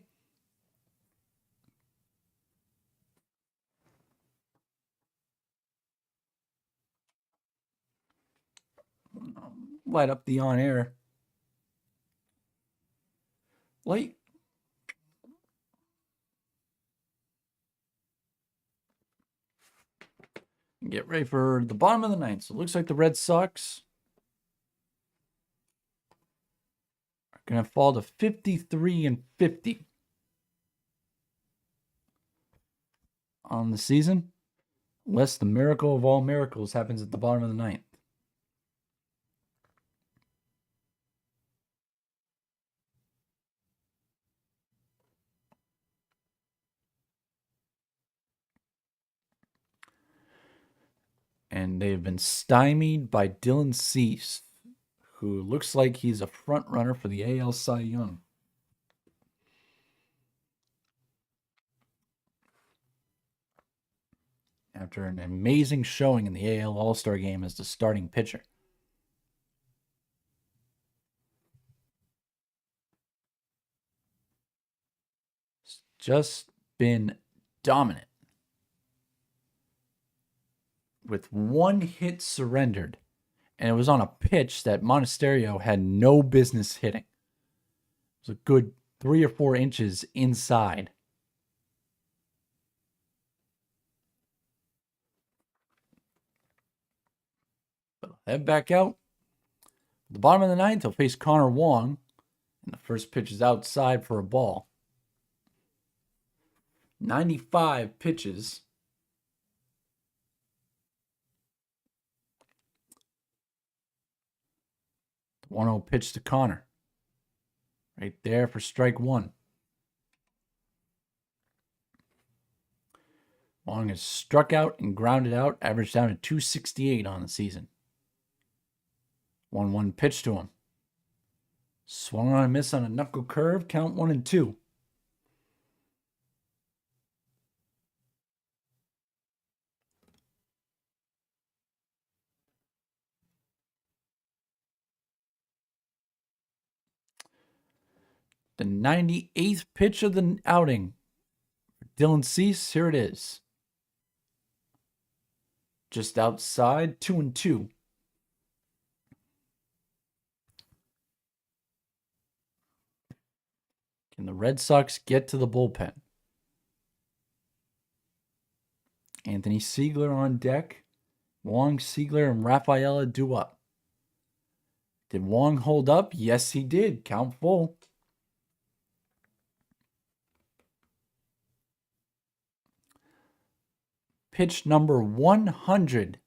Light up the on-air light. And get ready for the bottom of the ninth. So it looks like the Red Sox are going to fall to 53-50 on the season, unless the miracle of all miracles happens at the bottom of the ninth. And they've been stymied by Dylan Cease, who looks like he's a front runner for the AL Cy Young. After an amazing showing in the AL All-Star game as the starting pitcher. It's just been dominant. With 1 hit surrendered, and it was on a pitch that Monasterio had no business hitting. It was a good 3 or 4 inches inside. But head back out. At the bottom of the ninth, he'll face Connor Wong, and the first pitch is outside for a ball. 95 pitches. 1-0 pitch to Connor. Right there for strike one. Wong has struck out and grounded out, averaged down to 268 on the season. 1-1 pitch to him. Swung on a miss on a knuckle curve, count 1-2. The 98th pitch of the outing. Dylan Cease, here it is. Just outside, 2-2. Can the Red Sox get to the bullpen? Anthony Siegler on deck. Wong, Siegler, and Rafaela due up. Did Wong hold up? Yes, he did. Count full. Pitch number 100.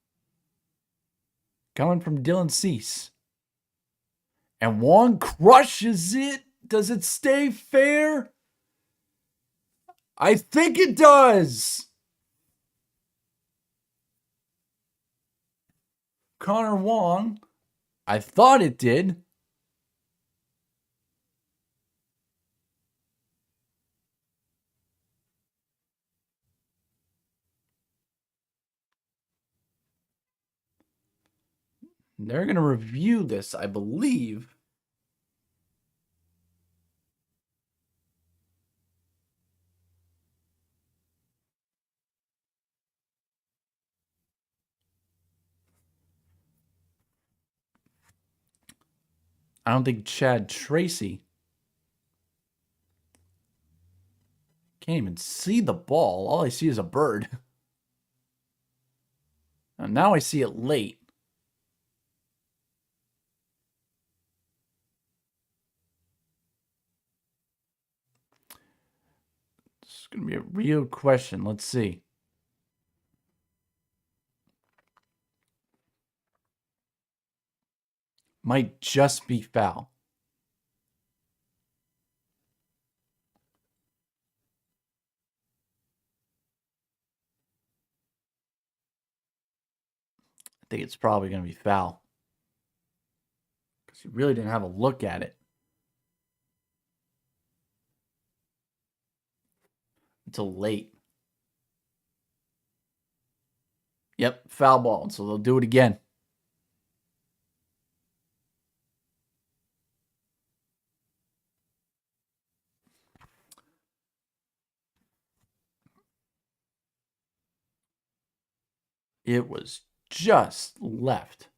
Coming from Dylan Cease. And Wong crushes it. Does it stay fair? I think it does. Connor Wong. I thought it did. They're going to review this, I believe. I don't think Chad Tracy can't even see the ball. All I see is a bird. And now I see it late. It's going to be a real question. Let's see. Might just be foul. I think it's probably going to be foul. Because he really didn't have a look at it until late. Yep, foul ball. So they'll do it again. It was just left.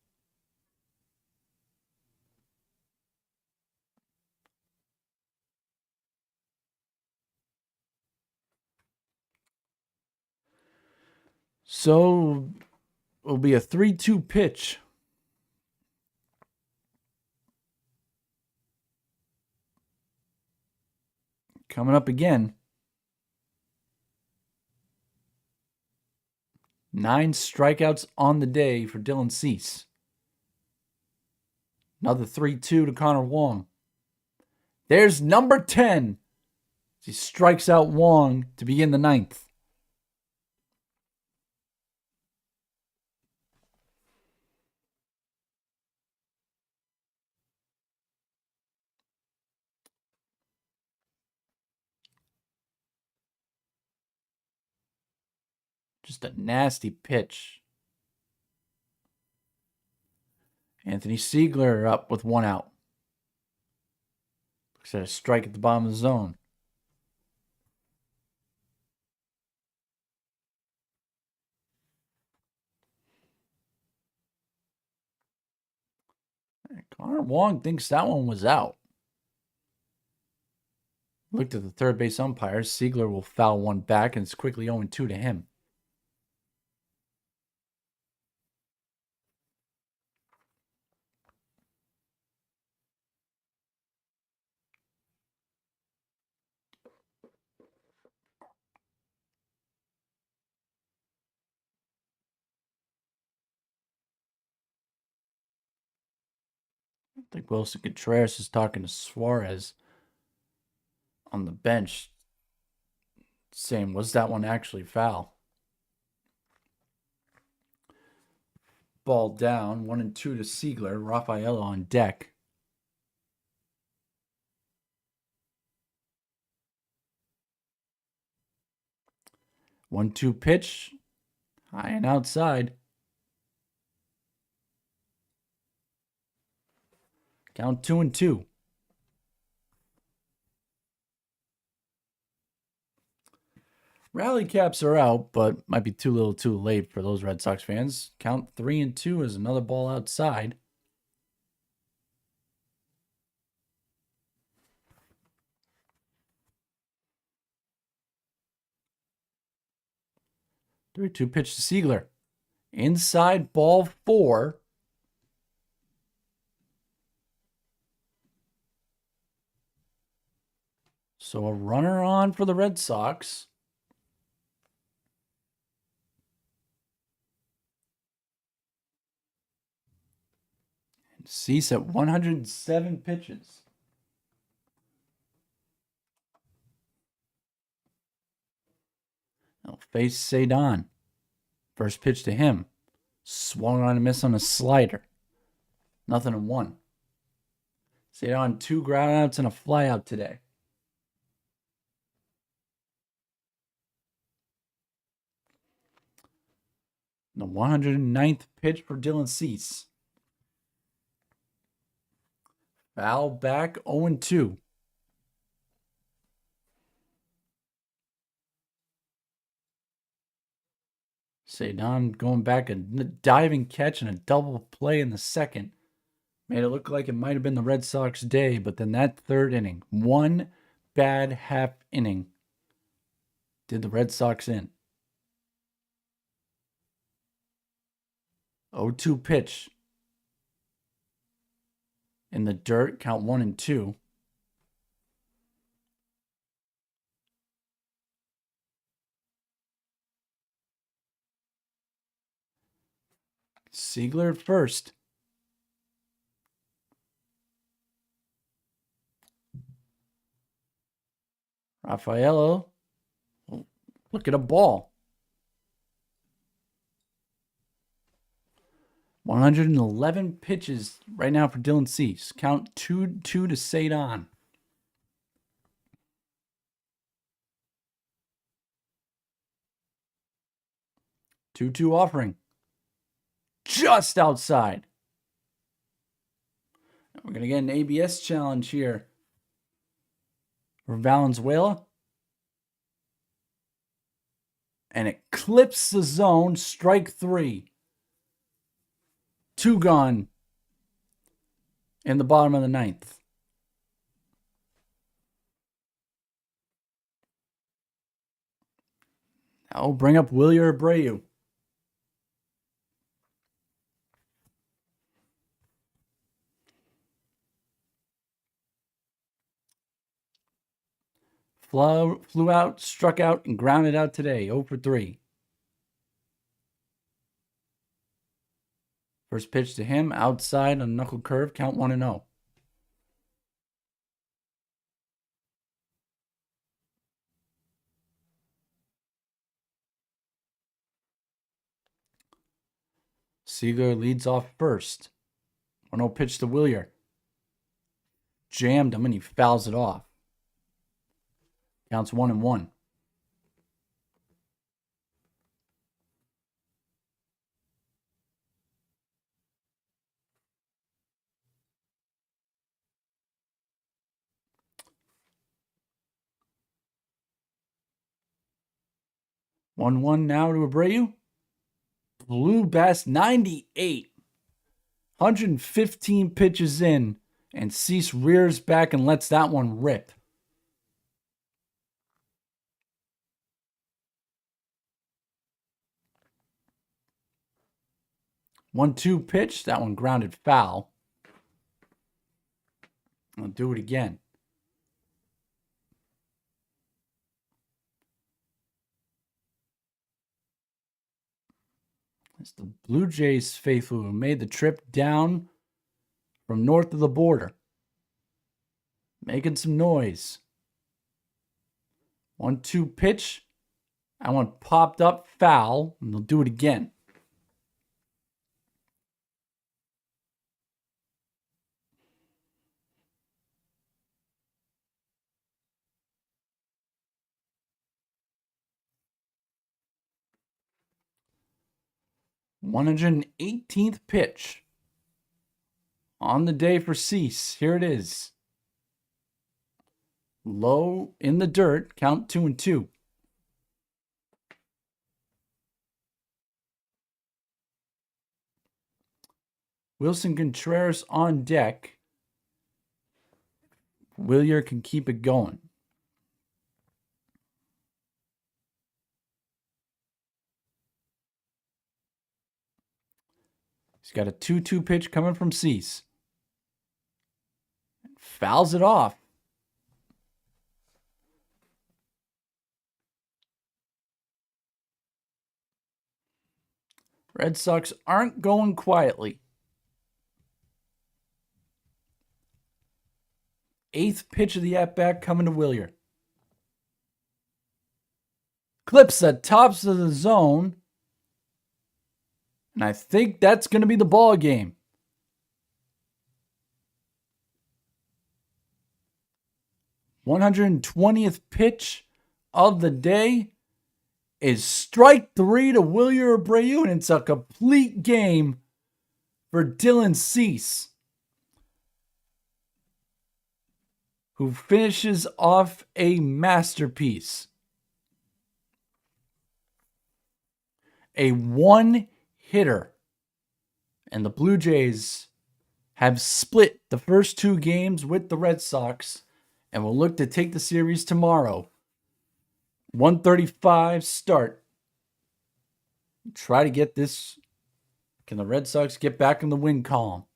So it'll be a 3-2 pitch. Coming up again. 9 strikeouts on the day for Dylan Cease. Another 3-2 to Connor Wong. There's number 10. He strikes out Wong to begin the 9th. Just a nasty pitch. Anthony Siegler up with 1 out. Looks at a strike at the bottom of the zone. Connor Wong thinks that one was out. Looked at the third base umpire. Siegler will foul one back, and it's quickly 0-2 to him. think Wilson Contreras is talking to Suarez on the bench, saying, was that one actually foul? Ball down, 1-2 to Siegler. Raffaello on deck. One-two pitch, high and outside. Count 2-2. Rally caps are out, but might be too little too late for those Red Sox fans. Count 3-2 as another ball outside. Three-two pitch to Siegler. Inside, ball 4. So a runner on for the Red Sox. Cease at 107 pitches. He'll face Showdown. First pitch to him. Swung on a miss on a slider. 0-1. Showdown 2 groundouts and a flyout today. The 109th pitch for Dylan Cease. Foul back, 0-2. Showdown going back, a diving catch and a double play in the second. Made it look like it might have been the Red Sox day, but then that third inning, one bad half inning, did the Red Sox in. 0-2 pitch. In the dirt, count 1-2. Siegler at first. Raffaello. Look at a ball. 111 pitches right now for Dylan Cease. Count 2-2 to Showdown. Two offering. Just outside. We're going to get an ABS challenge here for Valenzuela. And it clips the zone. Strike 3. 2 gone in the bottom of the 9th. I'll bring up Wilyer Abreu. Flew out, struck out, and grounded out today. 0 for 3. First pitch to him, outside on knuckle curve, count 1-0. Seager leads off first. 1-0 pitch to Wilyer. Jammed him and he fouls it off. Counts 1-1. One now to Abreu. Blue Bass 98. 115 pitches in. And Cease rears back and lets that one rip. One-two pitch. That one grounded foul. I'll do it again. It's the Blue Jays faithful who made the trip down from north of the border. Making some noise. 1-2 pitch. That one popped up foul, and they'll do it again. $118th pitch on the day for Cease. Here it is. Low in the dirt, count 2-2. Wilson Contreras on deck. Willier can keep it going. He's got a 2-2 pitch coming from Cease. Fouls it off. Red Sox aren't going quietly. 8th pitch of the at-bat coming to Willier. Clips the tops of the zone. And I think that's going to be the ball game. $120th pitch of the day is strike 3 to Willier Abreu, and it's a complete game for Dylan Cease, who finishes off a masterpiece. A one-hitter. And the Blue Jays have split the first 2 games with the Red Sox and will look to take the series tomorrow. 1:35 start. Try to get this. Can the Red Sox get back in the win column?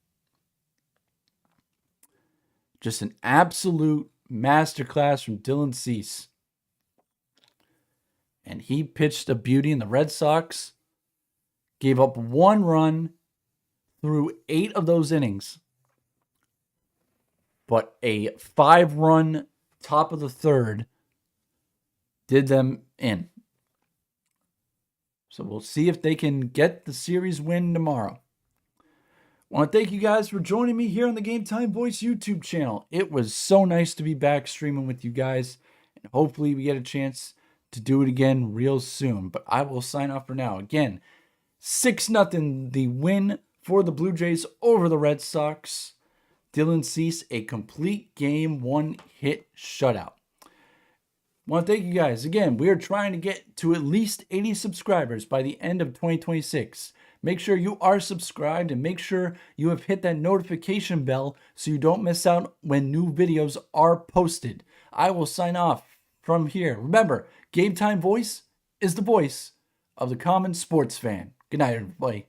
Just an absolute masterclass from Dylan Cease. And he pitched a beauty, and the Red Sox gave up 1 run through 8 of those innings. But a 5-run top of the third did them in. So we'll see if they can get the series win tomorrow. I want to thank you guys for joining me here on the Game Time Voice YouTube channel. It was so nice to be back streaming with you guys. And hopefully we get a chance to do it again real soon. But I will sign off for now. Again, 6-0 the win for the Blue Jays over the Red Sox. Dylan Cease, a complete game 1-hit shutout. I want to thank you guys. Again, we are trying to get to at least 80 subscribers by the end of 2026. Make sure you are subscribed and make sure you have hit that notification bell so you don't miss out when new videos are posted. I will sign off from here. Remember, Game Time Voice is the voice of the common sports fan. Good night, everybody.